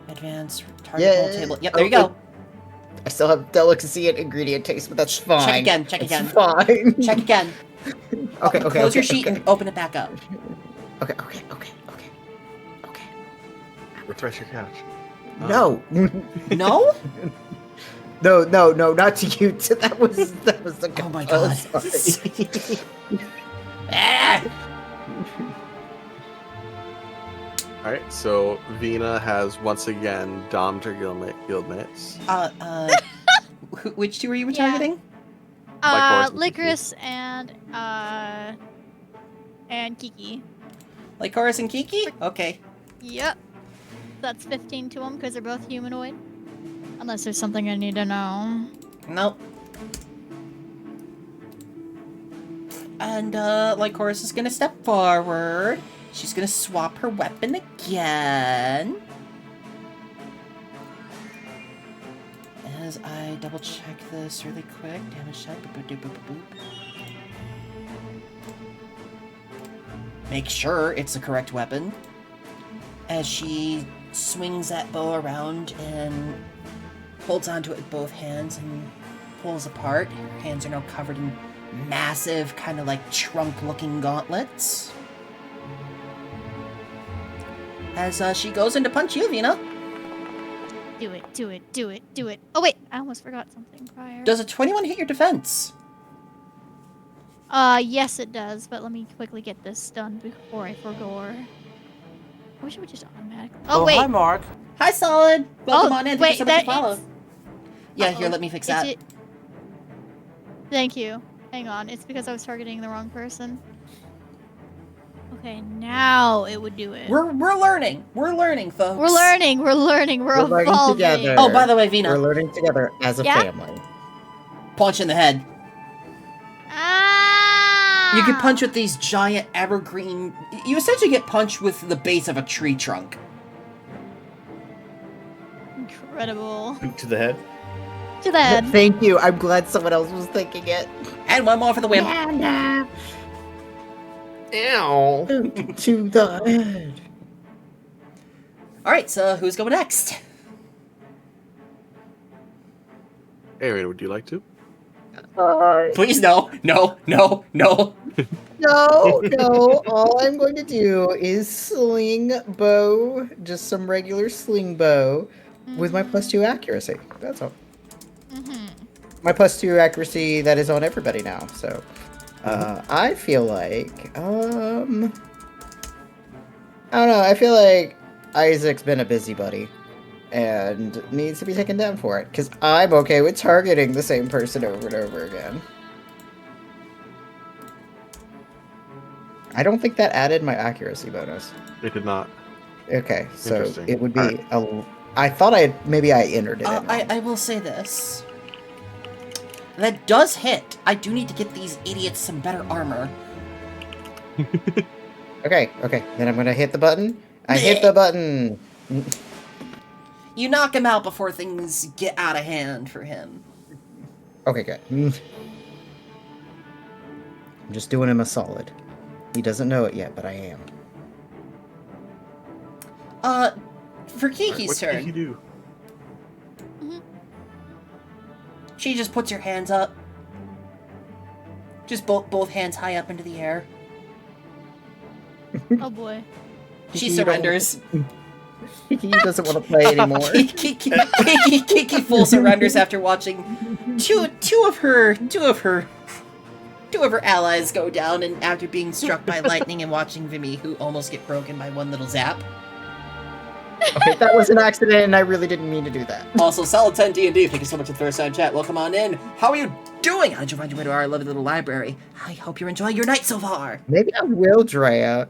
advanced target roll Yeah. table. Yep, there you go. I still have delicacy and ingredient taste, but that's fine. Check again. Check It's again. fine. Check again. Okay, Close your sheet okay. and open it back up. Okay. Refresh your couch. No. No? No, not to you. That was the. Oh my God. sorry. Ah! All right, so Vina has once again domed her guildmates. Which two are you Yeah. targeting? Lycoris and Kiki. Lycoris and Kiki. Like Chorus and Kiki? Okay. Yep. That's 15 to them because they're both humanoid. Unless there's something I need to know. Nope. And, like Chorus is gonna step forward. She's gonna swap her weapon again. As I double check this really quick. Damage check. Boop, boop, boop, boop, boop. Make sure it's the correct weapon. As she swings that bow around and holds onto it with both hands and pulls apart. Her hands are now covered in massive, kind of like trunk-looking gauntlets. As she goes in to punch you, Vina. Do it. Oh wait, I almost forgot something prior. Does a 21 hit your defense? Yes it does, but let me quickly get this done before I forgo. I wish it would just automatically. Oh wait. Hi, Mark. Hi, Solid. Welcome on in. Thank wait, you so much for that follow. is- Yeah, here, Uh-oh. let me fix Is that. it- Thank you. Hang on, it's because I was targeting the wrong person. Okay, now it would do it. We're learning. We're learning, folks. We're learning. We're We're learning evolving. together. Oh, by the way, We're Vina, learning together as a Yeah? family. punch in the head. Ah! You can punch with these giant evergreen. You essentially get punched with the base of a tree trunk. Incredible. Boot to the head. To the head. Thank you. I'm glad someone else was thinking it. And one more for the wimp. Ow. To the head. All right, so who's going next? Aaron, would you like to? Please, no. No. All I'm going to do is sling bow, just some regular sling bow, with my +2 accuracy. That's all. Mm-hmm. My +2 accuracy that is on everybody now. So, I feel like, I don't know. I feel like Isaac's been a busybody and needs to be taken down for it, because I'm okay with targeting the same person over and over again. I don't think that added my accuracy bonus. It did not. Okay, so Interesting. it would be Alright. I thought maybe I entered it. in wrong. I will say this. That does hit. I do need to get these idiots some better armor. Okay, then I'm gonna hit the button. I hit the button. You knock him out before things get out of hand for him. Okay, good. I'm just doing him a solid. He doesn't know it yet, but I am. For Kiki's What turn. did he do? She just puts her hands up. Just both hands high up into the air. Oh boy. She You surrenders. He doesn't want to play anymore. Kiki full surrenders after watching two of her allies go down, and after being struck by lightning and watching Vimy, who almost get broken by one little zap. Okay, that was an accident, and I really didn't mean to do that. Also, Solid 10 D&D, thank you so much for the first time chat. Welcome on in. How are you doing? How did you find your way to our lovely little library? I hope you're enjoying your night so far. Maybe I will dry out.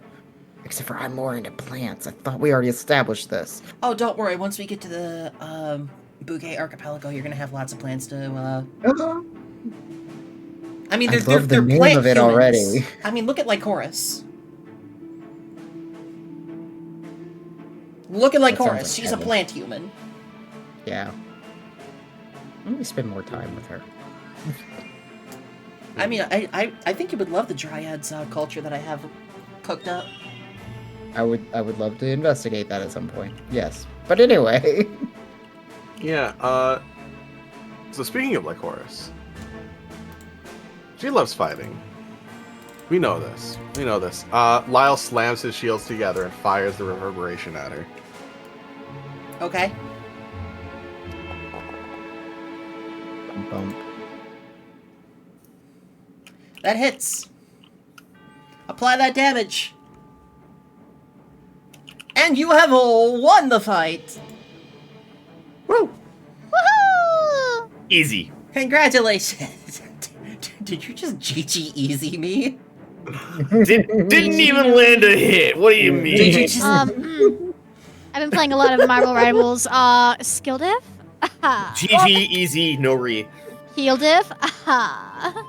Except for I'm more into plants. I thought we already established this. Oh, don't worry. Once we get to the Bouquet Archipelago, you're gonna have lots of plans to. I mean, I they're love the they're name plant of it humans. already. I mean, look at Lycoris. Look at That sounds Lycoris. like She's a heaven. plant human. Yeah. Let me spend more time with her. I mean, I think you would love the Dryads culture that I have cooked up. I would love to investigate that at some point. Yes. But anyway. Yeah, so speaking of Lycoris, she loves fighting. We know this. Lyle slams his shields together and fires the reverberation at her. Okay. Bump. That hits. Apply that damage. And you have won the fight. Woo! Woohoo! Easy. Congratulations. Did you just GG easy me? Didn't even land a hit. What do you mean? Did you just... I've been playing a lot of Marvel Rivals. Skill diff? Aha. GG, easy, no re. Heal diff? Aha.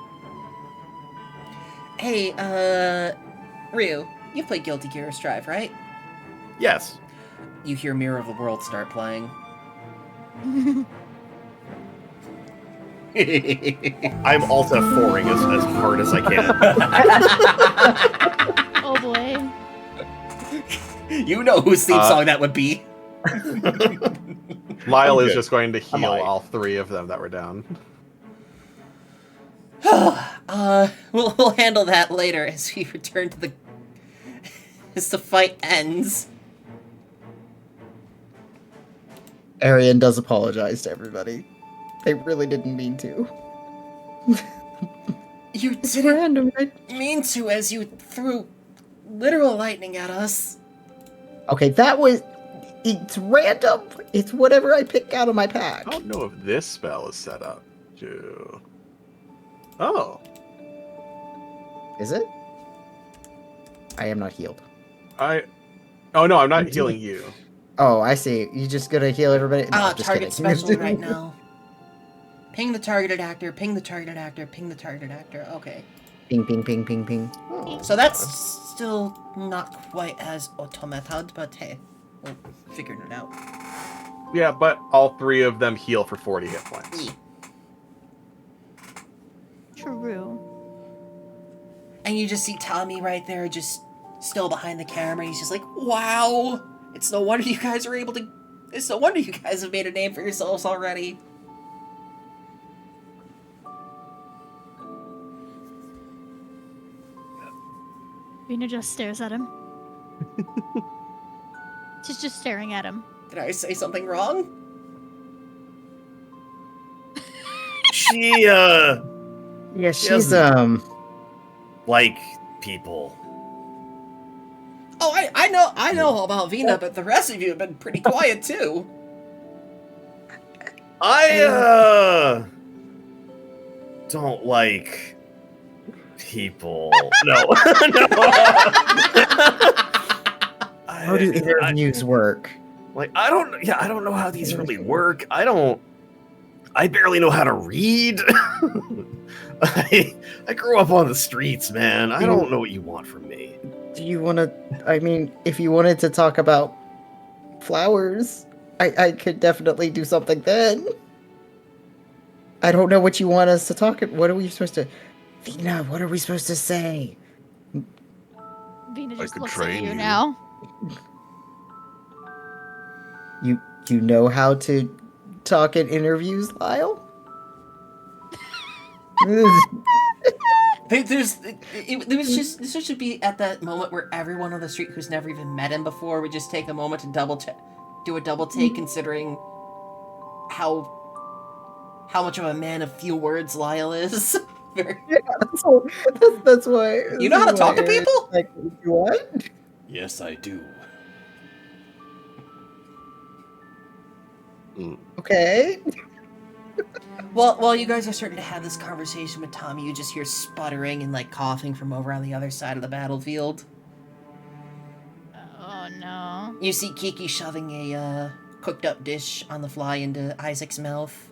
Hey, Ryu, you've played Guilty Gear Strive, right? Yes. You hear Mirror of the World start playing. I'm Alt F4ing as hard as I can. Oh boy. You know whose theme song that would be. Lyle I'm is good. just going to I'm heal alright. all three of them that were down. We'll handle that later as we return to as the fight ends. Arian does apologize to everybody. They really didn't mean to. You It's didn't random, right? mean to as you threw literal lightning at us. Okay, that was... It's random. It's whatever I pick out of my pack. I don't know if this spell is set up to... Oh. Is it? I am not healed. Oh no, I'm not healing you. Oh, I see. You just gonna heal everybody? No, just Target kidding. special right now. Ping the targeted actor, ping the targeted actor, ping the targeted actor. Okay. Ping, ping, ping, ping, ping. So that's still not quite as automated, but hey, we're figuring it out. Yeah, but all three of them heal for 40 hit points. Yeah. True. And you just see Tommy right there, just still behind the camera. He's just like, wow! It's no wonder you guys are able to... It's no wonder you guys have made a name for yourselves already. Vina just stares at him. She's just staring at him. Did I say something wrong? She, Yeah, she's, doesn't- like people. Oh, I know all about Vina, but the rest of you have been pretty quiet too. I, don't like people. No. No. How do interviews work? Like, I don't know how these really work. I barely know how to read. I grew up on the streets, man. I don't know what you want from me. Do you want to... I mean, if you wanted to talk about flowers, I could definitely do something then. I don't know what you want us to talk. What are we supposed to? Vina, what are we supposed to say? Vina just could looks at train you you. now. You know how to talk in interviews, Lyle? This should be at that moment where everyone on the street who's never even met him before would just take a moment to do a double take, considering how much of a man of few words Lyle is. That's why. You know how to talk to people? Like, what? Yes, I do. Okay. Well, while you guys are starting to have this conversation with Tommy, you just hear sputtering and like coughing from over on the other side of the battlefield. Oh no. You see Kiki shoving a cooked up dish on the fly into Isaac's mouth.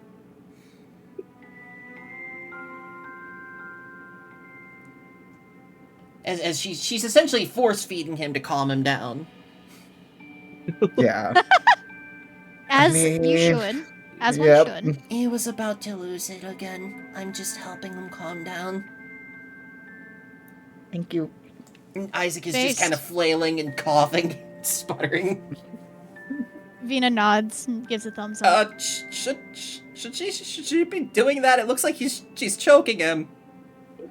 As she's essentially force feeding him to calm him down. Yeah. As mean, you should. As yep. one should. He was about to lose it again. I'm just helping him calm down. Thank you. And Isaac is Based. just kind of flailing and coughing, sputtering. Vina nods and gives a thumbs up. Should she be doing that? It looks like she's choking him.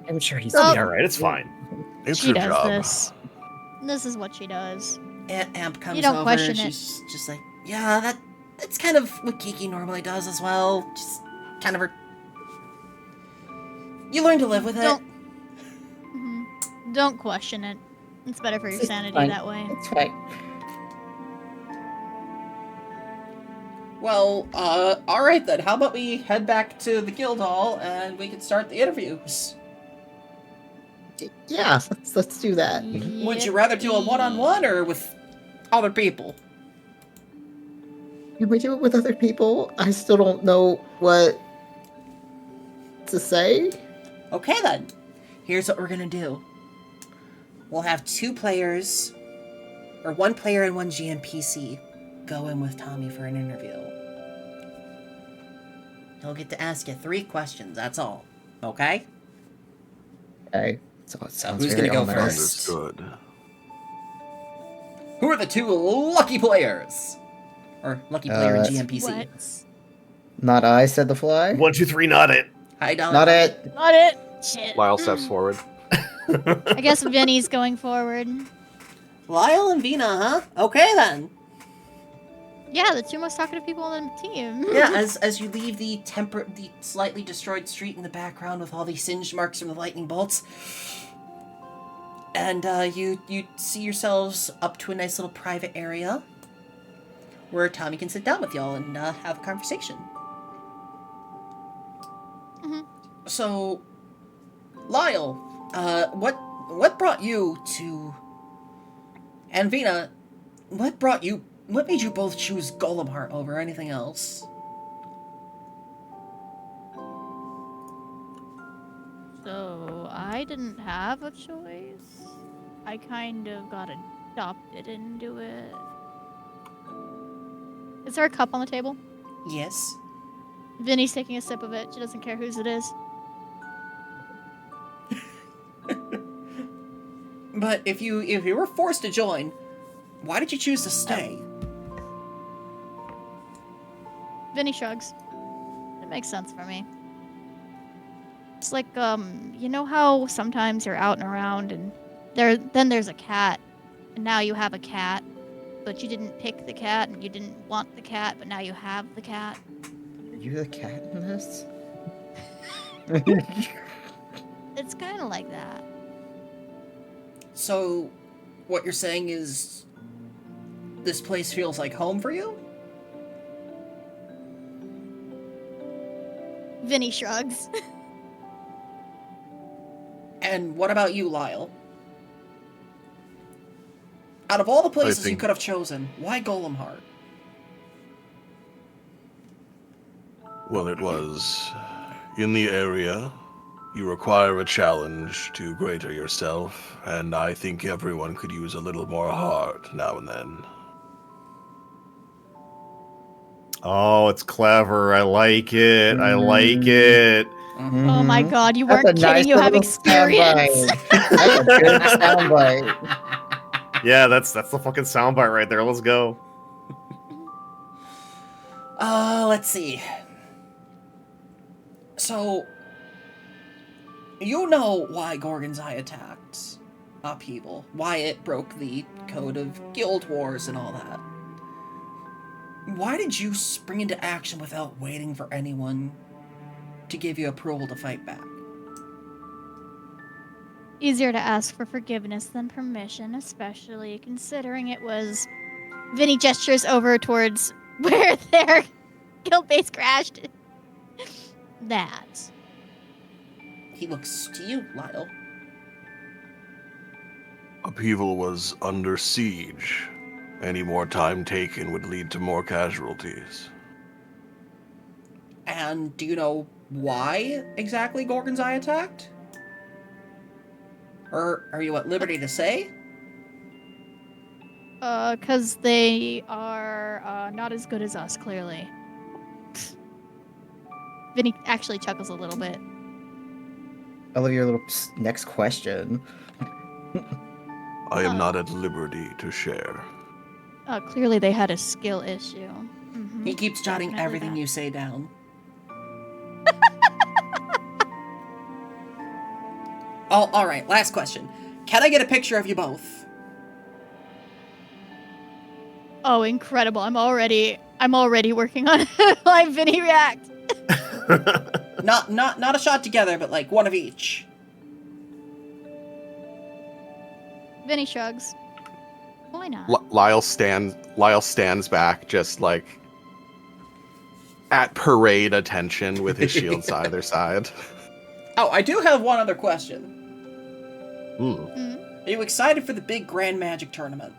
I'm sure he's It'll be all right. It's fine. It's She her does job. this. This is what she does. Amp comes You don't over. question it. She's just like, yeah, that's kind of what Kiki normally does as well. Just kind of her. You learn to live with it. Don't question it. It's better for your It's sanity fine. that way. It's fine. Well, all right then. How about we head back to the guild hall and we can start the interviews? Yeah, let's do that. Would you rather do a one-on-one or with other people? Can we do it with other people? I still don't know what to say. Okay then. Here's what we're gonna do. We'll have 2 players, or 1 player and 1 GMPC, go in with Tommy for an interview. He'll get to ask you 3 questions, that's all. Okay? Okay. So it sounds who's very gonna go ominous. first? Understood. Who are the 2 lucky players? Or lucky player and GMPC. What? Not I, said the fly. 1, 2, 3, not it. Hi, Don. Not it. Not it. Shit. Lyle steps forward. I guess Vinny's going forward. Lyle and Vina, huh? Okay then. Yeah, the 2 most talkative people on the team. Yeah, as you leave the slightly destroyed street in the background with all the singed marks from the lightning bolts, and you see yourselves up to a nice little private area where Tommy can sit down with y'all and have a conversation. Mhm. So, Lyle, what brought you to, and Vina, what made you both choose Golem Heart over anything else? So, I didn't have a choice. I kind of got adopted into it. Is there a cup on the table? Yes. Vinny's taking a sip of it. She doesn't care whose it is. But if you were forced to join, why did you choose to stay? Vinny shrugs. It makes sense for me. It's like, you know how sometimes you're out and around and then there's a cat, and now you have a cat, but you didn't pick the cat and you didn't want the cat, but now you have the cat. Are you the cat in this? It's kind of like that. So, what you're saying is, this place feels like home for you? Vinny shrugs. And what about you, Lyle? Out of all the places you think- could have chosen, why Golem Heart? Well, it was in the area. You require a challenge to greater yourself, and I think everyone could use a little more heart now and then. Oh, it's clever. I like it. I like it. Oh my god, you That's weren't a kidding, nice you have little experience! soundbite. That's a good soundbite. Yeah, that's the fucking soundbite right there. Let's go. Let's see. So, you know why Gorgon's Eye attacked Upheaval, why it broke the code of guild wars and all that. Why did you spring into action without waiting for anyone to give you approval to fight back? Easier to ask for forgiveness than permission, especially considering it was... Vinny gestures over towards where their guild base crashed. That. He looks to you, Lyle. Upheaval was under siege. Any more time taken would lead to more casualties. And do you know why exactly Gorgon's Eye attacked? Or are you at liberty to say? 'Cause they are, not as good as us, clearly. Vinny actually chuckles a little bit. I love your little next question. I am not at liberty to share. Clearly they had a skill issue. Mhm. He keeps jotting Definitely everything that. you say down. Oh, alright, last question. Can I get a picture of you both? Oh, incredible. I'm already working on live Vinny react. Not a shot together, but like one of each. Vinny shrugs. Why not? Lyle stands back, just like at parade attention with his shields either side. Oh, I do have one other question. Mhm. Are you excited for the big Grand Magic tournament?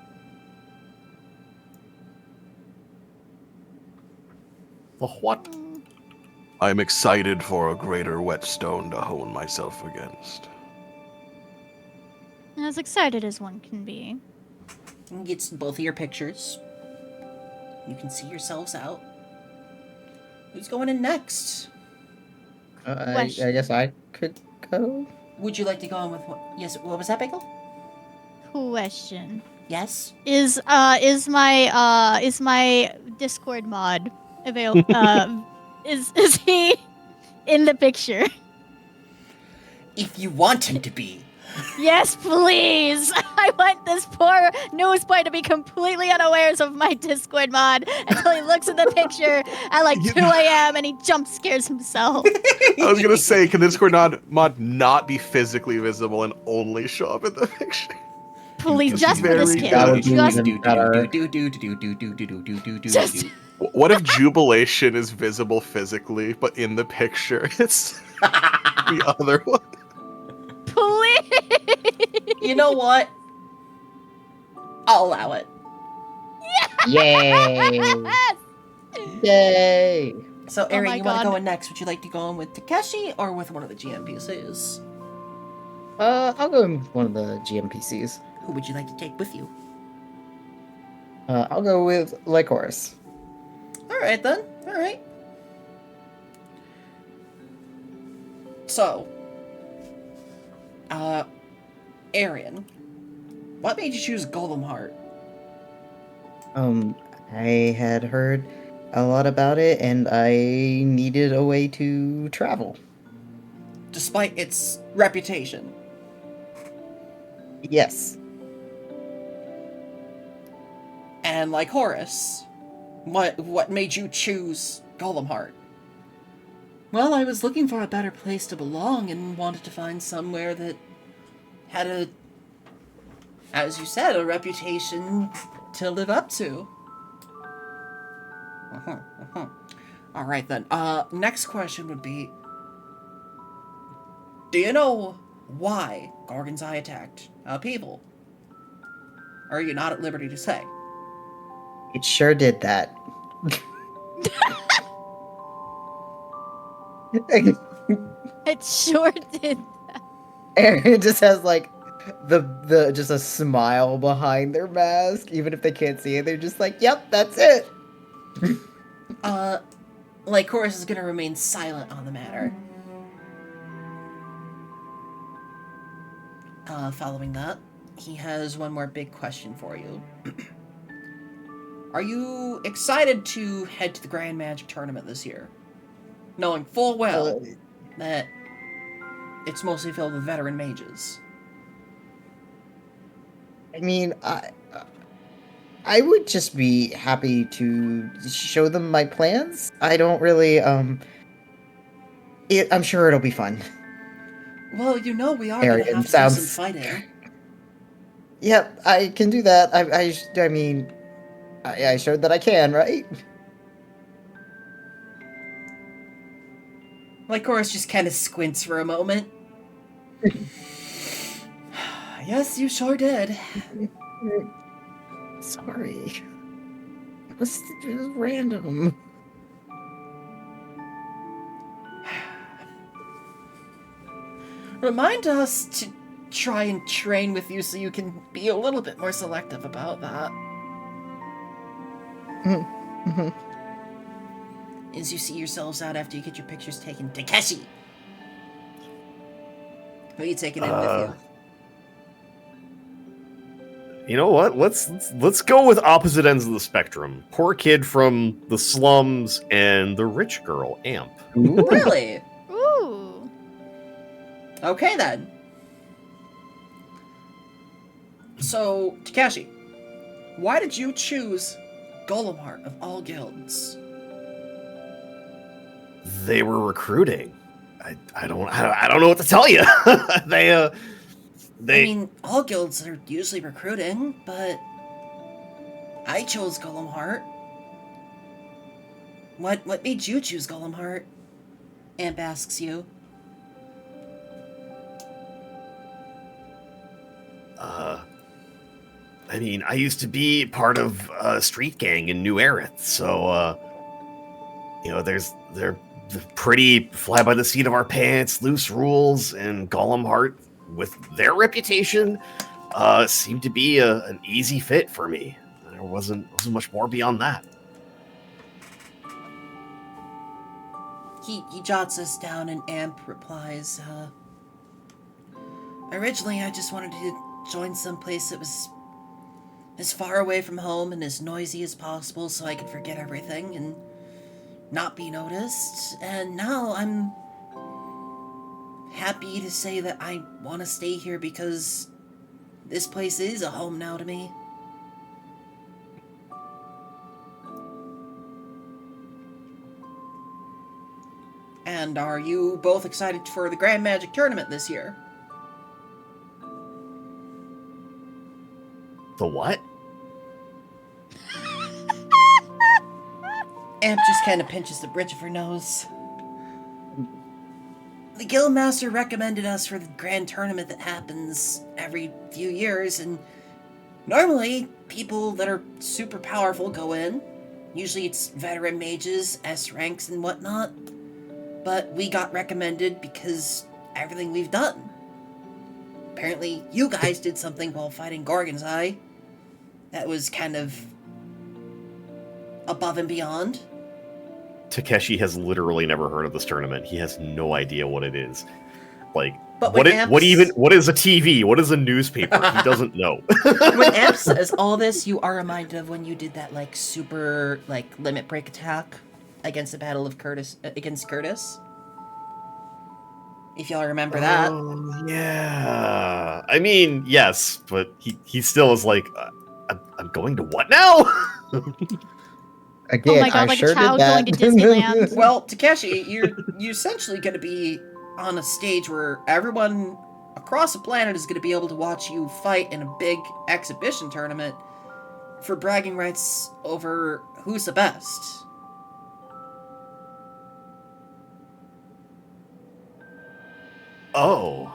The what? I'm excited for a greater whetstone to hone myself against. As excited as one can be. You can get both of your pictures. You can see yourselves out. Who's going in next? I guess I could go. Would you like to go on with what? Yes, what was that, Bagel? Question. Yes? Is my Discord mod available? Is he in the picture? If you want him to be. Yes, please. I want this poor newsboy to be completely unawares of my Discord mod until he looks at the picture at like 2 a.m. and he jump scares himself. I was gonna say, can the Discord mod not be physically visible and only show up in the picture? Please, just for very this good. kid. That would be Just, even better. just What if Jubilation is visible physically, but in the picture it's the other one? please. You know what? I'll allow it. Yay! Yes! Yay! So, Oh Aaron, my you want to God. go in next? Would you like to go in with Takeshi or with one of the GMPCs? I'll go with one of the GMPCs. Who would you like to take with you? I'll go with Lycoris. Alright then. Alright. So, Arian, what made you choose Golem Heart? I had heard a lot about it, and I needed a way to travel. Despite its reputation. Yes. And like Horus, what made you choose Golem Heart? Well, I was looking for a better place to belong and wanted to find somewhere that had a, as you said, a reputation to live up to. Alright then, next question would be, do you know why Gorgon's Eye attacked people? Or are you not at liberty to say? It sure did that. It sure did. Aaron just has like the just a smile behind their mask, even if they can't see it. They're just like, "Yep, that's it." Lycoris is going to remain silent on the matter. Following that, he has one more big question for you. Are you excited to head to the Grand Magic Tournament this year? Knowing full well that it's mostly filled with veteran mages. I mean, I would just be happy to show them my plans. I don't really, I'm sure it'll be fun. Well, we are going to have to do some fighting. Yep, I can do that. I mean, I showed that I can, right? Lycoris just kind of squints for a moment. Yes, you sure did. Sorry. It was random. Remind us to try and train with you so you can be a little bit more selective about that. Mm-hmm. As you see yourselves out after you get your pictures taken, Takeshi! Who are you taking in with you? You know what? Let's go with opposite ends of the spectrum. Poor kid from the slums and the rich girl, Amp. Really? Ooh. Okay then. So, Takeshi, why did you choose Golem Heart of all guilds? They were recruiting. I don't know what to tell you. I mean, all guilds are usually recruiting, but I chose Golem Heart. What made you choose Golem Heart? Amp asks you. I mean, I used to be part of a street gang in New Aerith, so they're pretty fly by the seat of our pants, loose rules, and Golem Heart, with their reputation, seemed to be an easy fit for me. There wasn't much more beyond that. He jots this down, and Amp replies, originally I just wanted to join someplace that was as far away from home and as noisy as possible so I could forget everything and not be noticed. And now I'm happy to say that I want to stay here because this place is a home now to me. And are you both excited for the Grand Magic Tournament this year? The what? Amp just kind of pinches the bridge of her nose. The Guildmaster recommended us for the grand tournament that happens every few years, and normally people that are super powerful go in. Usually it's veteran mages, S ranks, and whatnot. But we got recommended because everything we've done. Apparently you guys did something while fighting Gorgon's Eye that was kind of above and beyond. Takeshi has literally never heard of this tournament. He has no idea what it is. Like, but what is a TV? What is a newspaper? He doesn't know. When Amp says all this, you are reminded of when you did that super limit break attack against the Battle of Curtis against Curtis. If y'all remember that. Oh, yeah. I mean, yes, but he still is like, I'm going to what now? Again, oh my god, like a child going to Disneyland. Well, Takeshi, you're essentially going to be on a stage where everyone across the planet is going to be able to watch you fight in a big exhibition tournament for bragging rights over who's the best. Oh.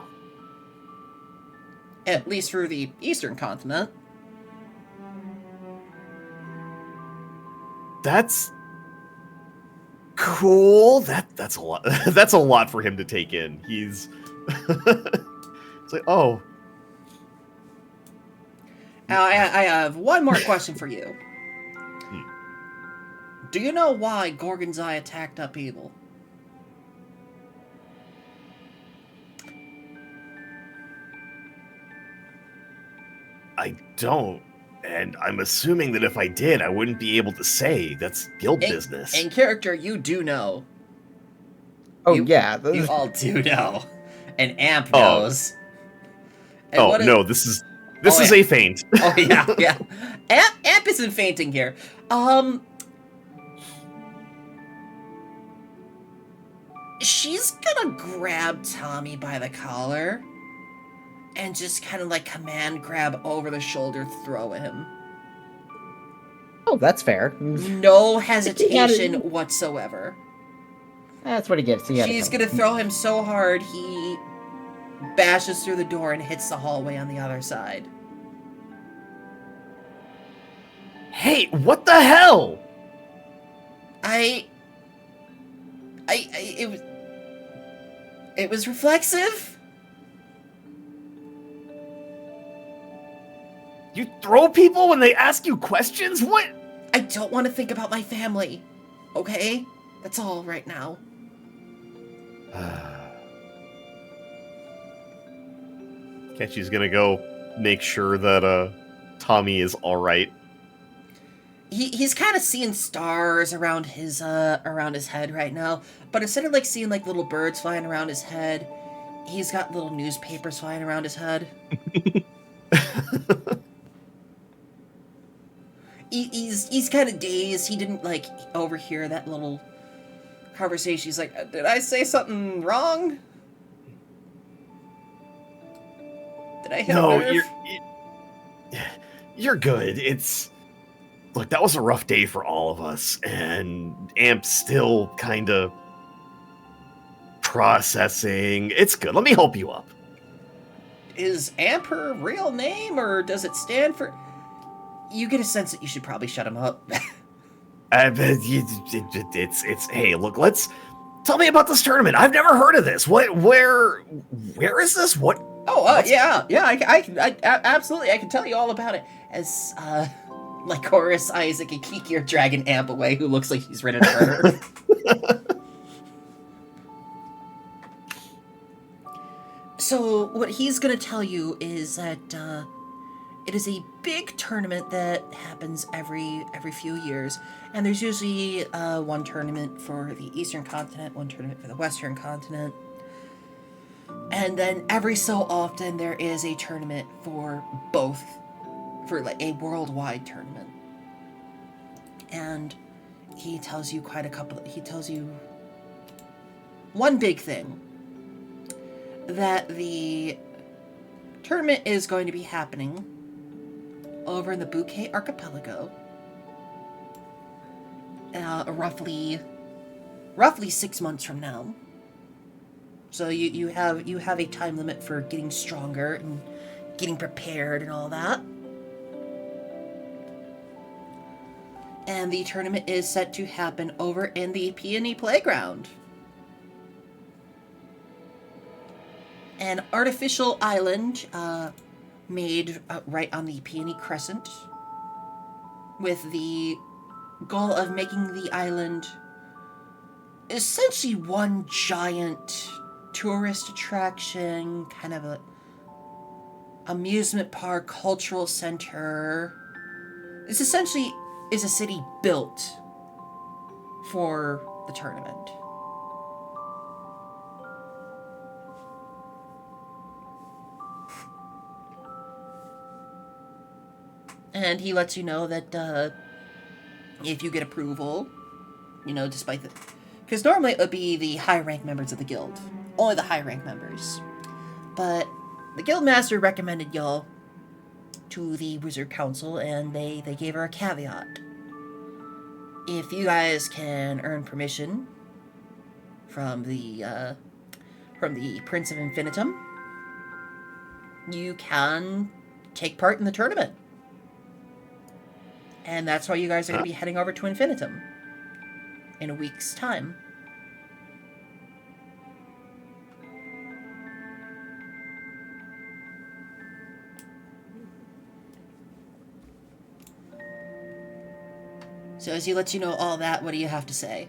At least for the Eastern continent. That's cool. That's a lot. That's a lot for him to take in. He's it's like, oh. I have one more question for you. Do you know why Gorgon's Eye attacked up evil? I don't. And I'm assuming that if I did, I wouldn't be able to say. That's guild business. In character, you do know. Oh You- yeah. You all do know. And Amp Oh. knows. And Oh what no, this is Oh, a feint. Oh yeah, yeah. Amp isn't fainting here. She's gonna grab Tommy by the collar and just kind of like command grab over the shoulder, throw at him. Oh, that's fair. No hesitation whatsoever. That's what he gets. She's gonna throw him so hard he bashes through the door and hits the hallway on the other side. Hey, what the hell? It was reflexive. You throw people when they ask you questions? What? I don't want to think about my family. Okay? That's all right now. Ketchy's gonna go make sure that Tommy is alright. He's kind of seeing stars around his head right now, but instead of like seeing like little birds flying around his head, he's got little newspapers flying around his head. He's kind of dazed. He didn't like overhear that little conversation. He's like, "Did I say something wrong? Did I hit a No, nerve?" you're good. Look, that was a rough day for all of us, and Amp's still kind of processing. It's good. Let me help you up. Is Amp her real name, or does it stand for... You get a sense that you should probably shut him up. Hey, look, tell me about this tournament. I've never heard of this. Where is this? What? Oh, yeah, I absolutely, I can tell you all about it. As, Lycoris Isaac and Kiki are dragging Amp away, who looks like he's ready to hurt her. So, what he's gonna tell you is that, it is a big tournament that happens every few years, and there's usually one tournament for the Eastern Continent, one tournament for the Western Continent, and then every so often there is a tournament for both, for like a worldwide tournament. And he tells you he tells you one big thing, that the tournament is going to be happening over in the Bouquet Archipelago, roughly 6 months from now. So you have a time limit for getting stronger and getting prepared and all that. And the tournament is set to happen over in the Peony Playground, an artificial island made right on the Peony Crescent, with the goal of making the island essentially one giant tourist attraction, kind of a amusement park, cultural center. This essentially is a city built for the tournament. And he lets you know that if you get approval, despite the... Because normally it would be the high-rank members of the guild. Only the high-rank members. But the guildmaster recommended y'all to the Wizard Council, and they gave her a caveat. If you guys can earn permission from the Prince of Infinitum, you can take part in the tournament. And that's why you guys are going to be heading over to Infinitum in a week's time. So as he lets you know all that, what do you have to say?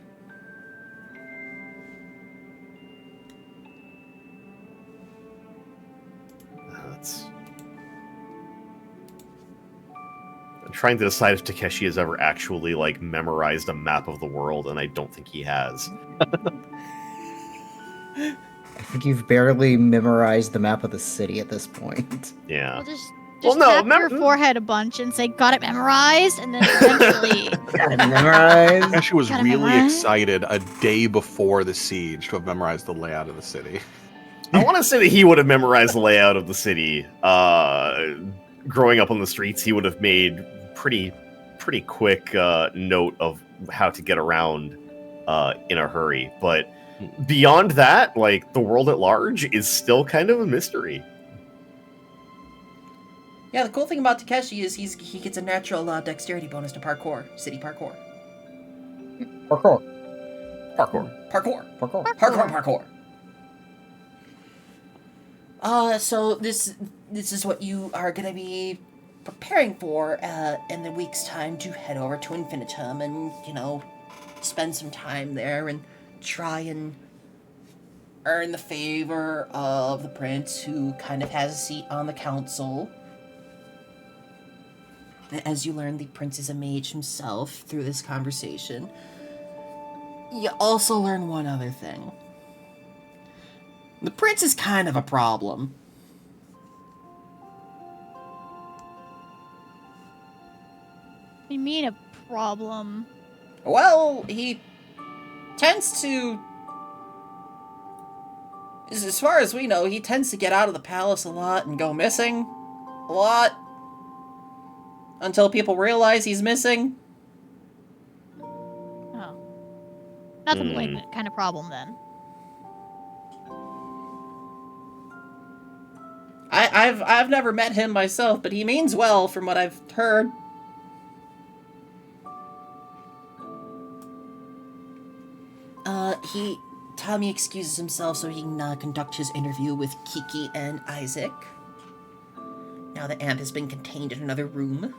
That's... I'm trying to decide if Takeshi has ever actually, like, memorized a map of the world, and I don't think he has. I think you've barely memorized the map of the city at this point. Yeah. Well, just Well, no, tap your forehead a bunch and say, got it memorized, and then eventually... Got it memorized. Takeshi was Gotta really memorize. excited a day before the siege to have memorized the layout of the city. I want to say that he would have memorized the layout of the city. Growing up on the streets, he would have made pretty quick note of how to get around in a hurry. But beyond that, like, the world at large is still kind of a mystery. Yeah, the cool thing about Takeshi is he gets a natural dexterity bonus to parkour, city parkour. Parkour. Parkour. Parkour. So this is what you are gonna be preparing for in the week's time to head over to Infinitum and, you know, spend some time there and try and earn the favor of the prince, who kind of has a seat on the council. As you learn, the prince is a mage himself through this conversation. You also learn one other thing. The prince is kind of a problem. What do you mean a problem? Well, he tends to... As far as we know, he tends to get out of the palace a lot and go missing a lot. Until people realize he's missing. Oh. Not the blatant kind of problem, then. I've never met him myself, but he means well from what I've heard. Tommy excuses himself so he can conduct his interview with Kiki and Isaac. Now the amp has been contained in another room.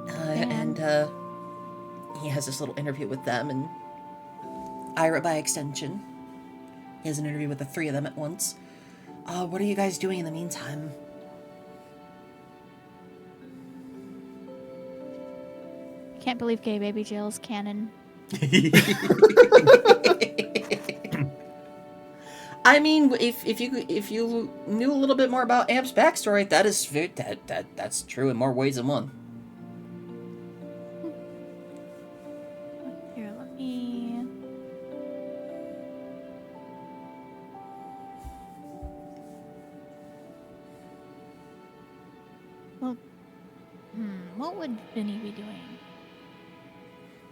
And he has this little interview with them, and Ira by extension. He has an interview with the three of them at once. What are you guys doing in the meantime? Can't believe gay baby jail's canon. I mean, if you knew a little bit more about Amp's backstory, that's true in more ways than one. Here, let me... Well, what would Vinny be doing?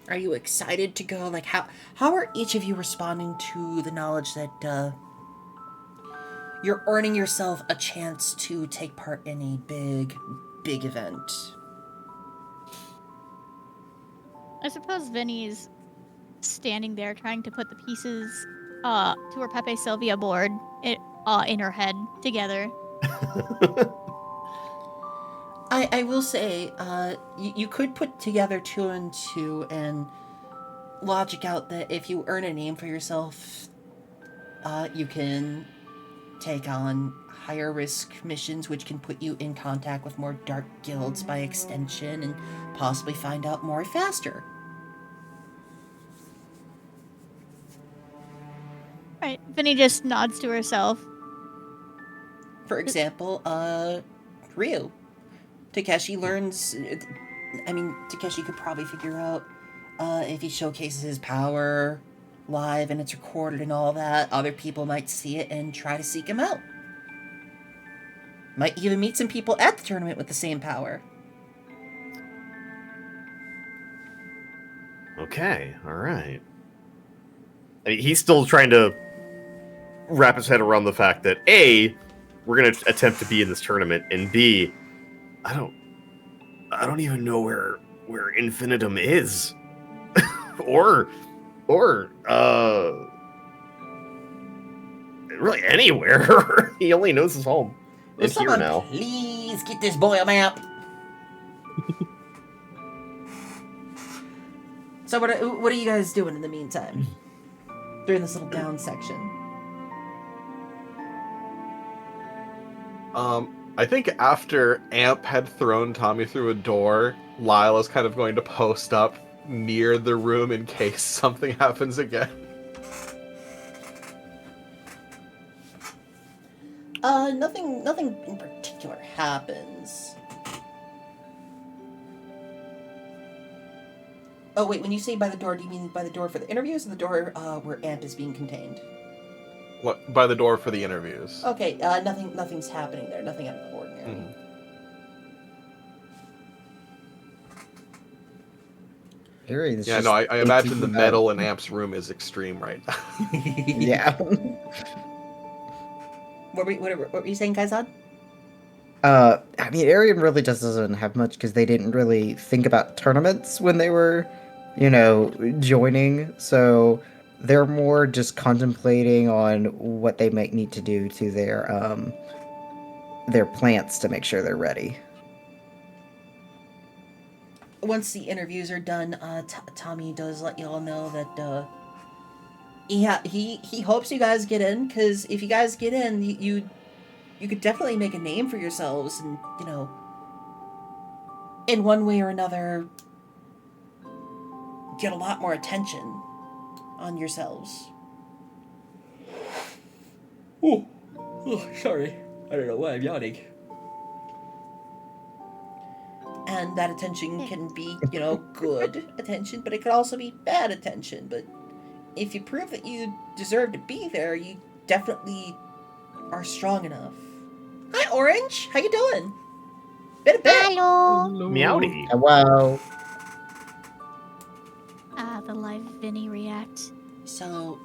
Are you excited to go? Like, how are each of you responding to the knowledge that you're earning yourself a chance to take part in a big event? I suppose Vinny's standing there trying to put the pieces to her Pepe Sylvia board in her head together. I will say, you could put together 2 and 2 and logic out that if you earn a name for yourself, you can take on higher risk missions, which can put you in contact with more dark guilds by extension and possibly find out more faster. Right, Vinny just nods to herself. For example, Ryu. Takeshi learns... I mean, Takeshi could probably figure out if he showcases his power live and it's recorded and all that, other people might see it and try to seek him out. Might even meet some people at the tournament with the same power. Okay, alright. I mean, he's still trying to wrap his head around the fact that A, we're going to attempt to be in this tournament, and B, I don't even know where Infinitum is. or really anywhere. He only knows his home. Will It's here someone now. please get this boy a map? So what are you guys doing in the meantime? During this little down section. I think after Amp had thrown Tommy through a door, Lyle is kind of going to post up near the room in case something happens again. Nothing in particular happens. Oh wait, when you say by the door, do you mean by the door for the interviews or the door where Amp is being contained? What, by the door for the interviews? Okay, nothing's happening there. Nothing out of the ordinary. Mhm. Yeah, no, I imagine the metal in Amp's room is extreme right now. Yeah. What were you saying, Kaizad? I mean, Arian really just doesn't have much because they didn't really think about tournaments when they were, joining. So they're more just contemplating on what they might need to do to their plants to make sure they're ready. Once the interviews are done, Tommy does let y'all know that he hopes you guys get in, because if you guys get in, you could definitely make a name for yourselves, and in one way or another, get a lot more attention on yourselves. Oh, sorry. I don't know why I'm yawning. And that attention can be, good attention, but it could also be bad attention. But if you prove that you deserve to be there, you definitely are strong enough. Hi, Orange. How you doing? Been a bit. Hello. Meowdy. Wow. The live Vinny react. So,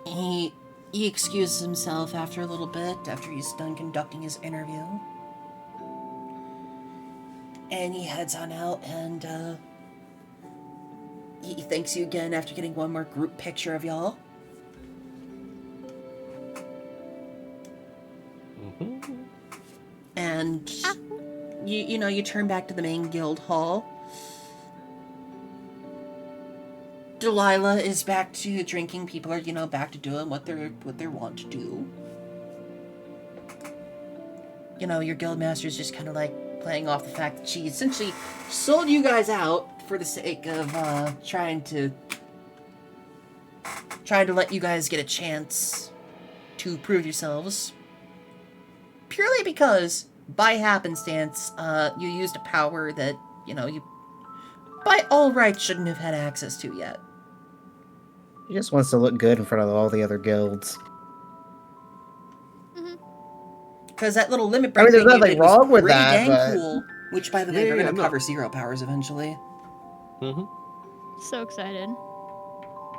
he excuses himself after a little bit, after he's done conducting his interview. And he heads on out, and he thanks you again after getting one more group picture of y'all. Mm-hmm. And you turn back to the main guild hall. Delilah is back to drinking. People are, back to doing what they want to do. Your guild master is just kind of like playing off the fact that she essentially sold you guys out for the sake of trying to let you guys get a chance to prove yourselves. Purely because, by happenstance, you used a power that, you by all rights shouldn't have had access to yet. He just wants to look good in front of all the other guilds. Because that little limit break there's thing you nothing did was wrong with pretty that, dang but... cool. Which, by the way, they're Yeah, going to no. cover zero powers eventually. Mm-hmm. So excited.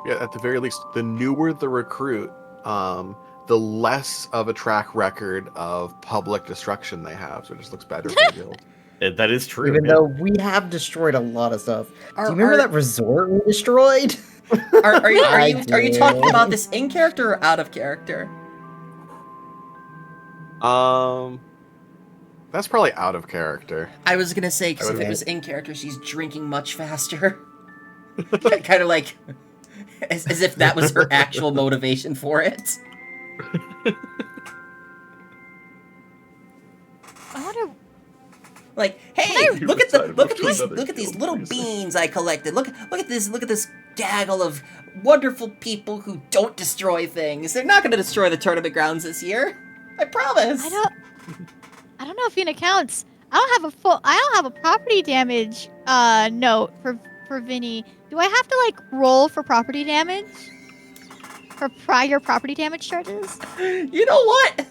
Yeah, at the very least, the newer the recruit, the less of a track record of public destruction they have, so it just looks better for the guild. That is true. Even yeah. though we have destroyed a lot of stuff. Do you remember Are- that resort we destroyed? Are you I talking do. about this in character or out of character? That's probably out of character. I was gonna say, because if it was in character, she's drinking much faster. Kind of like, as if that was her actual motivation for it. I wonder. Like, hey, look at another these guild little reason. beans I collected. Look at this gaggle of wonderful people who don't destroy things. They're not gonna destroy the tournament grounds this year. I promise. I don't know if Vina counts. I don't have a property damage note for Vinny. Do I have to roll for property damage? For prior property damage charges? You know what?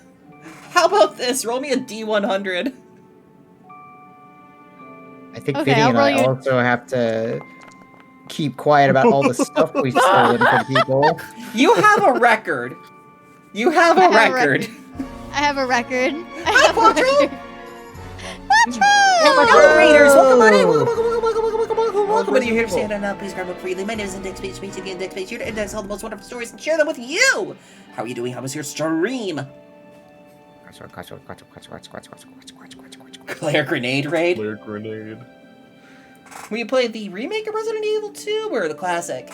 How about this? Roll me a D100. I think Okay, Vinny I'll and roll I you- also have to keep quiet about all the stuff we've stolen from people. You have a record. You have a I have a record. I have a record. Hi, Quattro! Quattro! Raiders, welcome on in. Welcome. Whether you're here to stand or not, please grab a book freely. My name is Index Page, PTV Index Page, here to index all the most wonderful stories and share them with you. How are you doing? How was your stream? Claire Grenade Raid? Flare grenade. Will you play the remake of Resident Evil 2 or the classic?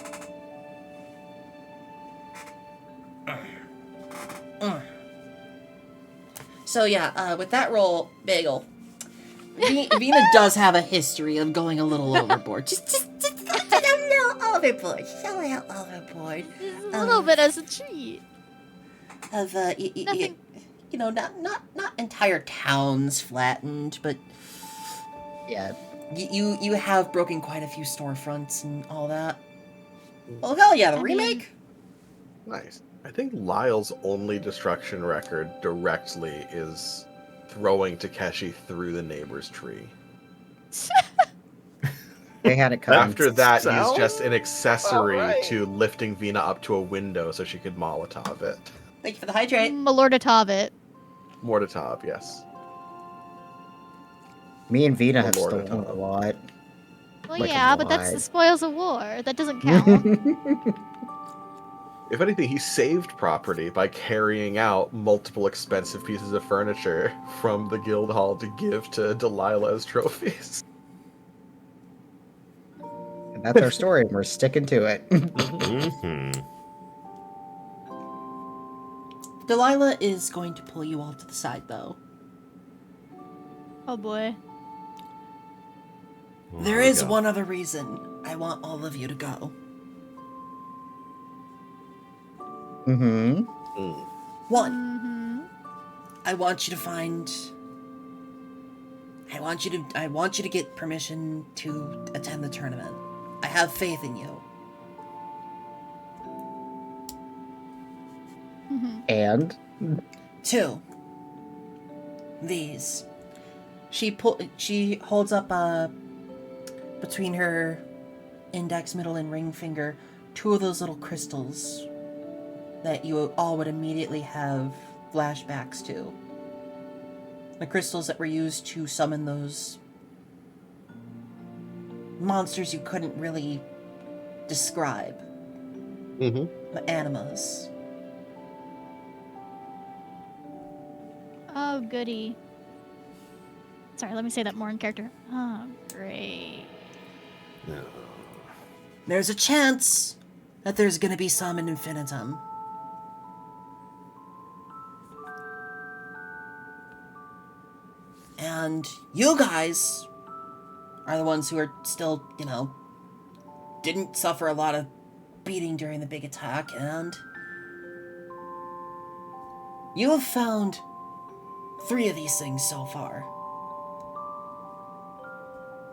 So yeah, with that roll, Bagel, Vina does have a history of going a little overboard. Just a little overboard. Just a little overboard. Just a little bit as a treat. Of Nothing. you know, not entire towns flattened, but Yeah. you have broken quite a few storefronts and all that. Well, hell yeah, the remake. Nice. I think Lyle's only destruction record directly is throwing Takeshi through the neighbor's tree. They had it coming. After that, he's Sounds just an accessory alright. to lifting Vina up to a window so she could Molotov it. Thank you for the hydrate. Malordatov it. Mortatov, yes. Oh, me and Vina have Lord stolen a lot. Well, Like a yeah, but that's the lot. spoils of war. That doesn't count. If anything, he saved property by carrying out multiple expensive pieces of furniture from the guild hall to give to Delilah as trophies. And that's our story, and we're sticking to it. Mm-hmm. Delilah is going to pull you all to the side, though. Oh boy. There is one other reason I want all of you to go. Mm-hmm. One, Mm-hmm. I want you to find. I want you to get permission to attend the tournament. I have faith in you. Mm-hmm. And 2, these. She holds up between her index, middle, and ring finger 2 of those little crystals that you all would immediately have flashbacks to. The crystals that were used to summon those monsters you couldn't really describe. Mm-hmm. The animas. Oh, goody. Sorry, let me say that more in character. Oh, great. There's a chance that there's gonna be some in Infinitum. And you guys are the ones who are still, didn't suffer a lot of beating during the big attack, and you have found 3 of these things so far.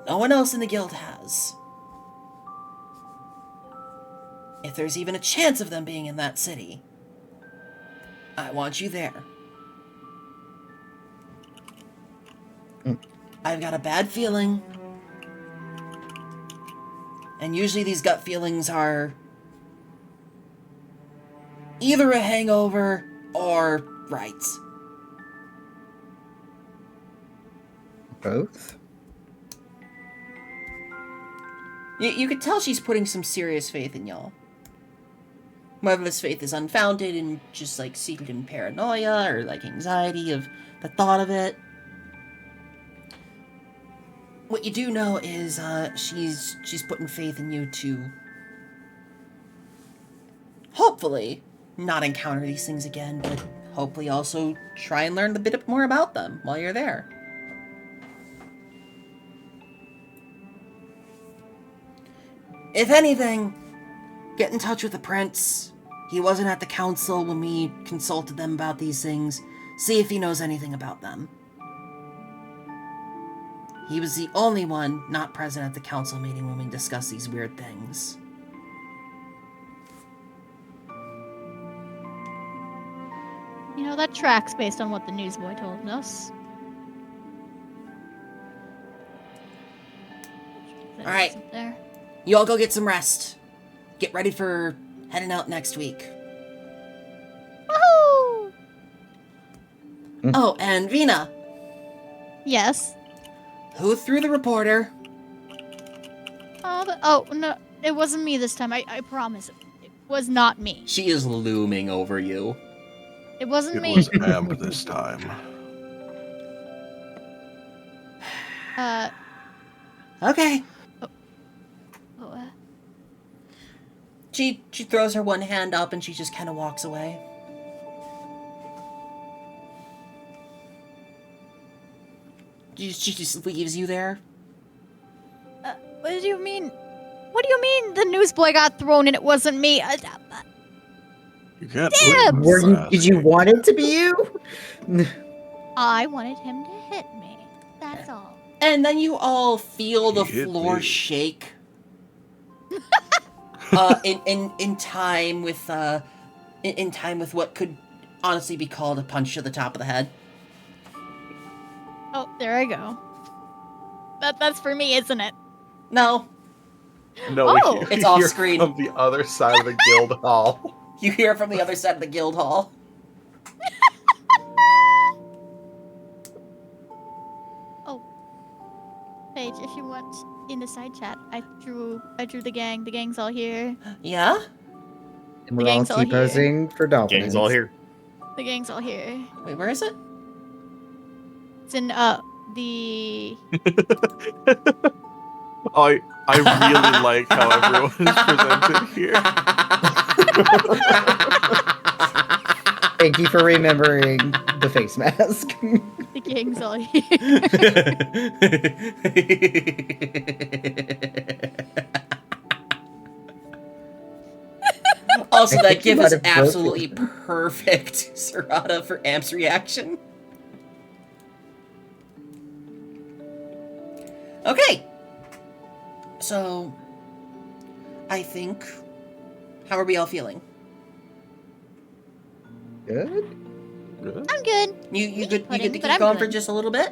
No one else in the guild has. If there's even a chance of them being in that city, I want you there. I've got a bad feeling. And usually these gut feelings are either a hangover or right. both? You could tell she's putting some serious faith in y'all. Whether this faith is unfounded and just like seated in paranoia or like anxiety of the thought of it. What you do know is she's putting faith in you to hopefully not encounter these things again, but hopefully also try and learn a bit more about them while you're there. If anything, get in touch with the prince. He wasn't at the council when we consulted them about these things. See if he knows anything about them. He was the only one not present at the council meeting when we discussed these weird things. You know, that tracks based on what the newsboy told us. All right. There. You all go get some rest. Get ready for heading out next week. Woohoo! Oh, and Vina, Yes. who threw the reporter? Oh, no, it wasn't me this time. I promise. It was not me. She is looming over you. It wasn't It me. was Amber this time. Okay. She throws her one hand up and she just kind of walks away. She just leaves you there. What do you mean? What do you mean the newsboy got thrown and it wasn't me? You can't Damn! Were you? Did you want it to be you? I wanted him to hit me. That's all. And then you all feel the He hit floor me. shake. In time with in time with what could honestly be called a punch to the top of the head. Oh, there I go. That's for me, isn't it? No, No, Oh. It's off hear screen. from the other side of the guild hall. you hear from the other side of the guild hall. Paige, if you want in the side chat, I drew the gang. The gang's all here. Yeah. And we're all gang's all here. T-posing for dominance. Gang's all here. The gang's all here. Wait, where is it? It's in the I really like how everyone is presented here. Thank you for remembering the face mask. the gang's all here. Also, I that think you gif might is have broken absolutely it. perfect, Serrata, for Amp's reaction. Okay. So, I think, how are we all feeling? Good. Good. I'm good. You good? You pudding, good to but keep I'm going for good. just a little bit?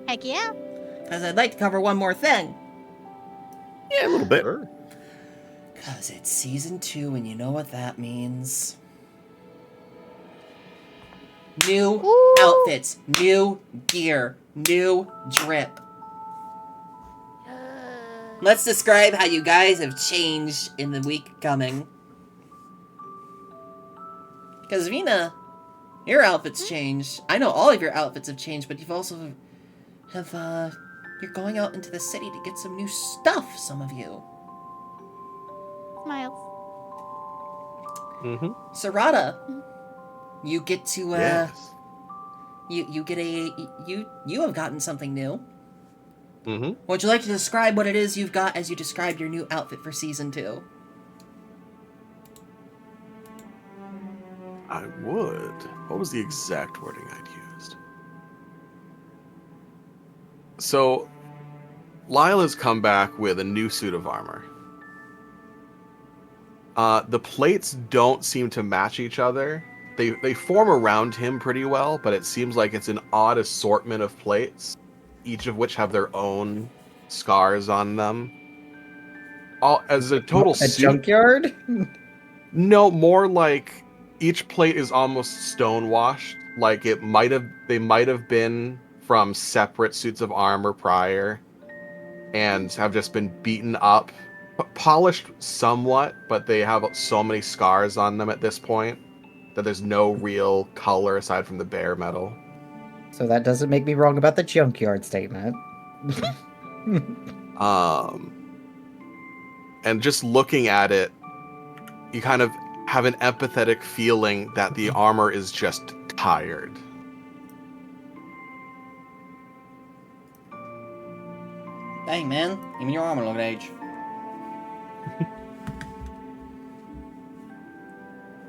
Heck yeah. Because I'd like to cover one more thing. Yeah, a little bit. Sure. Because it's season 2, and you know what that means. New Ooh. outfits, new gear, new drip. Let's describe how you guys have changed in the week coming. Because Vina, your outfit's changed. I know all of your outfits have changed, but you've also you're going out into the city to get some new stuff, some of you. Smiles. Mm-hmm. Serrata, you get to Yes. you get you have gotten something new. Mm-hmm. Would you like to describe what it is you've got as you describe your new outfit for season 2? I would. What was the exact wording I'd used? So, Lyle has come back with a new suit of armor. The plates don't seem to match each other. They form around him pretty well, but it seems like it's an odd assortment of plates, each of which have their own scars on them. All as a total A suit. junkyard? No, more like each plate is almost stonewashed. Like they might have been from separate suits of armor prior, and have just been beaten up, polished somewhat, but they have so many scars on them at this point that there's no real color aside from the bare metal. So that doesn't make me wrong about the junkyard statement. And just looking at it, you kind of have an empathetic feeling that the armor is just tired. Dang, man. Even your armor look at age.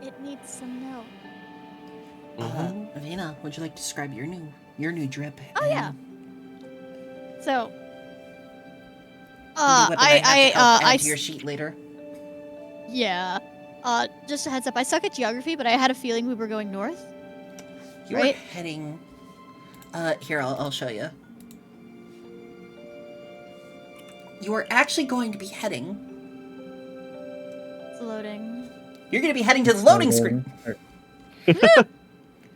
It needs some milk. Vina, would you like to describe your new drip? Oh yeah. So. Maybe what I have to help add to I your sheet later. yeah. Just a heads up. I suck at geography, but I had a feeling we were going north. You Right. are heading. Here I'll show you. You are actually going to be heading. It's loading. You're going to be heading to the loading screen.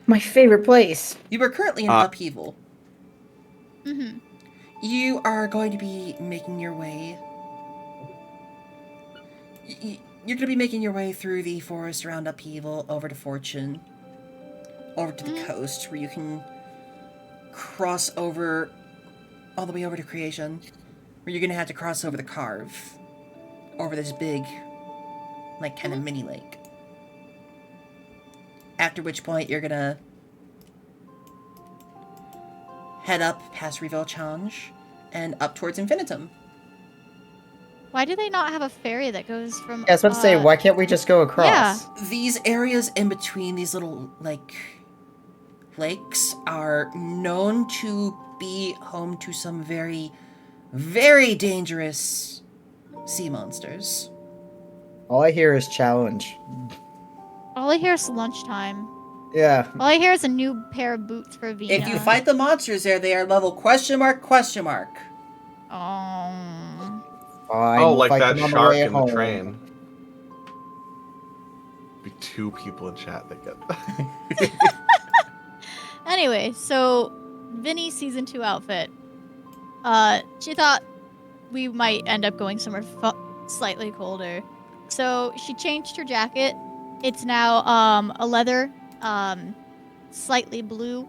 My favorite place. You are currently in upheaval. Mm-hmm. You are going to be making your way. You're going to be making your way through the forest around Upheaval, over to Fortune, over to the coast, where you can cross over all the way over to Creation, where you're going to have to cross over the Carve, over this big like kind of mini lake. After which point you're gonna head up past Revel Challenge and up towards Infinitum. Why do they not have a ferry that goes from? Yeah, I was about to say, why can't we just go across? These areas in between these little, like, lakes are known to be home to some very, very dangerous sea monsters. All I hear is challenge. All I hear is lunchtime. Yeah. All I hear is a new pair of boots for Vina. If you fight the monsters there, they are level question mark, question mark. Fine, Oh, like fight that them on the shark way in the home. train. Be 2 people in chat that get. Anyway, so Vinny's season 2 outfit. She thought we might end up going somewhere slightly colder, so she changed her jacket. It's now a leather, slightly blue,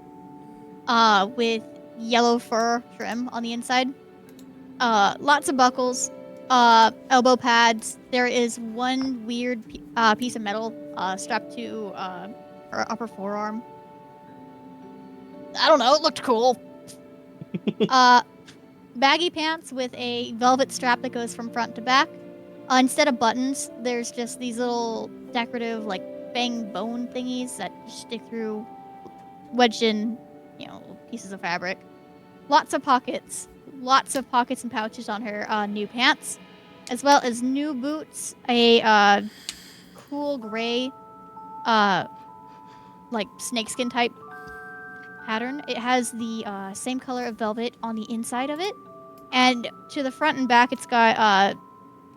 with yellow fur trim on the inside. Lots of buckles, elbow pads. There is one weird piece of metal strapped to her upper forearm. I don't know, it looked cool. Baggy pants with a velvet strap that goes from front to back. Instead of buttons, there's just these little decorative, like, fang bone thingies that you stick through, wedged in, pieces of fabric. Lots of pockets and pouches on her new pants, as well as new boots, a cool gray, like snakeskin type pattern. It has the same color of velvet on the inside of it, and to the front and back, it's got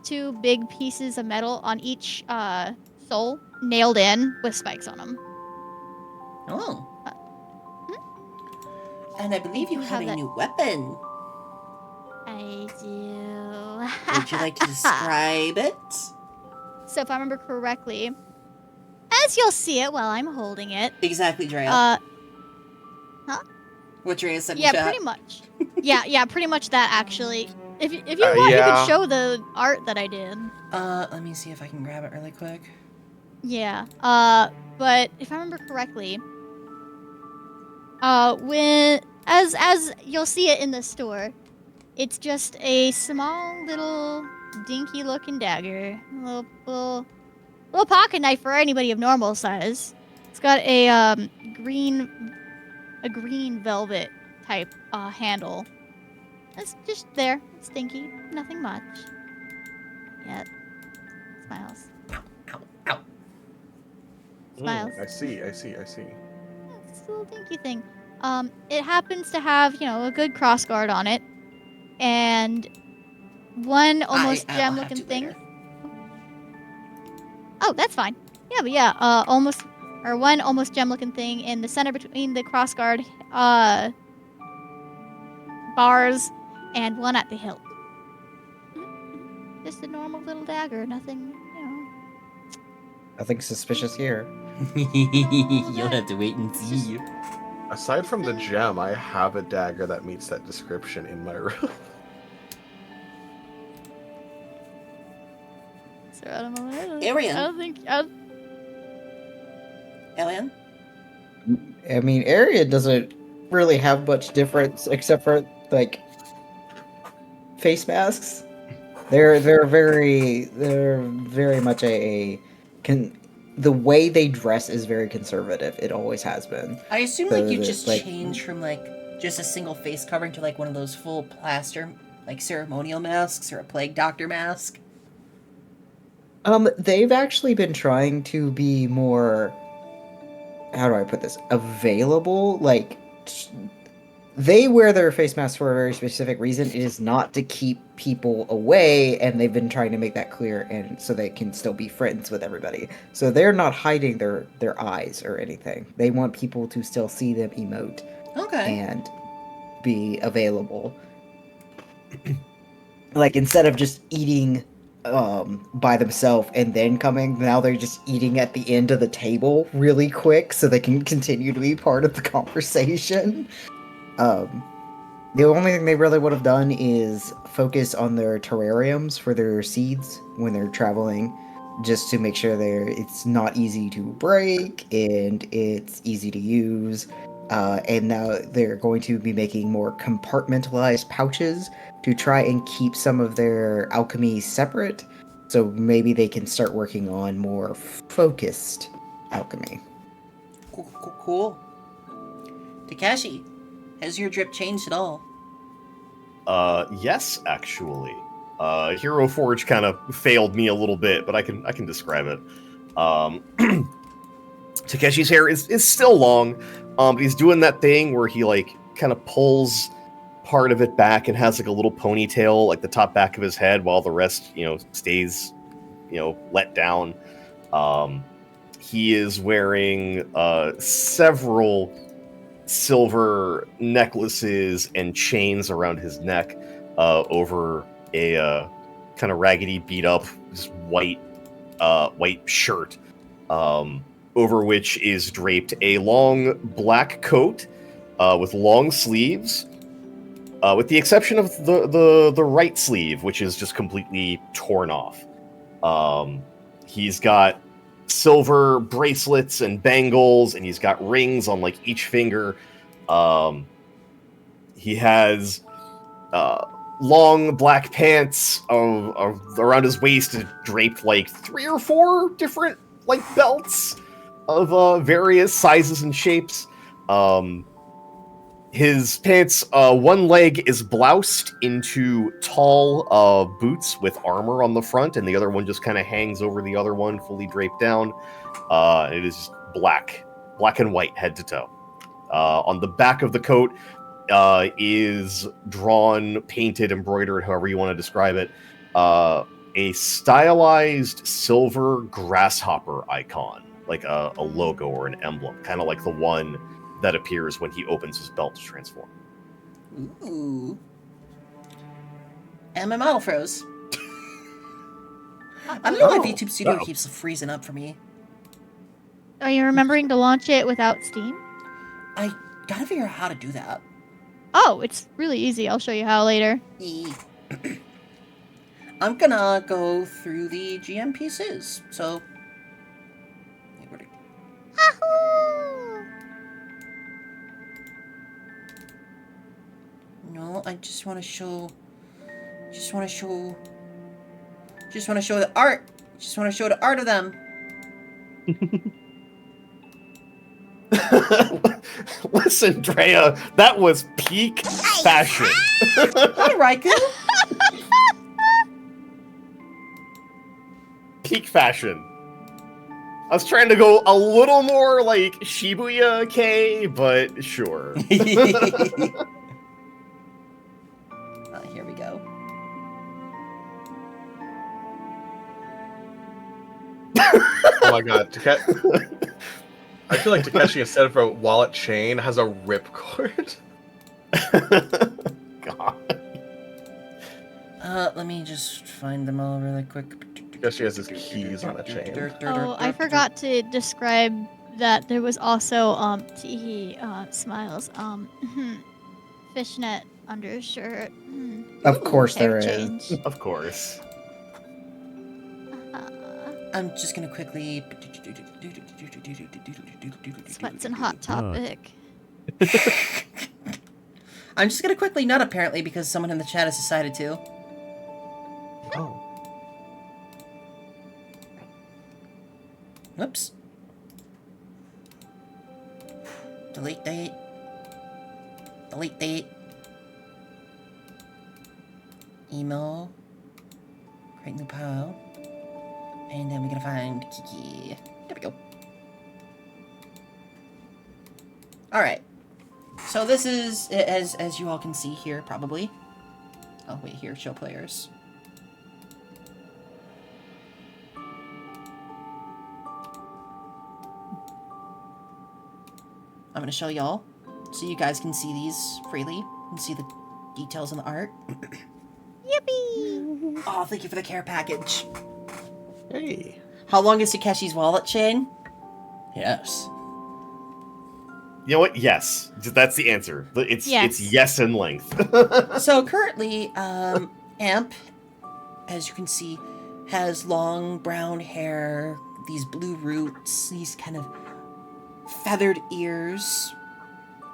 2 big pieces of metal on each sole, nailed in with spikes on them. Oh. And I believe you have a new weapon. I do. Would you like to describe it? So if I remember correctly, as you'll see it while I'm holding it. Exactly, Drea. Huh? What Drea said in Yeah, chat. pretty much. yeah, pretty much that, actually. If you want, you can show the art that I did. Let me see if I can grab it really quick. Yeah. But if I remember correctly, as you'll see it in the store, it's just a small little dinky looking dagger, a little pocket knife for anybody of normal size. It's got a green velvet type handle. It's just there. It's dinky. Nothing much. Yet. Smiles. Ow. Smiles. I see. It's a little dinky thing. It happens to have, a good crossguard on it. And one almost gem-looking thing. Later. Oh, that's fine. Yeah, but one almost gem-looking thing in the center between the crossguard bars and one at the hilt. Just a normal little dagger, nothing, Nothing suspicious here. You'll have to wait and see. Aside from the gem, I have a dagger that meets that description in my room. So I don't know. Arian. I don't think. Alien? I mean, area doesn't really have much difference except for like face masks. They're very much the way they dress is very conservative. It always has been. I assume So like you the- just like- change from like just a single face covering to like one of those full plaster like ceremonial masks or a plague doctor mask. They've actually been trying to be more, how do I put this, available. Like, they wear their face masks for a very specific reason. It is not to keep people away, and they've been trying to make that clear, and so they can still be friends with everybody. So they're not hiding their eyes or anything. They want people to still see them emote Okay. and be available. Like, instead of just eating by themselves and then coming, now they're just eating at the end of the table really quick so they can continue to be part of the conversation. The only thing they really would have done is focus on their terrariums for their seeds when they're traveling just to make sure it's not easy to break and it's easy to use. And now they're going to be making more compartmentalized pouches to try and keep some of their alchemy separate. So maybe they can start working on more focused alchemy. Cool. Takeshi, has your drip changed at all? Yes, actually. Hero Forge kind of failed me a little bit, but I can describe it. Takeshi's hair is still long, but he's doing that thing where he like kind of pulls part of it back and has like a little ponytail, like the top back of his head, while the rest, stays, let down. He is wearing several silver necklaces and chains around his neck over a kind of raggedy, beat up, just white shirt, over which is draped a long black coat with long sleeves, with the exception of the right sleeve, which is just completely torn off. He's got silver bracelets and bangles, and he's got rings on like each finger. He has long black pants around his waist, draped like 3 or 4 different like belts of various sizes and shapes. His pants, one leg is bloused into tall boots with armor on the front, and the other one just kind of hangs over the other one, fully draped down. It is black and white, head to toe. On the back of the coat is drawn, painted, embroidered, however you want to describe it, a stylized silver grasshopper icon, like a logo or an emblem, kind of like the one that appears when he opens his belt to transform. Ooh. And my model froze. I don't know why VTube Studio keeps freezing up for me. Are you remembering to launch it without Steam? I gotta figure out how to do that. Oh, it's really easy. I'll show you how later. I'm gonna go through the GM pieces, so... Ahoo! No, I just want to show the art. Just want to show the art of them. Listen, Drea, that was peak fashion. Hi, Raikou. Peak fashion. I was trying to go a little more like Shibuya K, but sure. Here we go. Oh my god. I feel like Takeshi, instead of a wallet chain, has a ripcord. God. Let me just find them all really quick. Takeshi has his keys on a chain. Oh, I forgot to describe that there was also Teehee smiles fishnet undershirt. Of course hair there is. change. Of course. I'm just gonna quickly. Sweats and Hot Topic. I'm just gonna quickly nut apparently because someone in the chat has decided to. Oh. Whoops. Delete date. Delete date. Email. Create new pile. And then we're gonna find Kiki. There we go. Alright. So this is, as you all can see here, probably. Oh, wait, here, show players. I'm gonna show y'all, so you guys can see these freely, and see the details in the art. Yippee! Oh, thank you for the care package. Hey. How long is Takeshi's wallet chain? Yes. You know what? Yes. That's the answer. It's yes in length. So currently, Amp, as you can see, has long brown hair, these blue roots, these kind of feathered ears,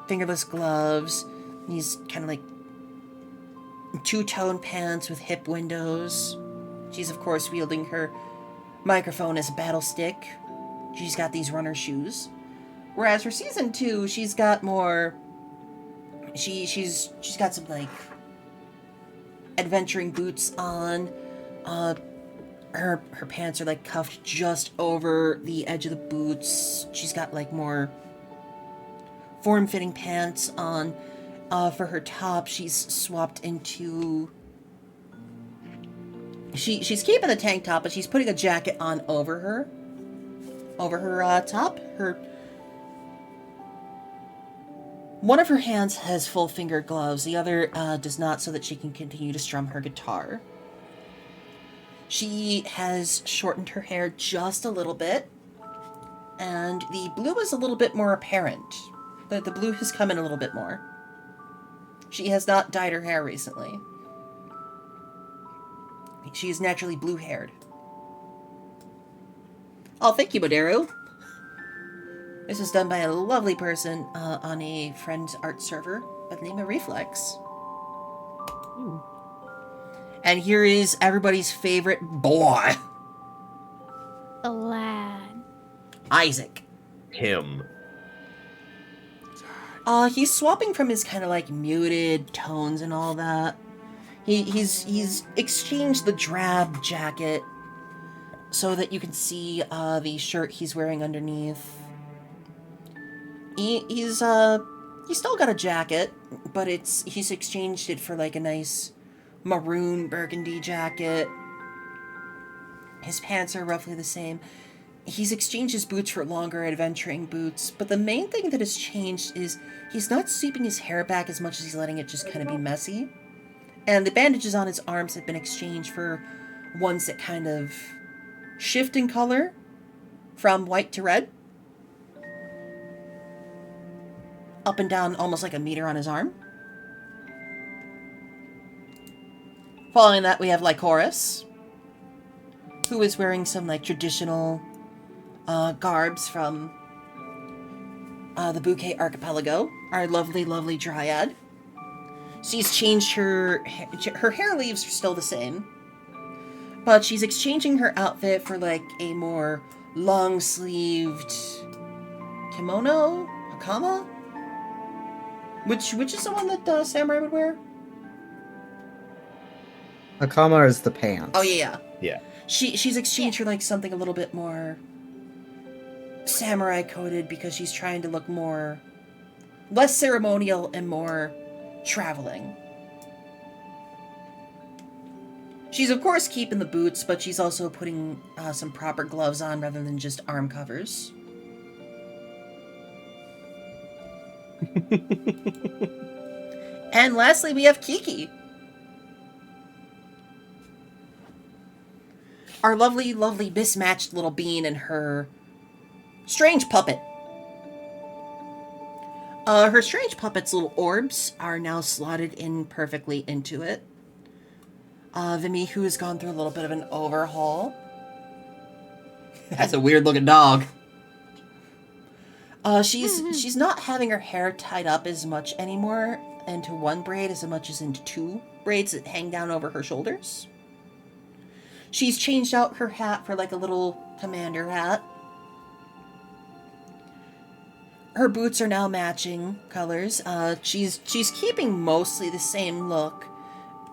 fingerless gloves, these kind of like two-tone pants with hip windows. She's, of course, wielding her microphone as a battle stick. She's got these runner shoes. Whereas for season 2, she's got more... She's got some, like, adventuring boots on. Her pants are, like, cuffed just over the edge of the boots. She's got, like, more form-fitting pants on. For her top, she's swapped into... She's keeping the tank top, but she's putting a jacket on over her. Over her top. One of her hands has full finger gloves. The other does not, so that she can continue to strum her guitar. She has shortened her hair just a little bit. And the blue is a little bit more apparent. The blue has come in a little bit more. She has not dyed her hair recently. She is naturally blue-haired. Oh, thank you, Moderu. This was done by a lovely person on a friend's art server by the name of Reflex. Ooh. And here is everybody's favorite boy. The lad. Isaac. Him. He's swapping from his kind of like muted tones and all that. He's exchanged the drab jacket so that you can see the shirt he's wearing underneath. He's still got a jacket, but he's exchanged it for like a nice maroon burgundy jacket. His pants are roughly the same. He's exchanged his boots for longer adventuring boots, but the main thing that has changed is he's not sweeping his hair back as much as he's letting it just kind of be messy. And the bandages on his arms have been exchanged for ones that kind of shift in color from white to red. Up and down almost like a meter on his arm. Following that, we have Lycoris, who is wearing some like traditional garbs from the Bouquet Archipelago, our lovely, lovely dryad. She's changed her hair leaves are still the same, but she's exchanging her outfit for like a more long-sleeved kimono, hakama, which is the one that samurai would wear. Hakama is the pants. Oh yeah. Yeah. She's exchanged for like something a little bit more samurai coded because she's trying to look less ceremonial and more traveling. She's of course keeping the boots, but she's also putting some proper gloves on rather than just arm covers. And lastly, we have Kiki. Our lovely, lovely mismatched little bean and her strange puppet. Her strange puppet's little orbs are now slotted in perfectly into it. Vimy, who has gone through a little bit of an overhaul. That's a weird looking dog. She's not having her hair tied up as much anymore into one braid as much as into two braids that hang down over her shoulders. She's changed out her hat for like a little commander hat. Her boots are now matching colors. She's keeping mostly the same look,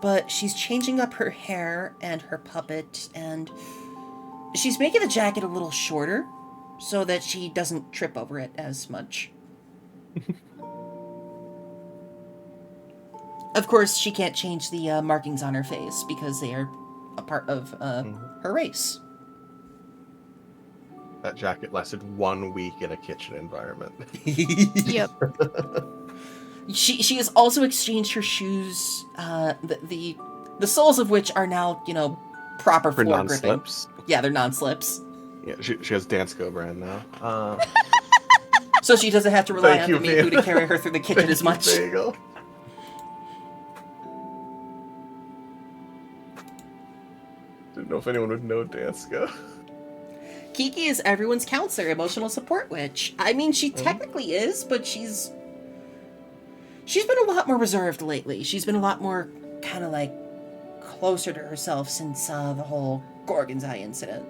but she's changing up her hair and her puppet, and she's making the jacket a little shorter so that she doesn't trip over it as much. Of course, she can't change the markings on her face because they are a part of her race. That jacket lasted 1 week in a kitchen environment. Yep. She has also exchanged her shoes, the soles of which are now, proper For floor gripping. non-slips. Yeah, they're non-slips. Yeah, she has Dansko brand now. So she doesn't have to rely Thank on you, the Miku Vim. to carry her through the kitchen as much. There you go. Didn't know if anyone would know Danska. Kiki is everyone's counselor, emotional support witch. I mean, she technically is, but she's been a lot more reserved lately. She's been a lot more kind of like closer to herself since the whole Gorgon's Eye incident.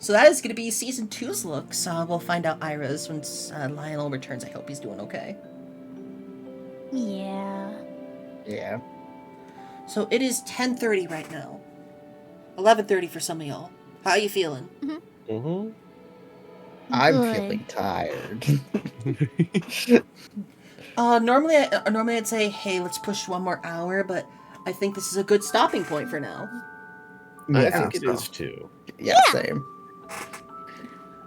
So that is going to be season 2's looks. We'll find out Ira's once Lionel returns. I hope he's doing okay. Yeah. Yeah. So it is 10:30 right now. 11:30 for some of y'all. How you feeling? Mm-hmm. I'm Good. feeling tired. Normally I'd say, hey, let's push 1 more hour, but I think this is a good stopping point for now. I think it is too. Yeah, same.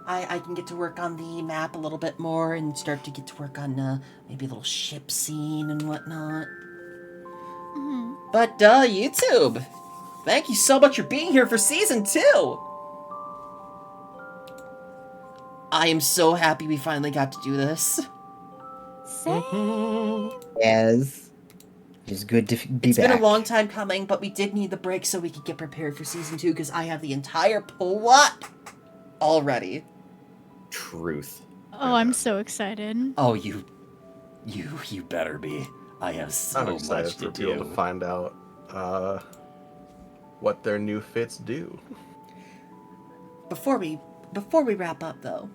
I can get to work on the map a little bit more and start to get to work on maybe a little ship scene and whatnot. Mhm. But YouTube, thank you so much for being here for season 2. I am so happy we finally got to do this. Same. Yes. It's good to be It's back. been a long time coming, but we did need the break so we could get prepared for season 2 because I have the entire plot already. Truth. Oh, I'm so excited. Oh, you better be. I have so I'm excited much to for people do. to find out what their new fits do. Before we wrap up, though,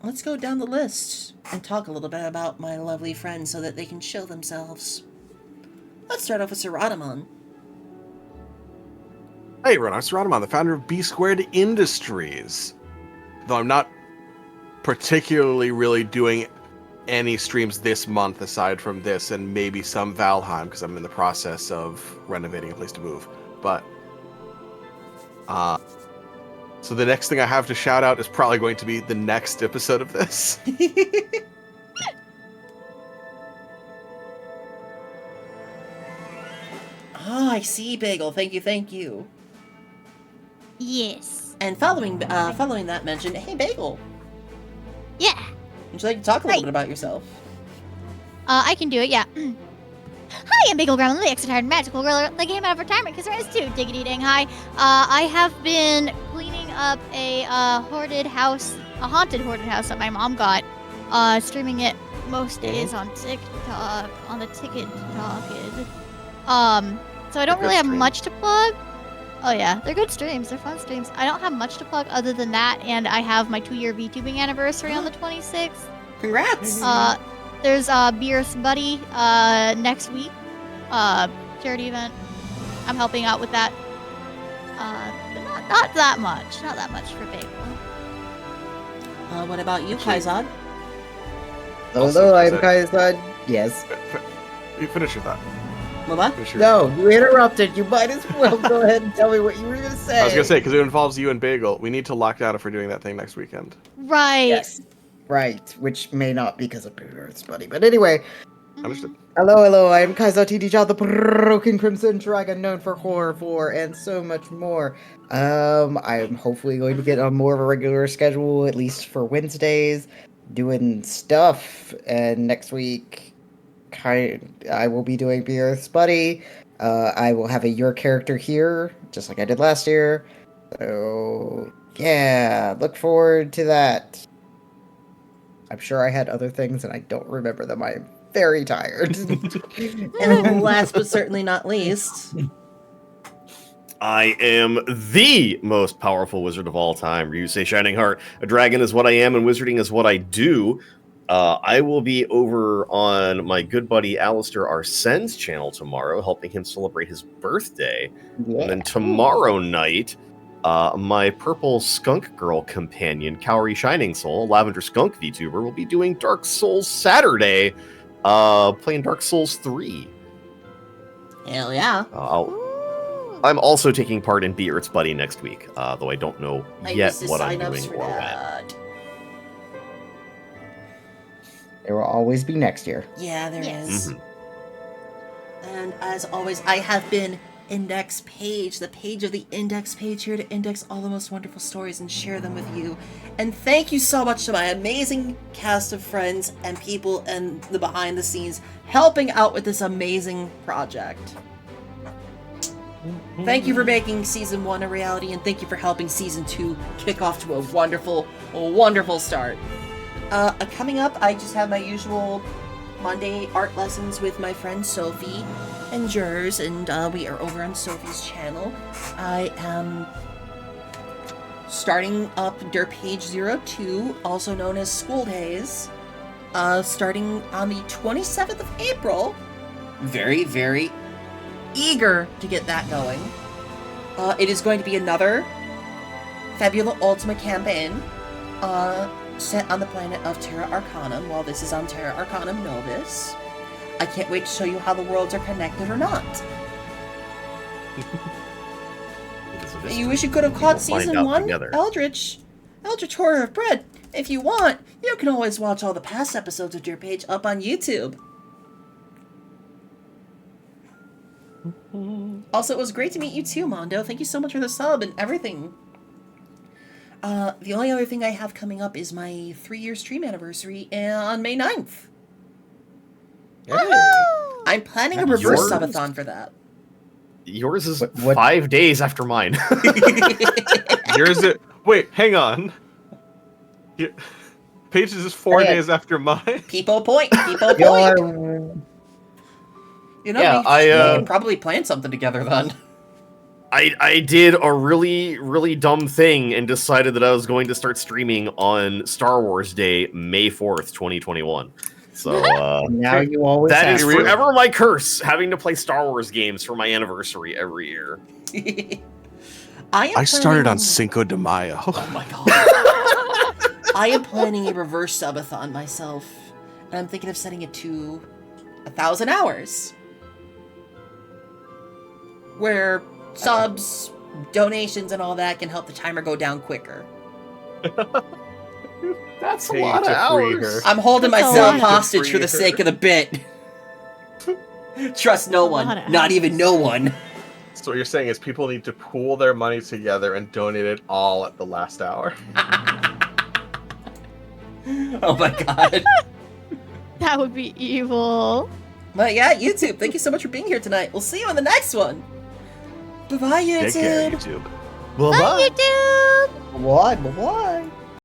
let's go down the list and talk a little bit about my lovely friends so that they can show themselves. Let's start off with Sir Radamon. Hey, everyone, I'm Saratamon, the founder of B Squared Industries. Though I'm not particularly really doing any streams this month aside from this and maybe some Valheim because I'm in the process of renovating a place to move. But so the next thing I have to shout out is probably going to be the next episode of this. Oh, I see, Bagel. Thank you. Yes. And following that mention, hey, Bagel, Yeah. would you like to talk a little Right. bit about yourself? I can do it, yeah. Hi, I'm Bagel Gremlin, the extra-tired magical girl that came out of retirement because there is too. Diggity dang hi. I have been cleaning up a haunted house that my mom got. Streaming it most days on TikTok, on the TikTok. So I don't really have much to plug. Oh yeah, they're good streams. They're fun streams. I don't have much to plug other than that, and I have my 2-year VTubing anniversary on the 26th. Congrats! There's Beer's Buddy next week. Charity event. I'm helping out with that. But not that much. Not that much for Bagel. What about you, Kaizad? Although I'm Kaizad, yes. You finish your thought. What? Finish your- No, you interrupted. You might as well go ahead and tell me what you were going to say. I was going to say, because it involves you and Bagel, we need to lock down if we're doing that thing next weekend. Right. Yes. Right, which may not because of Earth's Buddy. But anyway, Understood. hello, I am Kaiser TD Child, the Broken Crimson Dragon, known for Horror 4 and so much more. I'm hopefully going to get on more of a regular schedule, at least for Wednesdays, doing stuff. And next week, I will be doing Be Earth's Buddy. I will have a Your Character here, just like I did last year. So, yeah, look forward to that. I'm sure I had other things and I don't remember them. I'm very tired. And last but certainly not least, I am the most powerful wizard of all time. Ryusei Shining Heart. A dragon is what I am, and wizarding is what I do. I will be over on my good buddy Alistair Arsene's channel tomorrow, helping him celebrate his birthday. And then tomorrow night, my purple skunk girl companion, Kaori Shining Soul, Lavender Skunk VTuber, will be doing Dark Souls Saturday, playing Dark Souls 3. hell yeah. I'm also taking part in Be Earth's Buddy next week, though I don't know I yet used to what I'm sign doing ups for or when. that. There will always be next year. Yeah, there is. Mhm. And as always, I have been Index Page, the page of the Index Page, here to index all the most wonderful stories and share them with you. And thank you so much to my amazing cast of friends and people and the behind the scenes helping out with this amazing project. Thank you for making season 1 a reality, and thank you for helping season 2 kick off to a wonderful, wonderful start. Coming up, I just have my usual Monday art lessons with my friend Sophie and Jers, and we are over on Sophie's channel. I am starting up Derpaige 02, also known as School Days, starting on the 27th of April. Very, very eager to get that going. It is going to be another Fabula Ultima campaign, set on the planet of Terra Arcanum, while this is on Terra Arcanum Novus. I can't wait to show you how the worlds are connected or not. You wish you could have caught season 1, Eldritch Horror of Bread. If you want, you can always watch all the past episodes of Derpaige up on YouTube. Also, it was great to meet you too, Mondo. Thank you so much for the sub and everything. The only other thing I have coming up is my 3-year stream anniversary on May 9th. Hey. I'm planning a reverse subathon for that. Yours is 5 days after mine. Yours is... Wait, hang on. Paige's is 4 days after mine. People point. You know, yeah, we can probably plan something together then. I did a really, really dumb thing and decided that I was going to start streaming on Star Wars Day, May 4th, 2021. So, now you always that have is to. forever my curse, having to play Star Wars games for my anniversary every year. I started on Cinco de Mayo. Oh my god. I am planning a reverse subathon myself, and I'm thinking of setting it to 1,000 hours. Where subs, donations, and all that can help the timer go down quicker. That's a lot of hours. I'm holding That's myself hostage for the sake of the bit. Trust no one, not even no one. So what you're saying is people need to pool their money together and donate it all at the last hour. Oh my god. That would be evil. But yeah, YouTube, thank you so much for being here tonight. We'll see you in the next one. Bye-bye, YouTube. Take care, YouTube. Bye, YouTube. Bye bye.